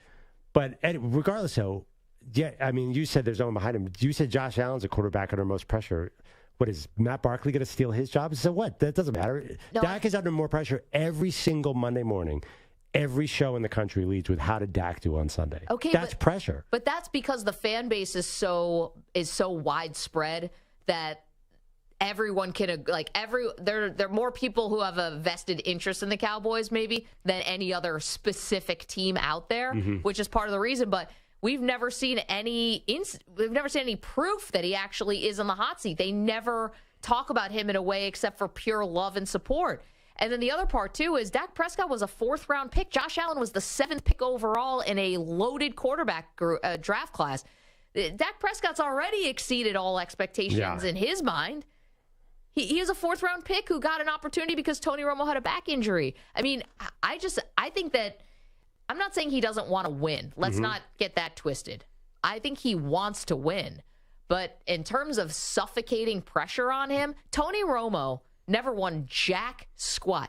But regardless, though, yeah, I mean, you said there's no one behind him. You said Josh Allen's a quarterback under most pressure. What, is Matt Barkley going to steal his job? So what? That doesn't matter. No, Dak is under more pressure every single Monday morning. Every show in the country leads with how did Dak do on Sunday. Okay, that's pressure. But that's because the fan base is so widespread that everyone can there are more people who have a vested interest in the Cowboys maybe than any other specific team out there, which is part of the reason. But we've never seen any proof that he actually is in the hot seat. They never talk about him in a way except for pure love and support. And then the other part, too, is Dak Prescott was a 4th-round pick. Josh Allen was the 7th pick overall in a loaded quarterback draft class. Dak Prescott's already exceeded all expectations in his mind. He was a 4th-round pick who got an opportunity because Tony Romo had a back injury. I mean, I think that I'm not saying he doesn't want to win. Let's not get that twisted. I think he wants to win. But in terms of suffocating pressure on him, Tony Romo never won jack squat.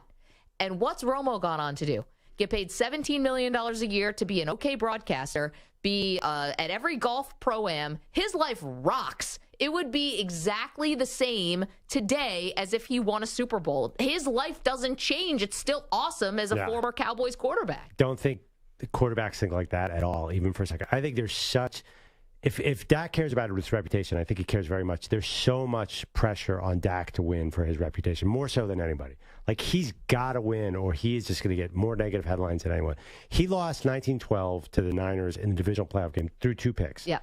And what's Romo gone on to do? Get paid $17 million a year to be an okay broadcaster, be at every golf pro-am. His life rocks. It would be exactly the same today as if he won a Super Bowl. His life doesn't change. It's still awesome as a former Cowboys quarterback. Don't think the quarterbacks think like that at all, even for a second. I think there's such... If Dak cares about his reputation, I think he cares very much. There's so much pressure on Dak to win for his reputation, more so than anybody. Like, he's got to win or he is just going to get more negative headlines than anyone. He lost 19-12 to the Niners in the divisional playoff game through 2 picks. Yeah.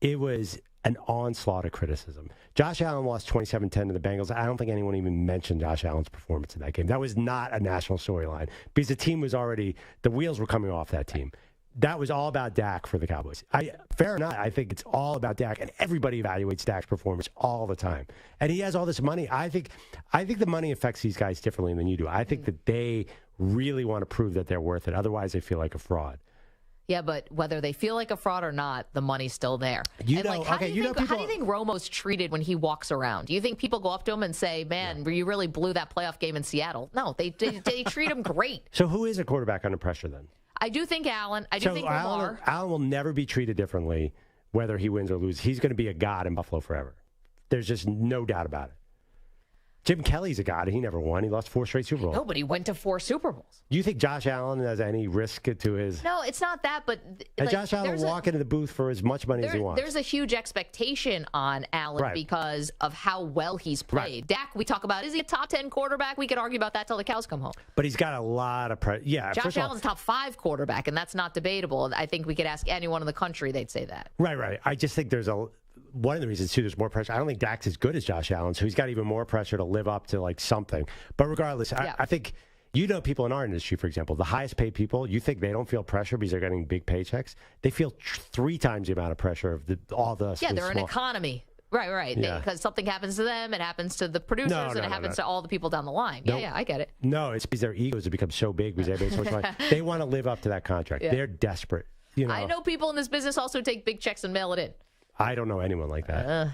It was an onslaught of criticism. Josh Allen lost 27-10 to the Bengals. I don't think anyone even mentioned Josh Allen's performance in that game. That was not a national storyline because the team was already, the wheels were coming off that team. That was all about Dak for the Cowboys. Fair enough. I think it's all about Dak, and everybody evaluates Dak's performance all the time. And he has all this money. I think the money affects these guys differently than you do. I think that they really want to prove that they're worth it. Otherwise, they feel like a fraud. Yeah, but whether they feel like a fraud or not, the money's still there. How do you think Romo's treated when he walks around? Do you think people go up to him and say, man, you really blew that playoff game in Seattle? No, they treat him great. So who is a quarterback under pressure then? I do think Allen. I do think Lamar. Allen will never be treated differently whether he wins or loses. He's going to be a god in Buffalo forever. There's just no doubt about it. Jim Kelly's a god. He never won. He lost 4 straight Super Bowls. No, but he went to 4 Super Bowls. Do you think Josh Allen has any risk to his... No, it's not that, but... Josh Allen walk into the booth for as much money as he wants. There's a huge expectation on Allen because of how well he's played. Right. Dak, we talk about, is he a top 10 quarterback? We could argue about that till the cows come home. But he's got a lot of... Josh Allen's top 5 quarterback, and that's not debatable. I think we could ask anyone in the country, they'd say that. Right. I just think there's one of the reasons, too, there's more pressure. I don't think Dak's as good as Josh Allen, so he's got even more pressure to live up to, something. But regardless, I think, people in our industry, for example, the highest paid people, you think they don't feel pressure because they're getting big paychecks? They feel 3 times the amount of pressure of all the Yeah, they're an economy. Right. Yeah. Because something happens to them, it happens to the producers, and it happens to all the people down the line. No. Yeah, I get it. No, it's because their egos have become so big because they have so much money. They want to live up to that contract. Yeah. They're desperate. I know people in this business also take big checks and mail it in. I don't know anyone like that.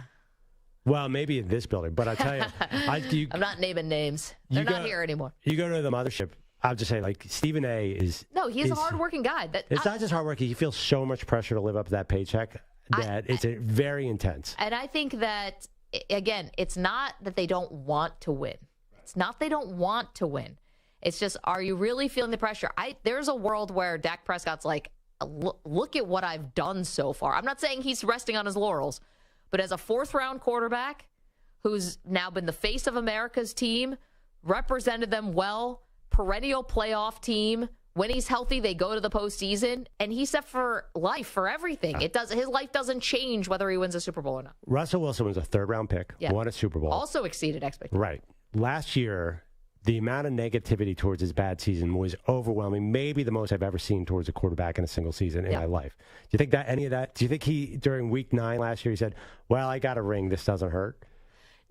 Well, maybe in this building, but I tell you, I'm not naming names. They're not here anymore. You go to the mothership. I'll just say, Stephen A. is... No, he's a hardworking guy. It's not just hardworking. He feels so much pressure to live up to that paycheck that it's very intense. And I think that, again, it's not that they don't want to win. It's not they don't want to win. It's just, are you really feeling the pressure? There's a world where Dak Prescott's like, look at what I've done so far. I'm not saying he's resting on his laurels, but as a 4th-round quarterback who's now been the face of America's team, represented them well, perennial playoff team. When he's healthy, they go to the postseason, and he's set for life, for everything. His life doesn't change whether he wins a Super Bowl or not. Russell Wilson was a 3rd-round pick, won a Super Bowl. Also exceeded expectations. Right. Last year, the amount of negativity towards his bad season was overwhelming, maybe the most I've ever seen towards a quarterback in a single season in my life. Do you think that any of that, do you think he, during week 9 last year, he said, well, I got a ring, this doesn't hurt?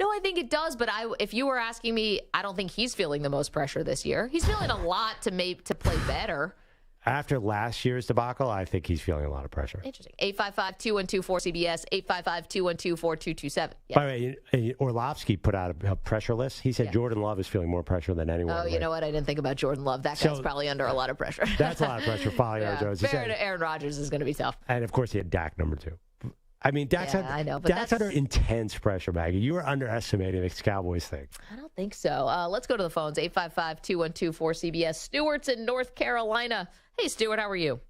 No, I think it does, but if you were asking me, I don't think he's feeling the most pressure this year. He's feeling a lot to play better. After last year's debacle, I think he's feeling a lot of pressure. Interesting. 855-212-4CBS, 855-212-4227. By the way, Orlovsky put out a pressure list. He said Jordan Love is feeling more pressure than anyone. Oh, you know what? I didn't think about Jordan Love. That guy's probably under a lot of pressure. That's a lot of pressure following Aaron Jones. Aaron Rodgers is going to be tough. And, of course, he had Dak number 2. I mean, Dak's under intense pressure, Maggie. You are underestimating this Cowboys thing. I don't think so. Let's go to the phones. 855-212-4CBS. Stewart's in North Carolina. Hey, Stuart, how are you?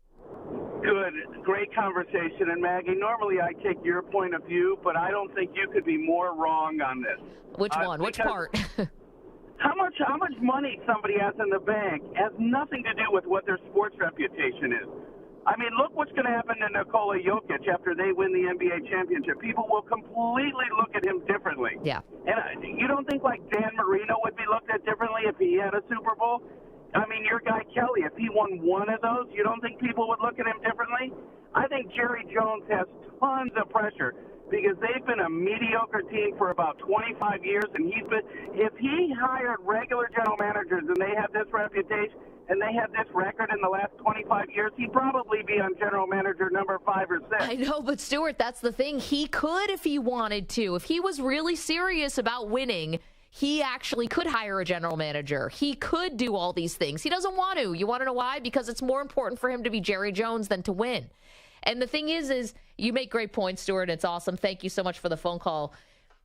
Good. Great conversation. And, Maggie, normally I take your point of view, but I don't think you could be more wrong on this. Which one? Which part? How much money somebody has in the bank has nothing to do with what their sports reputation is. I mean, look what's going to happen to Nikola Jokic after they win the NBA championship. People will completely look at him differently. Yeah. And you don't think like Dan Marino would be looked at differently if he had a Super Bowl? I mean, your guy Kelly, if he won one of those, you don't think people would look at him differently? I think Jerry Jones has tons of pressure because they've been a mediocre team for about 25 years, and if he hired regular general managers and they have this reputation and they have this record in the last 25 years, he'd probably be on general manager number 5 or 6. I know, but Stuart, that's the thing. He could if he wanted to. If he was really serious about winning, he actually could hire a general manager. He could do all these things. He doesn't want to. You want to know why? Because it's more important for him to be Jerry Jones than to win. And the thing is you make great points, Stuart. It's awesome. Thank you so much for the phone call.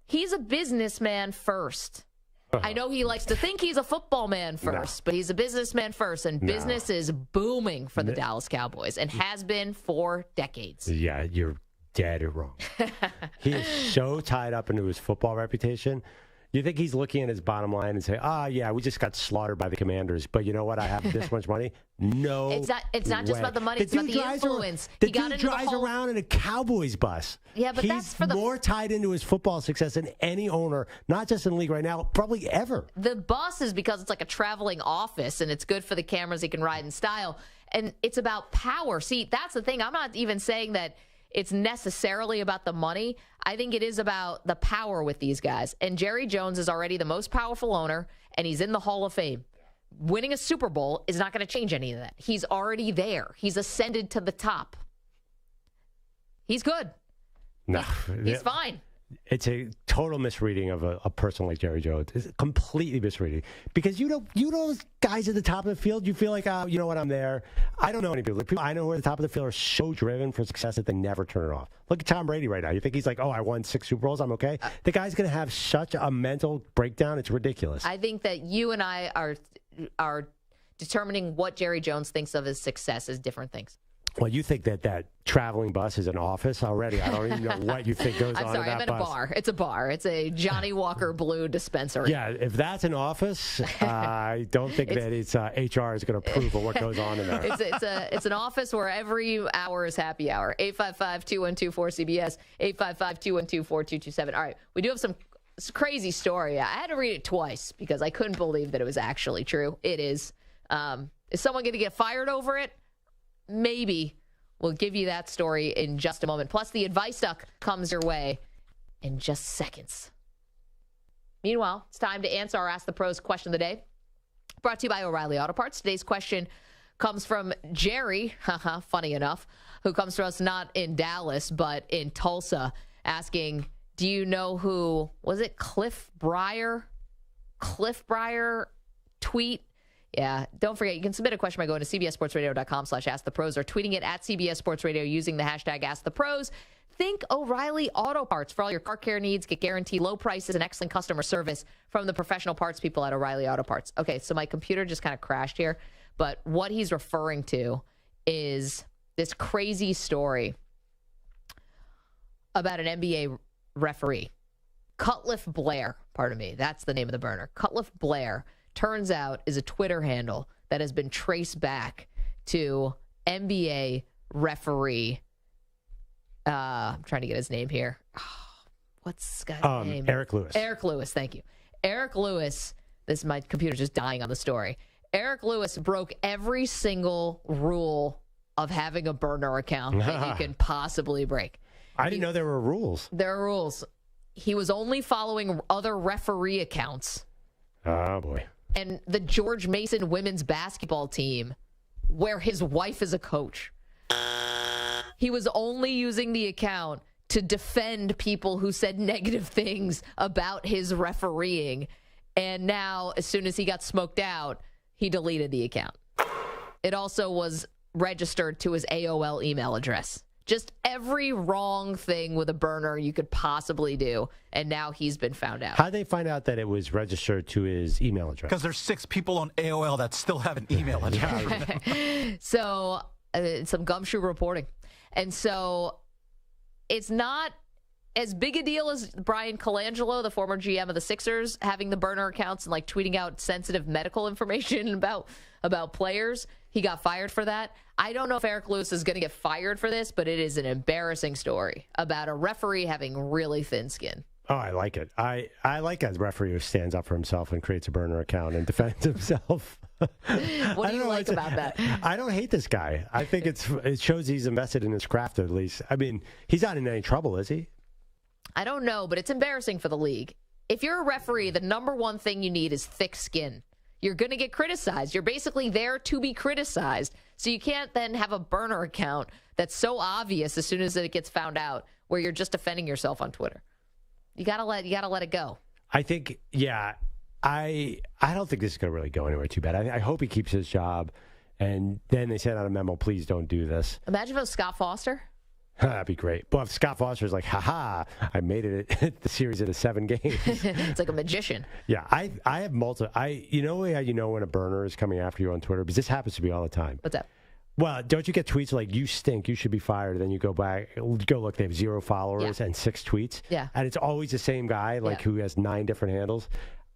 He's a businessman first. I know he likes to think he's a football man first, but he's a businessman first, and business is booming for the Dallas Cowboys and has been for decades. Yeah, you're dead wrong. He is so tied up into his football reputation. You think he's looking at his bottom line and say, yeah, we just got slaughtered by the Commanders, but you know what? I have this much money. No, it's not just about the money. It's about the influence. The dude drives around in a Cowboys bus. Yeah, but that's for the more tied into his football success than any owner, not just in the league right now, probably ever. The bus is because it's like a traveling office, and it's good for the cameras. He can ride in style, and it's about power. See, that's the thing. I'm not even saying that it's necessarily about the money. I think it is about the power with these guys. And Jerry Jones is already the most powerful owner, and he's in the Hall of Fame. Winning a Super Bowl is not going to change any of that. He's already there. He's ascended to the top. He's good. No, he's fine. It's a total misreading of a person like Jerry Jones. It's completely misreading because you know those guys at the top of the field. You feel like, you know what, I'm there. I don't know any people. The people I know who are at the top of the field are so driven for success that they never turn it off. Look at Tom Brady right now. You think he's like, I won 6 Super Bowls, I'm okay? The guy's going to have such a mental breakdown. It's ridiculous. I think that you and I are determining what Jerry Jones thinks of as success as different things. Well, you think that traveling bus is an office already. I don't even know what you think goes on in that bus. I'm sorry, I meant a bar. It's a bar. It's a Johnny Walker Blue dispensary. Yeah, if that's an office, I don't think that it's HR is going to approve of what goes on in there. It's an office where every hour is happy hour. 855-212-4CBS, 855-212-4227. All right, we do have some crazy story. I had to read it twice because I couldn't believe that it was actually true. It is. Is someone going to get fired over it? Maybe. We'll give you that story in just a moment. Plus, the advice duck comes your way in just seconds. Meanwhile, it's time to answer our Ask the Pros question of the day. Brought to you by O'Reilly Auto Parts. Today's question comes from Jerry, funny enough, who comes to us not in Dallas, but in Tulsa, asking, do you know who, was it Cliff Breyer tweet? Yeah, don't forget, you can submit a question by going to cbssportsradio.com/askthepros or tweeting it at CBS Sports Radio using the hashtag AskThePros. Think O'Reilly Auto Parts for all your car care needs. Get guaranteed low prices and excellent customer service from the professional parts people at O'Reilly Auto Parts. Okay, so my computer just kind of crashed here, but what he's referring to is this crazy story about an NBA referee. Cutliff Blair, pardon me, that's the name of the burner. Cutliff Blair, turns out, is a Twitter handle that has been traced back to NBA referee. I'm trying to get his name here. What's this guy's name? Eric Lewis. Eric Lewis, thank you. Eric Lewis My computer's just dying on the story. Eric Lewis broke every single rule of having a burner account that you can possibly break. I didn't know there were rules. There are rules. He was only following other referee accounts. Oh, boy. And the George Mason women's basketball team, where his wife is a coach. He was only using the account to defend people who said negative things about his refereeing. And now, as soon as he got smoked out, he deleted the account. It also was registered to his AOL email address. Just every wrong thing with a burner you could possibly do, and now he's been found out. How did they find out that it was registered to his email address? Because there's 6 people on AOL that still have an email address. So, some gumshoe reporting. And so, it's not as big a deal as Brian Colangelo, the former GM of the Sixers, having the burner accounts and like tweeting out sensitive medical information about players. He got fired for that. I don't know if Eric Lewis is going to get fired for this, but it is an embarrassing story about a referee having really thin skin. Oh, I like it. I like a referee who stands up for himself and creates a burner account and defends himself. What do you like about that? I don't hate this guy. I think it shows he's invested in his craft at least. I mean, he's not in any trouble, is he? I don't know, but it's embarrassing for the league. If you're a referee, the number one thing you need is thick skin. You're going to get criticized. You're basically there to be criticized. So you can't then have a burner account that's so obvious as soon as it gets found out where you're just defending yourself on Twitter. You gotta let it go. I think, I don't think this is going to really go anywhere too bad. I hope he keeps his job. And then they sent out a memo, please don't do this. Imagine if it was Scott Foster. That'd be great. But if Scott Foster's like, I made it the series into 7 games. It's like a magician. Yeah, I have multiple. You know how you know when a burner is coming after you on Twitter? Because this happens to me all the time. What's that? Well, don't you get tweets like, you stink, you should be fired? And then you go look, they have 0 followers and 6 tweets. Yeah. And it's always the same guy, who has 9 different handles.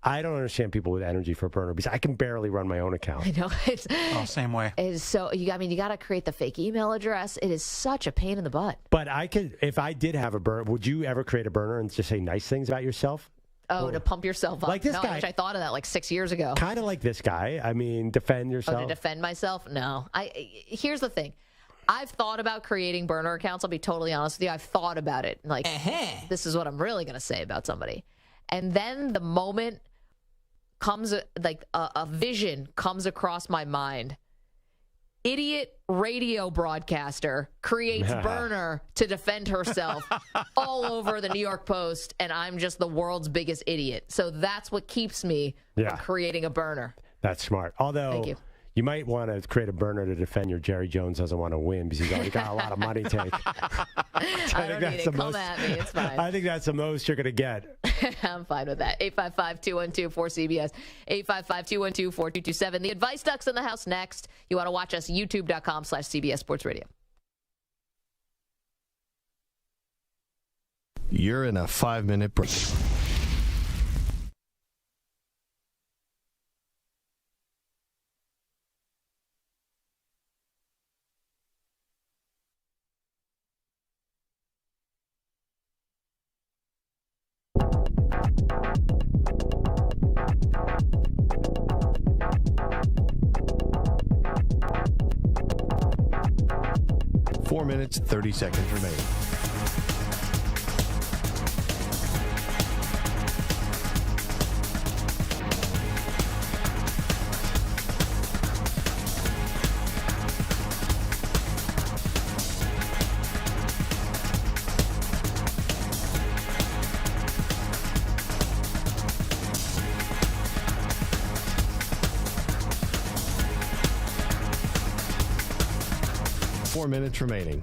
I don't understand people with energy for a burner because I can barely run my own account. I know. Same way. It is so, you got to create the fake email address. It is such a pain in the butt. But if I did have a burner, would you ever create a burner and just say nice things about yourself? Oh, to pump yourself up. Like this guy. I wish I thought of that like 6 years ago. Kind of like this guy. I mean, defend yourself. Oh, to defend myself? No. Here's the thing. I've thought about creating burner accounts. I'll be totally honest with you. I've thought about it. Like, this is what I'm really going to say about somebody. And then the moment comes, like a vision comes across my mind. Idiot radio broadcaster creates burner to defend herself all over the New York Post, and I'm just the world's biggest idiot. So that's what keeps me from creating a burner. That's smart. Although, thank you. You might want to create a burner to defend your Jerry Jones doesn't want to win because he's already got a lot of money to take. I don't need it. Come at me. It's fine. I think that's the most you're going to get. I'm fine with that. 855-212-4CBS. 855-212-4227. The Advice Ducks in the house next. You want to watch us, youtube.com/CBS Sports Radio. You're in a 5-minute break. Four minutes, 30 seconds remaining. Four minutes remaining.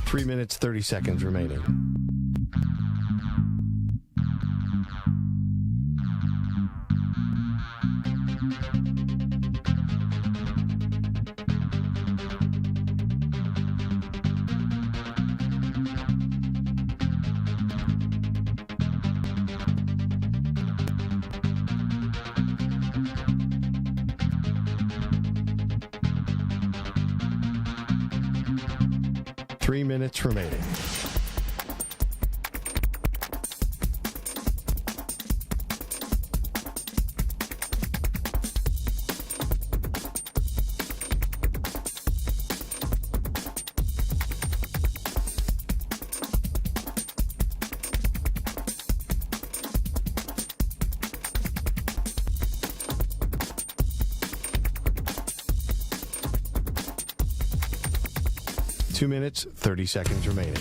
Three minutes, 30 seconds remaining. 3 minutes remaining. Two minutes, 30 seconds remaining.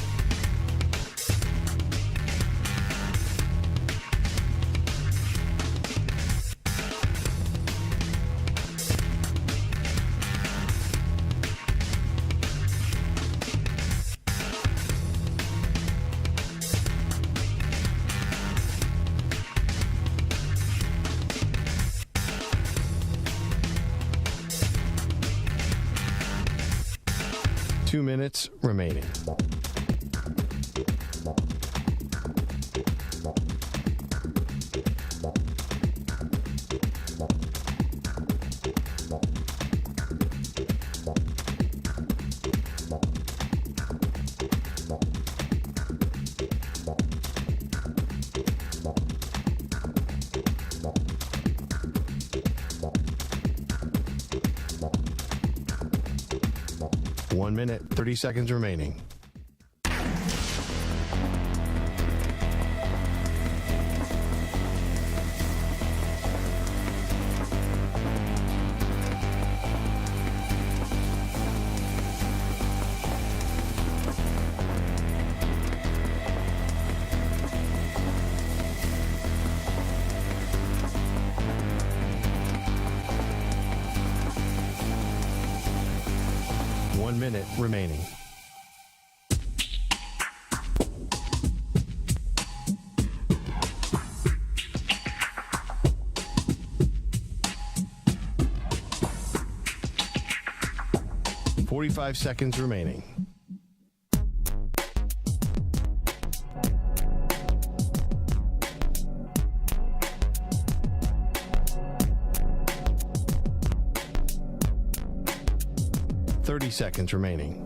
Two minutes remaining. One minute, 30 seconds remaining. One minute remaining. Forty-five seconds remaining. Thirty seconds remaining.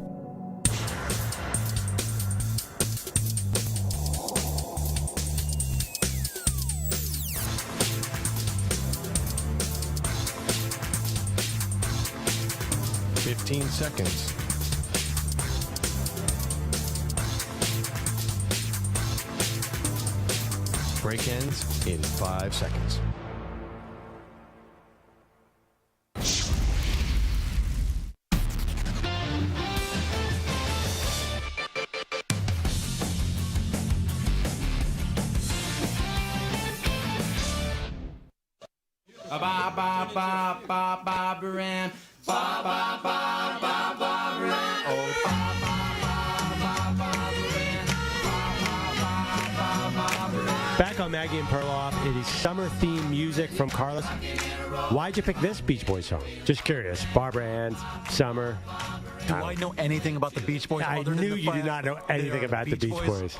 Fifteen seconds. Break ends in 5 seconds. Back on Maggie and Perloff, it is summer theme music from Carlos. Why'd you pick this Beach Boys song? Just curious. Barbara Ann's Summer. Do I know anything about the Beach Boys? I knew you did not know anything about the Beach Boys.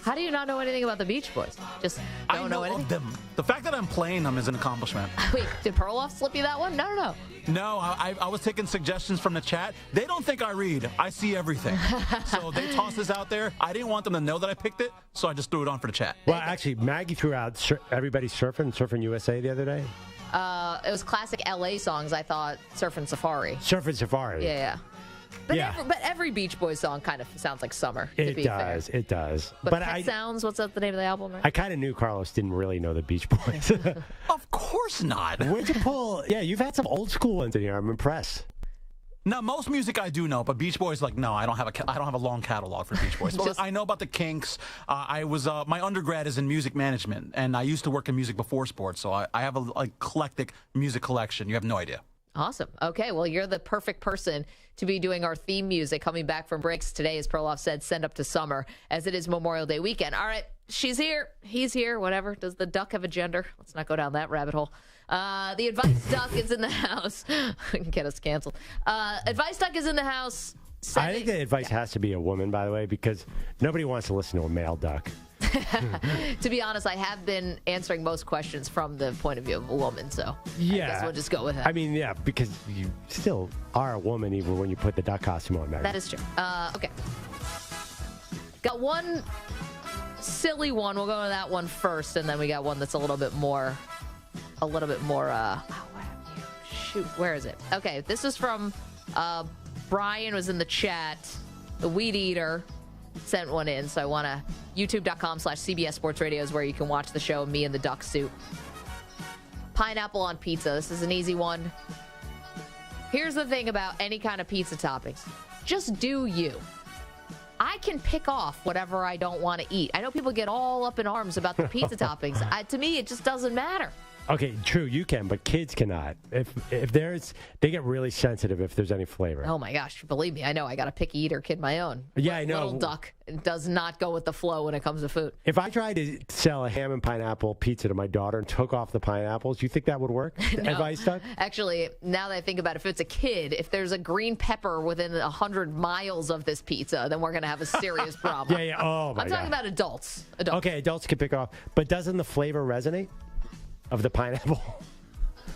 How do you not know anything about the Beach Boys? Just don't know anything? Of them. The fact that I'm playing them is an accomplishment. Wait, did Perloff slip you that one? No. No, I was taking suggestions from the chat. They don't think I read. I see everything. So they tossed this out there. I didn't want them to know that I picked it, so I just threw it on for the chat. Well, actually, Maggie threw out Everybody's Surfing USA the other day. It was classic LA songs, I thought. Surfing Safari. Surfing Safari. Yeah. But every Beach Boys song kind of sounds like summer, to be fair. It does. But Pet Sounds, what's up the name of the album, right? I kind of knew Carlos didn't really know the Beach Boys. Of course not. Where'd you pull? Yeah, you've had some old school ones in here. I'm impressed. Now, most music I do know, but Beach Boys, no, I don't have a long catalog for Beach Boys. I know about the Kinks. My undergrad is in music management, and I used to work in music before sports, so I have a eclectic music collection. You have no idea. Awesome. Okay, well, you're the perfect person to be doing our theme music coming back from breaks today, as Perloff said, send up to summer, as it is Memorial Day weekend. All right, she's here, he's here, whatever. Does the duck have a gender? Let's not go down that rabbit hole. The Advice Duck is in the house. Get us canceled. Advice Duck is in the house. I think the advice has to be a woman, by the way, because nobody wants to listen to a male duck. To be honest, I have been answering most questions from the point of view of a woman, so I guess we'll just go with that. I mean, yeah, because you still are a woman even when you put the duck costume on, Maggie. That is true. Okay. Got one silly one. We'll go to that one first, and then we got one that's a little bit more. Shoot, where is it? Okay, this is from Brian. Was in the chat. The Weed Eater sent one in, so I want to. YouTube.com/CBS Sports Radio is where you can watch the show. Me in the duck suit. Pineapple on pizza. This is an easy one. Here's the thing about any kind of pizza toppings. Just do you. I can pick off whatever I don't want to eat. I know people get all up in arms about the pizza toppings. To me, it just doesn't matter. Okay, true, you can, but kids cannot. If they get really sensitive if there's any flavor. Oh my gosh, believe me, I know. I got a picky eater kid my own. Yeah, I know. Little duck does not go with the flow when it comes to food. If I tried to sell a ham and pineapple pizza to my daughter and took off the pineapples, do you think that would work? No. Advice, Doug? Actually, now that I think about it, if it's a kid, if there's a green pepper within 100 miles of this pizza, then we're going to have a serious problem. Yeah. Oh, my I'm talking God. about adults. Okay, adults can pick off. But doesn't the flavor resonate of the pineapple?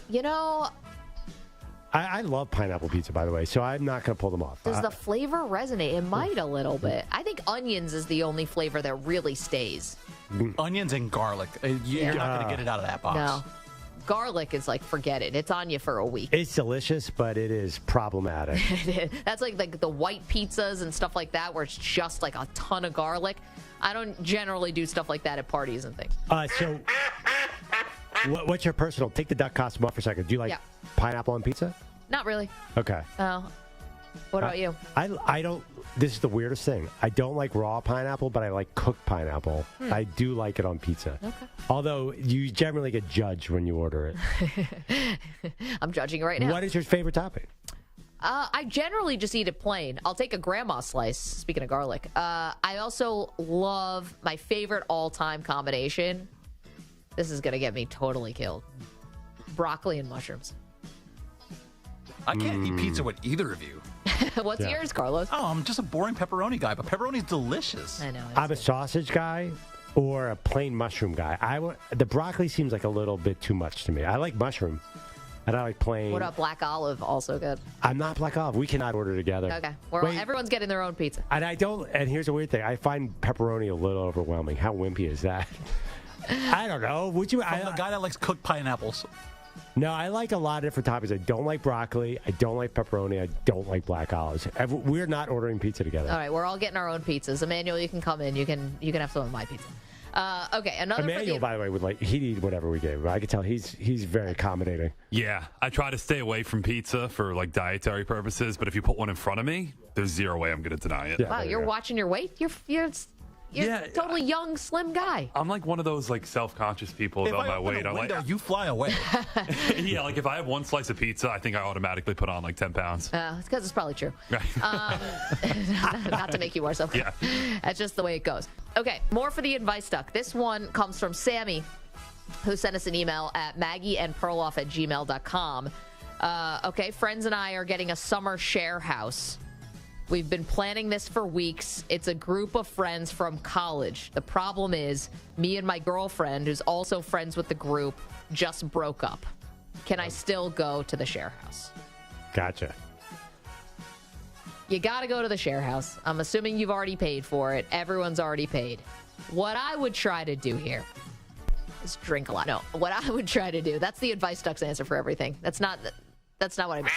You know, I love pineapple pizza, by the way, so I'm not going to pull them off. does the flavor resonate? It might a little bit. I think onions is the only flavor that really stays. Onions and garlic. You're not going to get it out of that box. No. Garlic is like, forget it. It's on you for a week. It's delicious, but it is problematic. That's like the white pizzas and stuff like that, where it's just like a ton of garlic. I don't generally do stuff like that at parties and things. So, what's your personal? Take the duck costume off for a second. Do you like pineapple on pizza? Not really. Okay. Oh. What about you? I don't. This is the weirdest thing. I don't like raw pineapple, but I like cooked pineapple. I do like it on pizza. Okay. Although you generally get judged when you order it. I'm judging right now. What is your favorite topping? I generally just eat it plain. I'll take a grandma slice, speaking of garlic. I also love my favorite all-time combination. This is going to get me totally killed. Broccoli and mushrooms. I can't eat pizza with either of you. What's yours, Carlos? Oh, I'm just a boring pepperoni guy, but pepperoni's delicious. I know. I'm a sausage guy or a plain mushroom guy. The broccoli seems like a little bit too much to me. I like mushroom, and I like plain. What about black olive? Also good. I'm not black olive. We cannot order together. Okay. Everyone's getting their own pizza. And I don't. And here's the weird thing. I find pepperoni a little overwhelming. How wimpy is that? I don't know. Would you? I'm the guy that likes cooked pineapples. No, I like a lot of different toppings. I don't like broccoli. I don't like pepperoni. I don't like black olives. We're not ordering pizza together. All right, we're all getting our own pizzas. Emmanuel, you can come in. You can have some of my pizza. Okay, another. Emmanuel, by the way, would like he'd eat whatever we gave. I could tell he's very accommodating. Yeah, I try to stay away from pizza for like dietary purposes, but if you put one in front of me, there's zero way I'm going to deny it. Yeah, wow, you're watching your weight. You're a totally young, slim guy. I'm like one of those like self-conscious people about my weight. I'm like, you fly away. Yeah, like if I have one slice of pizza, I think I automatically put on like 10 pounds. It's because it's probably true. Right. Not to make you more self. Yeah. That's just the way it goes. Okay, more for the advice duck. This one comes from Sammy, who sent us an email at maggieandperloff@gmail.com. Okay, friends and I are getting a summer share house. We've been planning this for weeks. It's a group of friends from college. The problem is, me and my girlfriend, who's also friends with the group, just broke up. Can I still go to the share house? Gotcha. You got to go to the share house. I'm assuming you've already paid for it. Everyone's already paid. What I would try to do here is drink a lot. No, what I would try to do, that's the advice duck's answer for everything. That's not what I mean.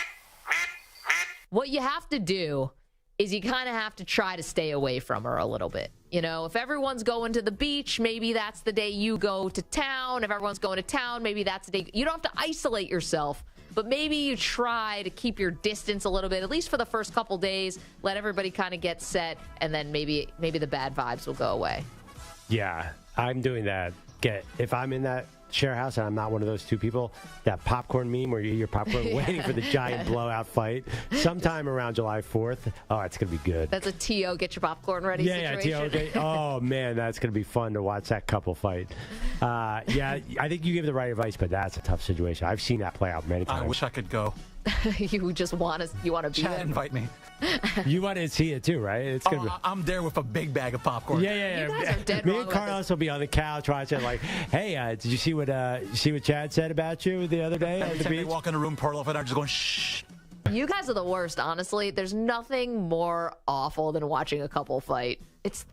What you have to do is you kind of have to try to stay away from her a little bit. You know, if everyone's going to the beach, maybe that's the day you go to town. If everyone's going to town, maybe that's the day. You don't have to isolate yourself, but maybe you try to keep your distance a little bit, at least for the first couple days. Let everybody kind of get set, and then maybe the bad vibes will go away. Yeah, I'm doing that. If I'm in that share house and I'm not one of those two people, that popcorn meme where you eat your popcorn waiting for the giant blowout fight sometime around July 4th. Oh, it's going to be good. That's a T.O. get your popcorn ready situation. Yeah, T.O. Oh, man, that's going to be fun to watch that couple fight. Yeah, I think you give the right advice, but that's a tough situation. I've seen that play out many times. I wish I could go. You just want to be Chad, invite me. You want to see it too, right? It's gonna be... I'm there with a big bag of popcorn. Yeah. You guys are dead Me wrong and with Carlos will be on the couch watching, like, hey, did you see what Chad said about you the other day at the Every time beach? they walk in the room, Perloff and I are just going, shh. You guys are the worst, honestly. There's nothing more awful than watching a couple fight. It's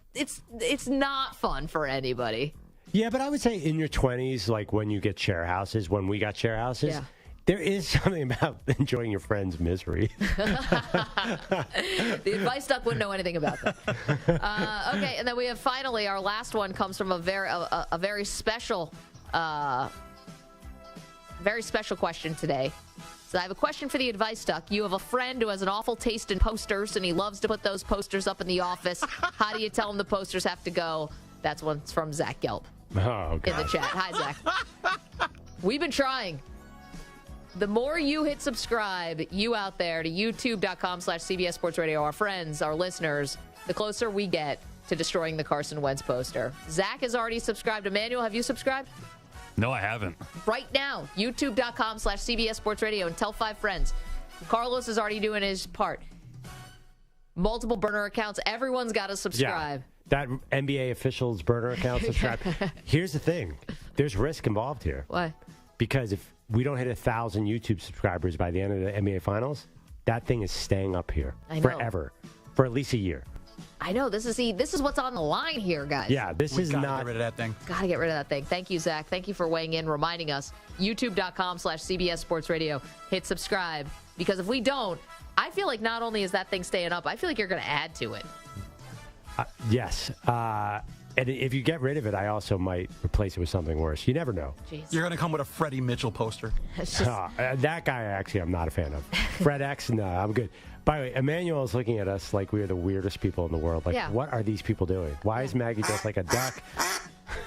not fun for anybody. Yeah, but I would say in your 20s, like when you get share houses, when we got share houses, there is something about enjoying your friend's misery. The advice duck wouldn't know anything about that. Okay, and then we have finally our last one comes from a very special question today. So I have a question for the advice duck. You have a friend who has an awful taste in posters, and he loves to put those posters up in the office. How do you tell him the posters have to go? That's one's from Zach Gelb in the chat. Hi, Zach. We've been trying. The more you hit subscribe, you out there, to youtube.com/CBS Sports Radio, our friends, our listeners, the closer we get to destroying the Carson Wentz poster. Zach has already subscribed. Emmanuel, have you subscribed? No, I haven't. Right now, youtube.com/CBS Sports Radio, and tell 5 friends. Carlos is already doing his part. Multiple burner accounts. Everyone's got to subscribe. Yeah, that NBA officials burner account subscribe. Here's the thing. There's risk involved here. Why? Because if we don't hit 1,000 YouTube subscribers by the end of the NBA Finals, that thing is staying up here forever, for at least a year. I know. This is what's on the line here, guys. Yeah, this is not. Get rid of that thing. Gotta get rid of that thing. Thank you, Zach. Thank you for weighing in, reminding us. YouTube.com/CBS Sports Radio. Hit subscribe, because if we don't, I feel like not only is that thing staying up, I feel like you're going to add to it. Yes. And if you get rid of it, I also might replace it with something worse. You never know. Jeez. You're going to come with a Freddie Mitchell poster. That guy, actually, I'm not a fan of. Fred X, no, I'm good. By the way, Emmanuel is looking at us like we're the weirdest people in the world. Like, what are these people doing? Why is Maggie dressed like a duck?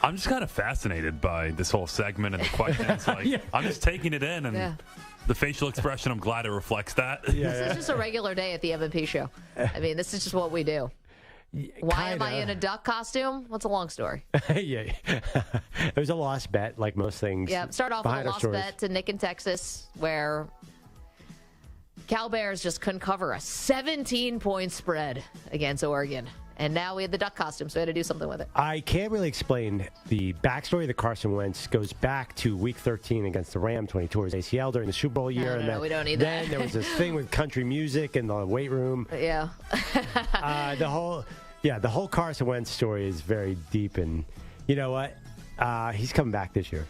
I'm just kind of fascinated by this whole segment and the questions. Like, I'm just taking it in, and the facial expression, I'm glad it reflects that. This is just a regular day at the M&P show. I mean, this is just what we do. Why am I in a duck costume? What's a long story? Yeah. It was a lost bet, like most things. Yeah, start off with a lost bet to Nick in Texas, where Cal Bears just couldn't cover a 17-point spread against Oregon. And now we had the duck costume, so we had to do something with it. I can't really explain the backstory of the Carson Wentz. Goes back to Week 13 against the Rams when he tore his ACL during the Super Bowl year. No, we don't need that. Then that. there was this thing with country music in the weight room. Yeah. The whole Carson Wentz story is very deep, and you know what? He's coming back this year.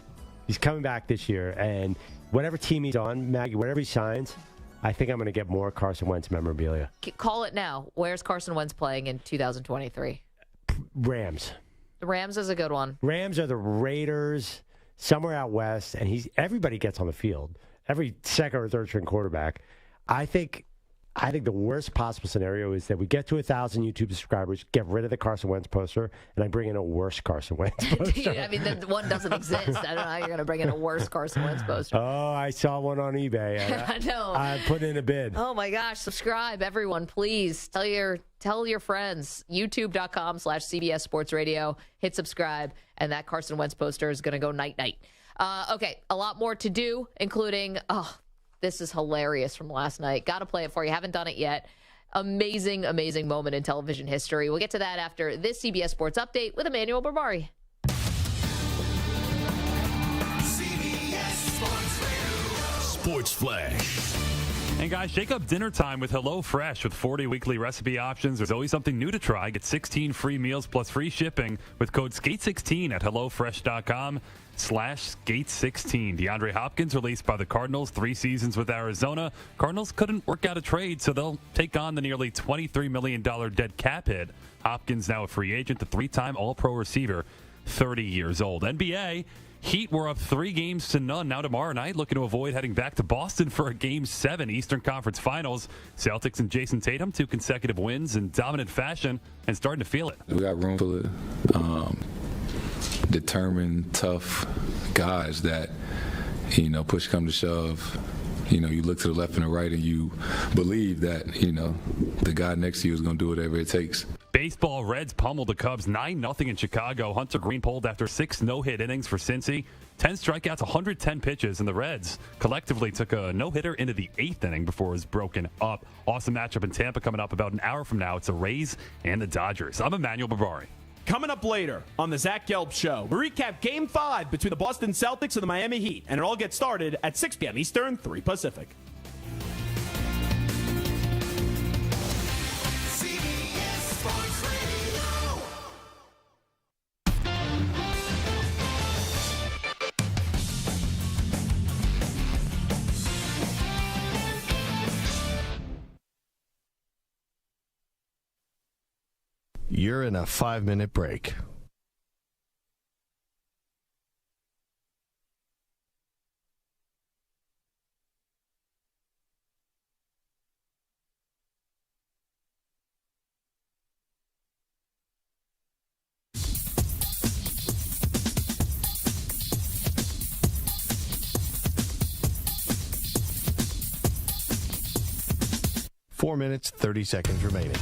And whatever team he's on, Maggie, whatever he signs, I think I'm going to get more Carson Wentz memorabilia. Call it now. Where's Carson Wentz playing in 2023? Rams. The Rams is a good one. Rams are the Raiders, somewhere out west, and everybody gets on the field. Every second or third string quarterback. I think the worst possible scenario is that we get to 1,000 YouTube subscribers, get rid of the Carson Wentz poster, and I bring in a worse Carson Wentz poster. I mean, the one doesn't exist. I don't know how you're going to bring in a worse Carson Wentz poster. Oh, I saw one on eBay. I know. I put in a bid. Oh, my gosh. Subscribe, everyone, please. Tell your friends. YouTube.com/CBS Sports Radio. Hit subscribe, and that Carson Wentz poster is going to go night-night. Okay, a lot more to do, including... This is hilarious from last night. Got to play it for you. Haven't done it yet. Amazing, amazing moment in television history. We'll get to that after this CBS Sports Update with Emmanuel Barbari. CBS Sports Radio. Sports Flash. And guys, shake up dinner time with HelloFresh. With 40 weekly recipe options, there's always something new to try. Get 16 free meals plus free shipping with code SKATE16 at HelloFresh.com/Skate16. DeAndre Hopkins released by the Cardinals, 3 seasons with Arizona. Cardinals couldn't work out a trade, so they'll take on the nearly $23 million dead cap hit. Hopkins now a free agent, the 3-time All-Pro receiver, 30 years old. NBA, Heat were up 3-0 now tomorrow night, looking to avoid heading back to Boston for a Game 7 Eastern Conference Finals. Celtics and Jason Tatum, 2 consecutive wins in dominant fashion and starting to feel it. We got room full of determined, tough guys that, push come to shove. You look to the left and the right and you believe that, the guy next to you is going to do whatever it takes. Baseball, Reds pummeled the Cubs 9-0 in Chicago. Hunter Green pulled after 6 no-hit innings for Cincy. 10 strikeouts, 110 pitches, and the Reds collectively took a no-hitter into the 8th inning before it was broken up. Awesome matchup in Tampa coming up about an hour from now. It's the Rays and the Dodgers. I'm Emmanuel Barbari. Coming up later on the Zach Gelb Show, we recap Game 5 between the Boston Celtics and the Miami Heat, and it all gets started at 6 p.m. Eastern, 3 Pacific. You're in a 5-minute break. Four minutes, 30 seconds remaining.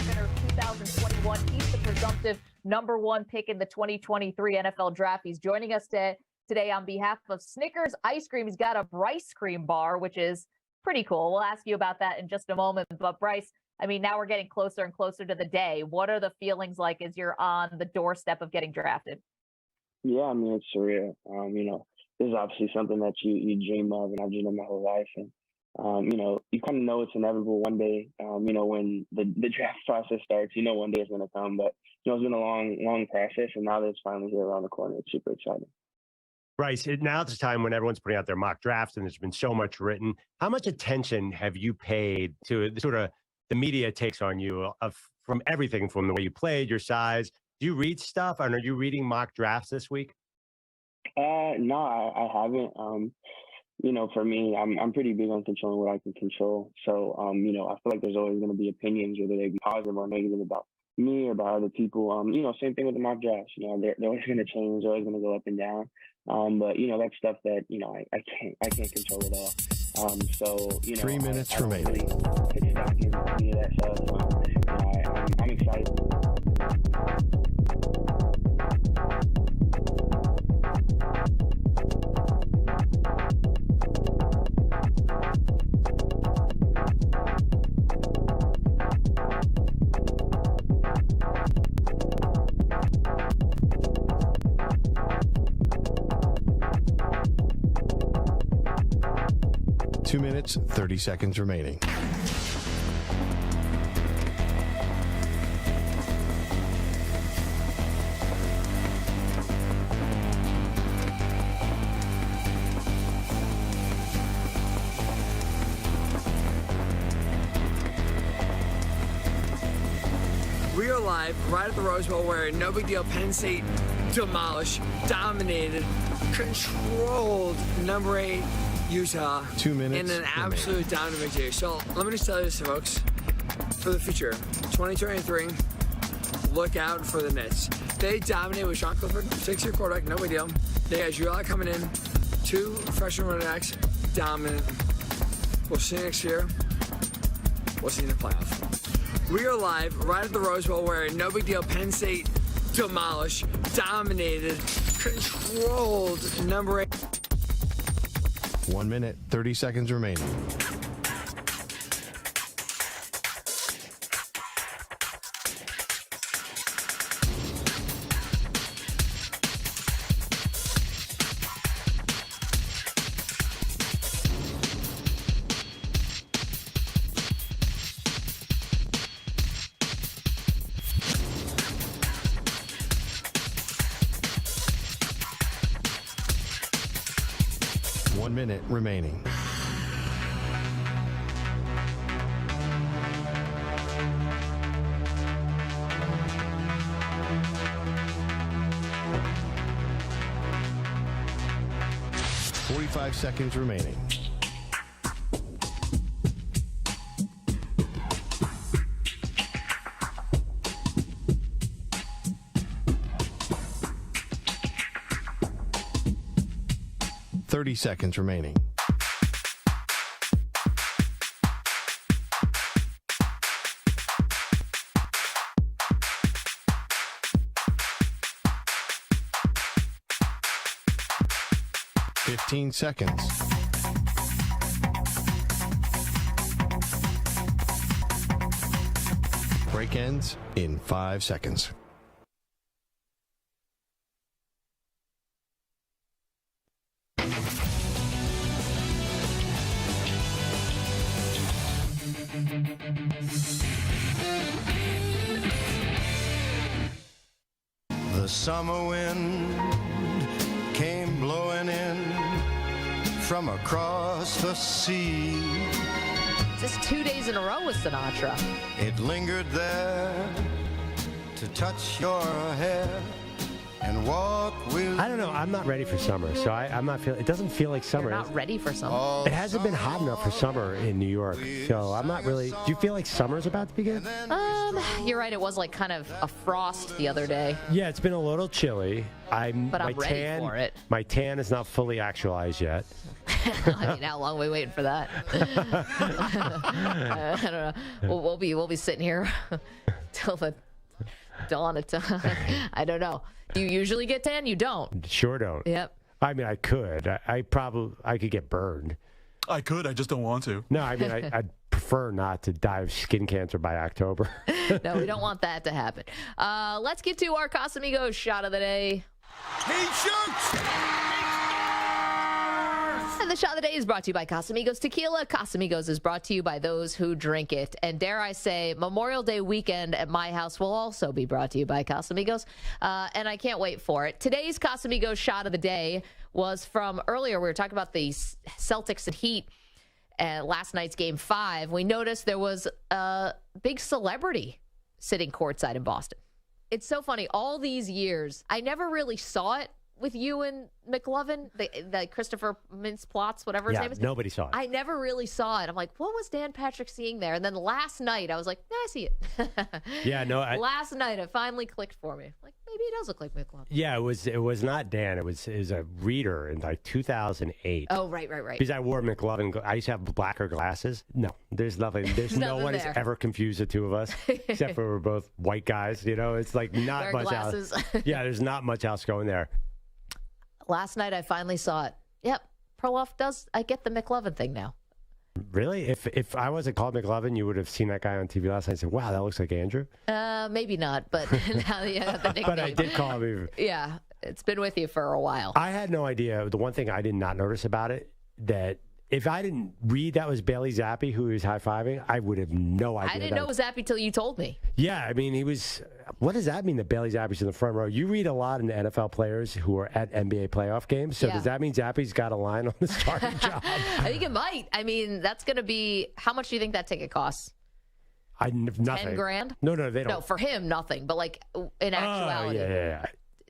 Winner 2021. He's the presumptive number one pick in the 2023 NFL Draft. He's joining us today on behalf of Snickers Ice Cream. He's got a Bryce Cream bar, which is pretty cool. We'll ask you about that in just a moment. But Bryce, I mean, now we're getting closer and closer to the day. What are the feelings like as you're on the doorstep of getting drafted? Yeah, I mean, it's surreal. This is obviously something that you dream of, and I've dreamed of my whole life. And, you kind of know it's inevitable one day, when the draft process starts, one day it's going to come. But, it's been a long process, and now that it's finally here around the corner, it's super exciting. Bryce, now it's a time when everyone's putting out their mock drafts and there's been so much written. How much attention have you paid to sort of the media takes on you from everything, from the way you played, your size? Do you read stuff, and are you reading mock drafts this week? No, I haven't. For me, I'm pretty big on controlling what I can control. So, I feel like there's always going to be opinions, whether they be positive or negative about me or about other people. Same thing with the mock drafts. They're always going to change, they're always going to go up and down. But that's stuff that I can't control at all. 3 minutes remaining. Really put stock in any of that stuff. I'm excited. Two minutes, 30 seconds remaining. We are live right at the Rose Bowl where no big deal Penn State demolished, dominated, controlled number 8 Utah 2 minutes in an absolute dominant victory. So let me just tell you this, folks. For the future, 2023, look out for the Nets. They dominated with Sean Clifford, 6-year quarterback, no big deal. They had Drew Lock coming in, 2 freshman running backs, dominant. We'll see you next year. We'll see you in the playoff. We are live right at the Rose Bowl where no big deal Penn State demolished, dominated, controlled number 8. 1 minute, 30 seconds remaining. One minute remaining. Five seconds remaining. Thirty seconds remaining. Fifteen seconds. Break ends in 5 seconds. summer wind came blowing in from across the sea. This 2 days in a row with Sinatra. It lingered there to touch your hair and walk with. I don't know. I'm not ready for summer, so I'm not feeling. It doesn't feel like summer. You're not ready for summer. It hasn't been hot enough for summer in New York, so I'm not really. Do you feel like summer's about to begin? You're right. It was like kind of a frost the other day. Yeah, it's been a little chilly. But I'm ready for it. My tan is not fully actualized yet. I mean, how long are we waiting for that? I don't know. We'll be sitting here till the dawn of time. I don't know. Do you usually get tan? You don't. Sure don't. Yep. I mean, I could. I could get burned. I could. I just don't want to. No, I mean, I'd prefer not to die of skin cancer by October. No, we don't want that to happen. Let's get to our Casamigos shot of the day. T-shirts! And the shot of the day is brought to you by Casamigos Tequila. Casamigos is brought to you by those who drink it. And dare I say, Memorial Day weekend at my house will also be brought to you by Casamigos. And I can't wait for it. Today's Casamigos shot of the day was from earlier. We were talking about the Celtics and Heat. Last night's Game 5. We noticed there was a big celebrity sitting courtside in Boston. It's so funny. All these years, I never really saw it with you and McLovin, the Christopher Mintz-Plotz, whatever his name is. Nobody saw it. I never really saw it. I'm like, what was Dan Patrick seeing there? And then last night, I was like, I see it. Yeah, no. Last night, it finally clicked for me. Like, maybe it does look like McLovin. Yeah, it was not Dan. It was a reader in like 2008. Oh, right. Because I wore McLovin. I used to have blacker glasses. No, there's nothing. There's no one has ever confused the two of us, except for we're both white guys. You know, it's like not Wear much glasses. else. Yeah, there's not much else going there. Last night, I finally saw it. Yep, Perloff does. I get the McLovin thing now. Really? If I wasn't called McLovin, you would have seen that guy on TV last night and said, wow, that looks like Andrew? Maybe not, but now you have the nickname. But I did call him. Yeah, it's been with you for a while. I had no idea. The one thing I did not notice about it, that if I didn't read that was Bailey Zappi who he was high-fiving, I would have no idea. I didn't know it was Zappi till you told me. Yeah, I mean, he was... What does that mean that Bailey Zappi's in the front row? You read a lot in NFL players who are at NBA playoff games, so does that mean Zappi's got a line on the starting job? I think it might. I mean, that's going to be... How much do you think that ticket costs? Nothing. 10 grand? No, they don't. No, for him, nothing. But like, in actuality... Yeah.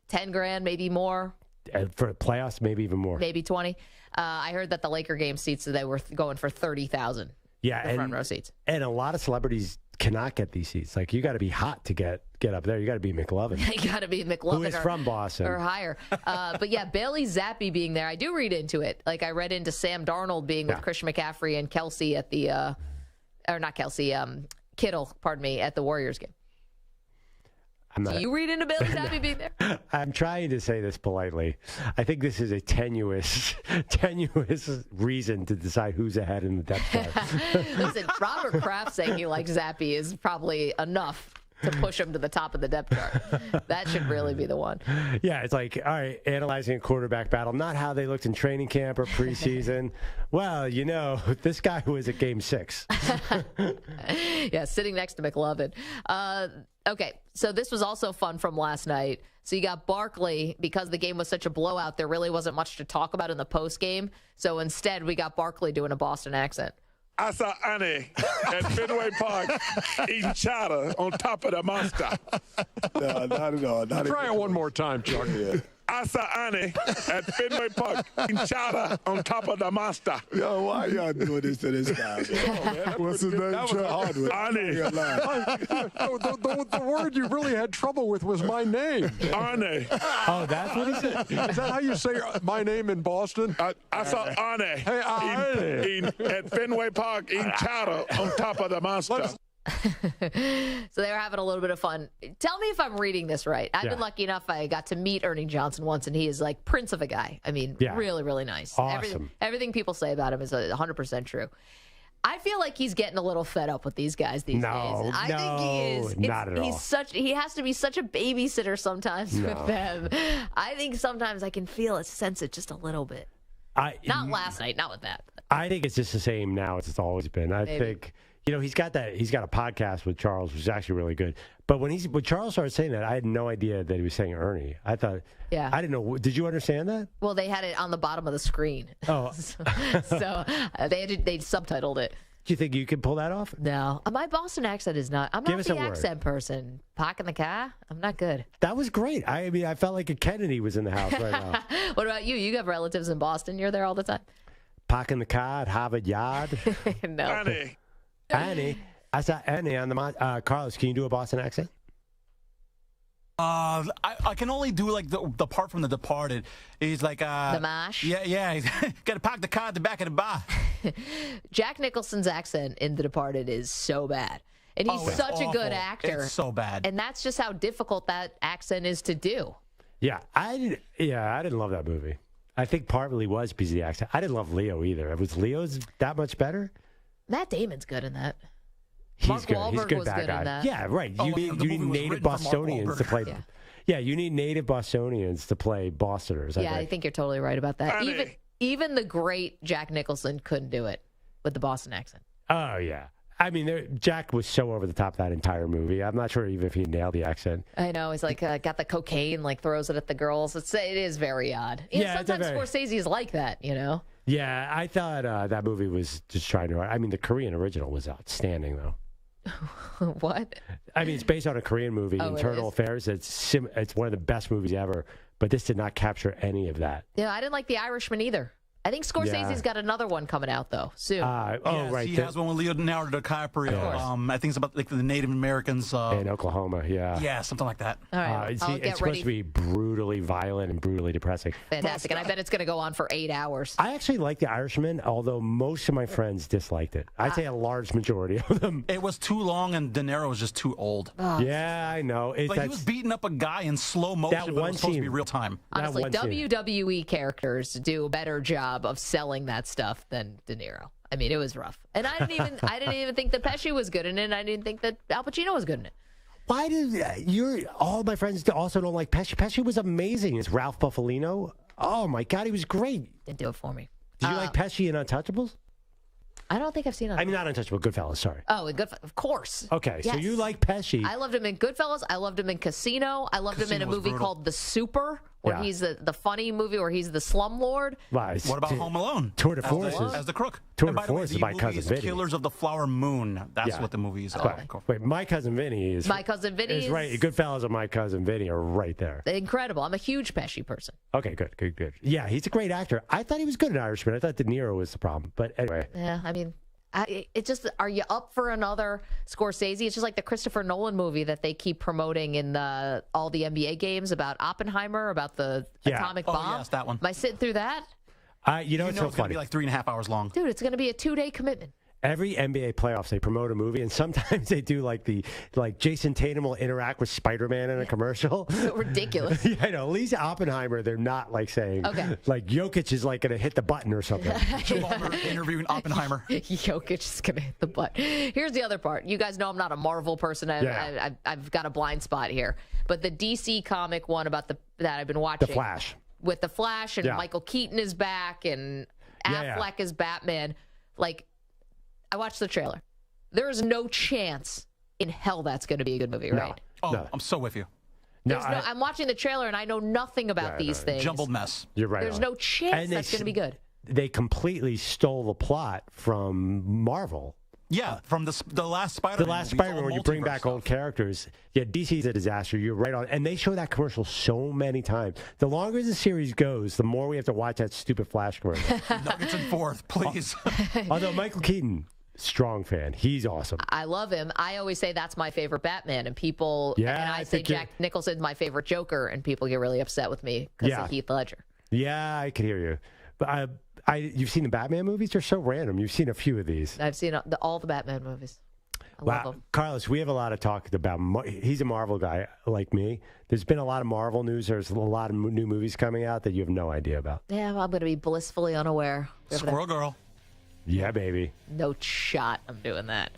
10 grand, maybe more. And for playoffs, maybe even more. Maybe 20. I heard that the Laker game seats, they were going for 30,000. Yeah, the front row seats. And a lot of celebrities cannot get these seats. Like, you got to be hot to get up there. You got to be McLovin. You got to be McLovin. Who is from Boston. Or higher. But yeah, Bailey Zappi being there, I do read into it. Like, I read into Sam Darnold being with Christian McCaffrey and Kelsey at the, or not Kelsey, Kittle, pardon me, at the Warriors game. Do you read into Bailey Zappi being there? I'm trying to say this politely. I think this is a tenuous reason to decide who's ahead in the depth chart. Listen, Robert Kraft saying he likes Zappi is probably enough to push him to the top of the depth chart. That should really be the one. Yeah, it's like, all right, analyzing a quarterback battle, not how they looked in training camp or preseason. Well, you know, this guy was at Game 6. Yeah, sitting next to McLovin. Okay, so this was also fun from last night. So you got Barkley, because the game was such a blowout, there really wasn't much to talk about in the post game. So instead, we got Barkley doing a Boston accent. I saw Annie at Fenway Park eating chowder on top of the monster. No, not at all. Try it one more time, Chuck. Yeah. I saw Annie at Fenway Park eating chowder on top of the monster. Yo, why y'all doing this to this guy? What's his name? Annie. The word you really had trouble with was my name. Arnie. Oh, that's what he said? Is that how you say my name in Boston? I saw Arnie eating at Fenway Park eating chowder on top of the monster. So they were having a little bit of fun. Tell me if I'm reading this right. I've been lucky enough. I got to meet Ernie Johnson once, and he is like prince of a guy. I mean, really, really nice. Awesome. Everything people say about him is 100% true. I feel like he's getting a little fed up with these guys these days. I think he is. Not at all. He has to be such a babysitter sometimes with them. I think sometimes I can feel it, sense it just a little bit. Not last night, not with that. I think it's just the same now as it's always been. I think, You know, he's got a podcast with Charles, which is actually really good. But when Charles started saying that, I had no idea that he was saying Ernie. I thought, Yeah. I didn't know. Did you understand that? Well, they had it on the bottom of the screen. Oh. so they subtitled it. Do you think you can pull that off? No. My Boston accent is not. I'm Give not us the a word. accent person. Park in the car? I'm not good. That was great. I mean, I felt like a Kennedy was in the house right now. What about you? You have relatives in Boston. You're there all the time? Park in the car at Harvard Yard. No. Annie. I saw Annie on the Carlos, can you do a Boston accent? I can only do like the part from The Departed. He's like The Marsh? Yeah. Got to park the car at the back of the bar. Jack Nicholson's accent in The Departed is so bad. And he's it's such a good awful. actor. It's so bad. And that's just how difficult that accent is to do. Yeah, I didn't love that movie. I think partly was because of the accent. I didn't love Leo either. Was Leo's that much better? Matt Damon's good in that. He's Mark good. Wahlberg He's good was bad good guy. in that. Yeah, right. Oh, You the need movie was native written for Mark Bostonians to play. Wahlberg. Yeah, you need native Bostonians to play Bostoners. I think you're totally right about that. Even the great Jack Nicholson couldn't do it with the Boston accent. Oh yeah. I mean, Jack was so over the top that entire movie. I'm not sure even if he nailed the accent. I know. He's like, got the cocaine, like throws it at the girls. It is very odd. Sometimes Scorsese is like that, you know? Yeah, I thought that movie was just trying to. I mean, the Korean original was outstanding, though. What? I mean, it's based on a Korean movie, Oh, it Internal is? Affairs. It's one of the best movies ever, but this did not capture any of that. Yeah, I didn't like The Irishman either. I think Scorsese's got another one coming out, though, soon. Right. He has one with Leonardo DiCaprio. I think it's about like the Native Americans. In Oklahoma, yeah. Yeah, something like that. All right, I'll it's get supposed ready. to be brutally violent and brutally depressing. Fantastic, and I bet it's going to go on for 8 hours. I actually like The Irishman, although most of my friends disliked it. I'd say a large majority of them. It was too long, and De Niro was just too old. Yeah, I know. Like he was beating up a guy in slow motion, but it was supposed to be real time. Honestly, WWE characters do a better job of selling that stuff than De Niro. I mean, it was rough, and I didn't even think that Pesci was good in it. And I didn't think that Al Pacino was good in it. Why did all my friends also don't like Pesci? Pesci was amazing. It's Ralph Buffalino. Oh my God, he was great. Didn't do it for me. Did you like Pesci in Untouchables? I don't think I've seen it. I mean, not Untouchable, Goodfellas. Sorry. Oh, in Goodfellas, of course. Okay, so Yes. you like Pesci? I loved him in Goodfellas. I loved him in Casino. I loved him in a Casino was movie brutal. called The Super, where Yeah. he's the funny movie where he's the slumlord. Lies. What about Home Alone? Tour de Force as the crook. Tour And de by the way, Force is the my movie cousin is Vinny. Killers of the Flower Moon. That's Yeah. what the movie is. Wait, My Cousin Vinny is. My Cousin Vinny is right. Goodfellas and My Cousin Vinny are right there. Incredible. I'm a huge Pesci person. Okay, good. Yeah, he's a great actor. I thought he was good in Irishman. I thought De Niro was the problem. But anyway. Yeah, I mean, it just, are you up for another Scorsese? It's just like the Christopher Nolan movie that they keep promoting in all the NBA games about Oppenheimer, about the atomic bomb. Yes, that one. Am I sitting through that? You know, it's so going to funny. be like 3.5 hours long. Dude, it's going to be a 2-day commitment. Every NBA playoffs, they promote a movie, and sometimes they do like Jason Tatum will interact with Spider-Man in a commercial. So ridiculous. Yeah, I know. At least Oppenheimer, they're not like saying like Jokic is like going to hit the button or something. Interviewing Oppenheimer. Jokic is going to hit the butt. Here's the other part. You guys know I'm not a Marvel person. I've got a blind spot here. But the DC comic one about that I've been watching. The Flash. With the Flash, and Michael Keaton is back, and Affleck is Batman. Like, I watched the trailer. There is no chance in hell that's going to be a good movie, right? Oh, I'm so with you. I'm watching the trailer, and I know nothing about these things. Jumbled mess. You're right. There's no chance that's going to be good. They completely stole the plot from Marvel. Yeah, from the last Spider-Man. The last Spider-Man, where you bring back old characters. Yeah, DC's a disaster. You're right on. And they show that commercial so many times. The longer the series goes, the more we have to watch that stupid Flash commercial. Nuggets and fourth, please. Although Michael Keaton, strong fan. He's awesome. I love him. I always say that's my favorite Batman, and people, Yeah, and I I say think Jack Nicholson's my favorite Joker, and people get really upset with me because of Heath Ledger. Yeah, I can hear you. But you've seen the Batman movies? They're so random. You've seen a few of these. I've seen all the Batman movies. I love them. Carlos, we have a lot of talk about. He's a Marvel guy like me. There's been a lot of Marvel news. There's a lot of new movies coming out that you have no idea about. Yeah, I'm going to be blissfully unaware. Squirrel Girl. Yeah, baby. No shot I'm doing that.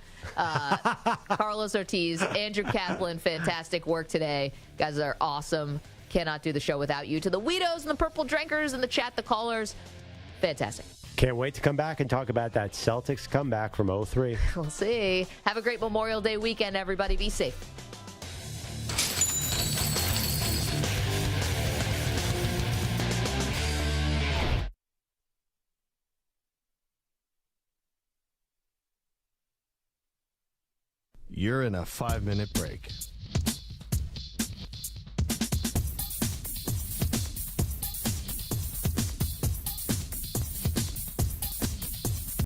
Carlos Ortiz, Andrew Kaplan, fantastic work today. Guys are awesome. Cannot do the show without you. To the Weedos and the Purple Drinkers and the chat, the callers, fantastic. Can't wait to come back and talk about that Celtics comeback from 0-3. We'll see. Have a great Memorial Day weekend, everybody. Be safe. You're in a 5-minute break.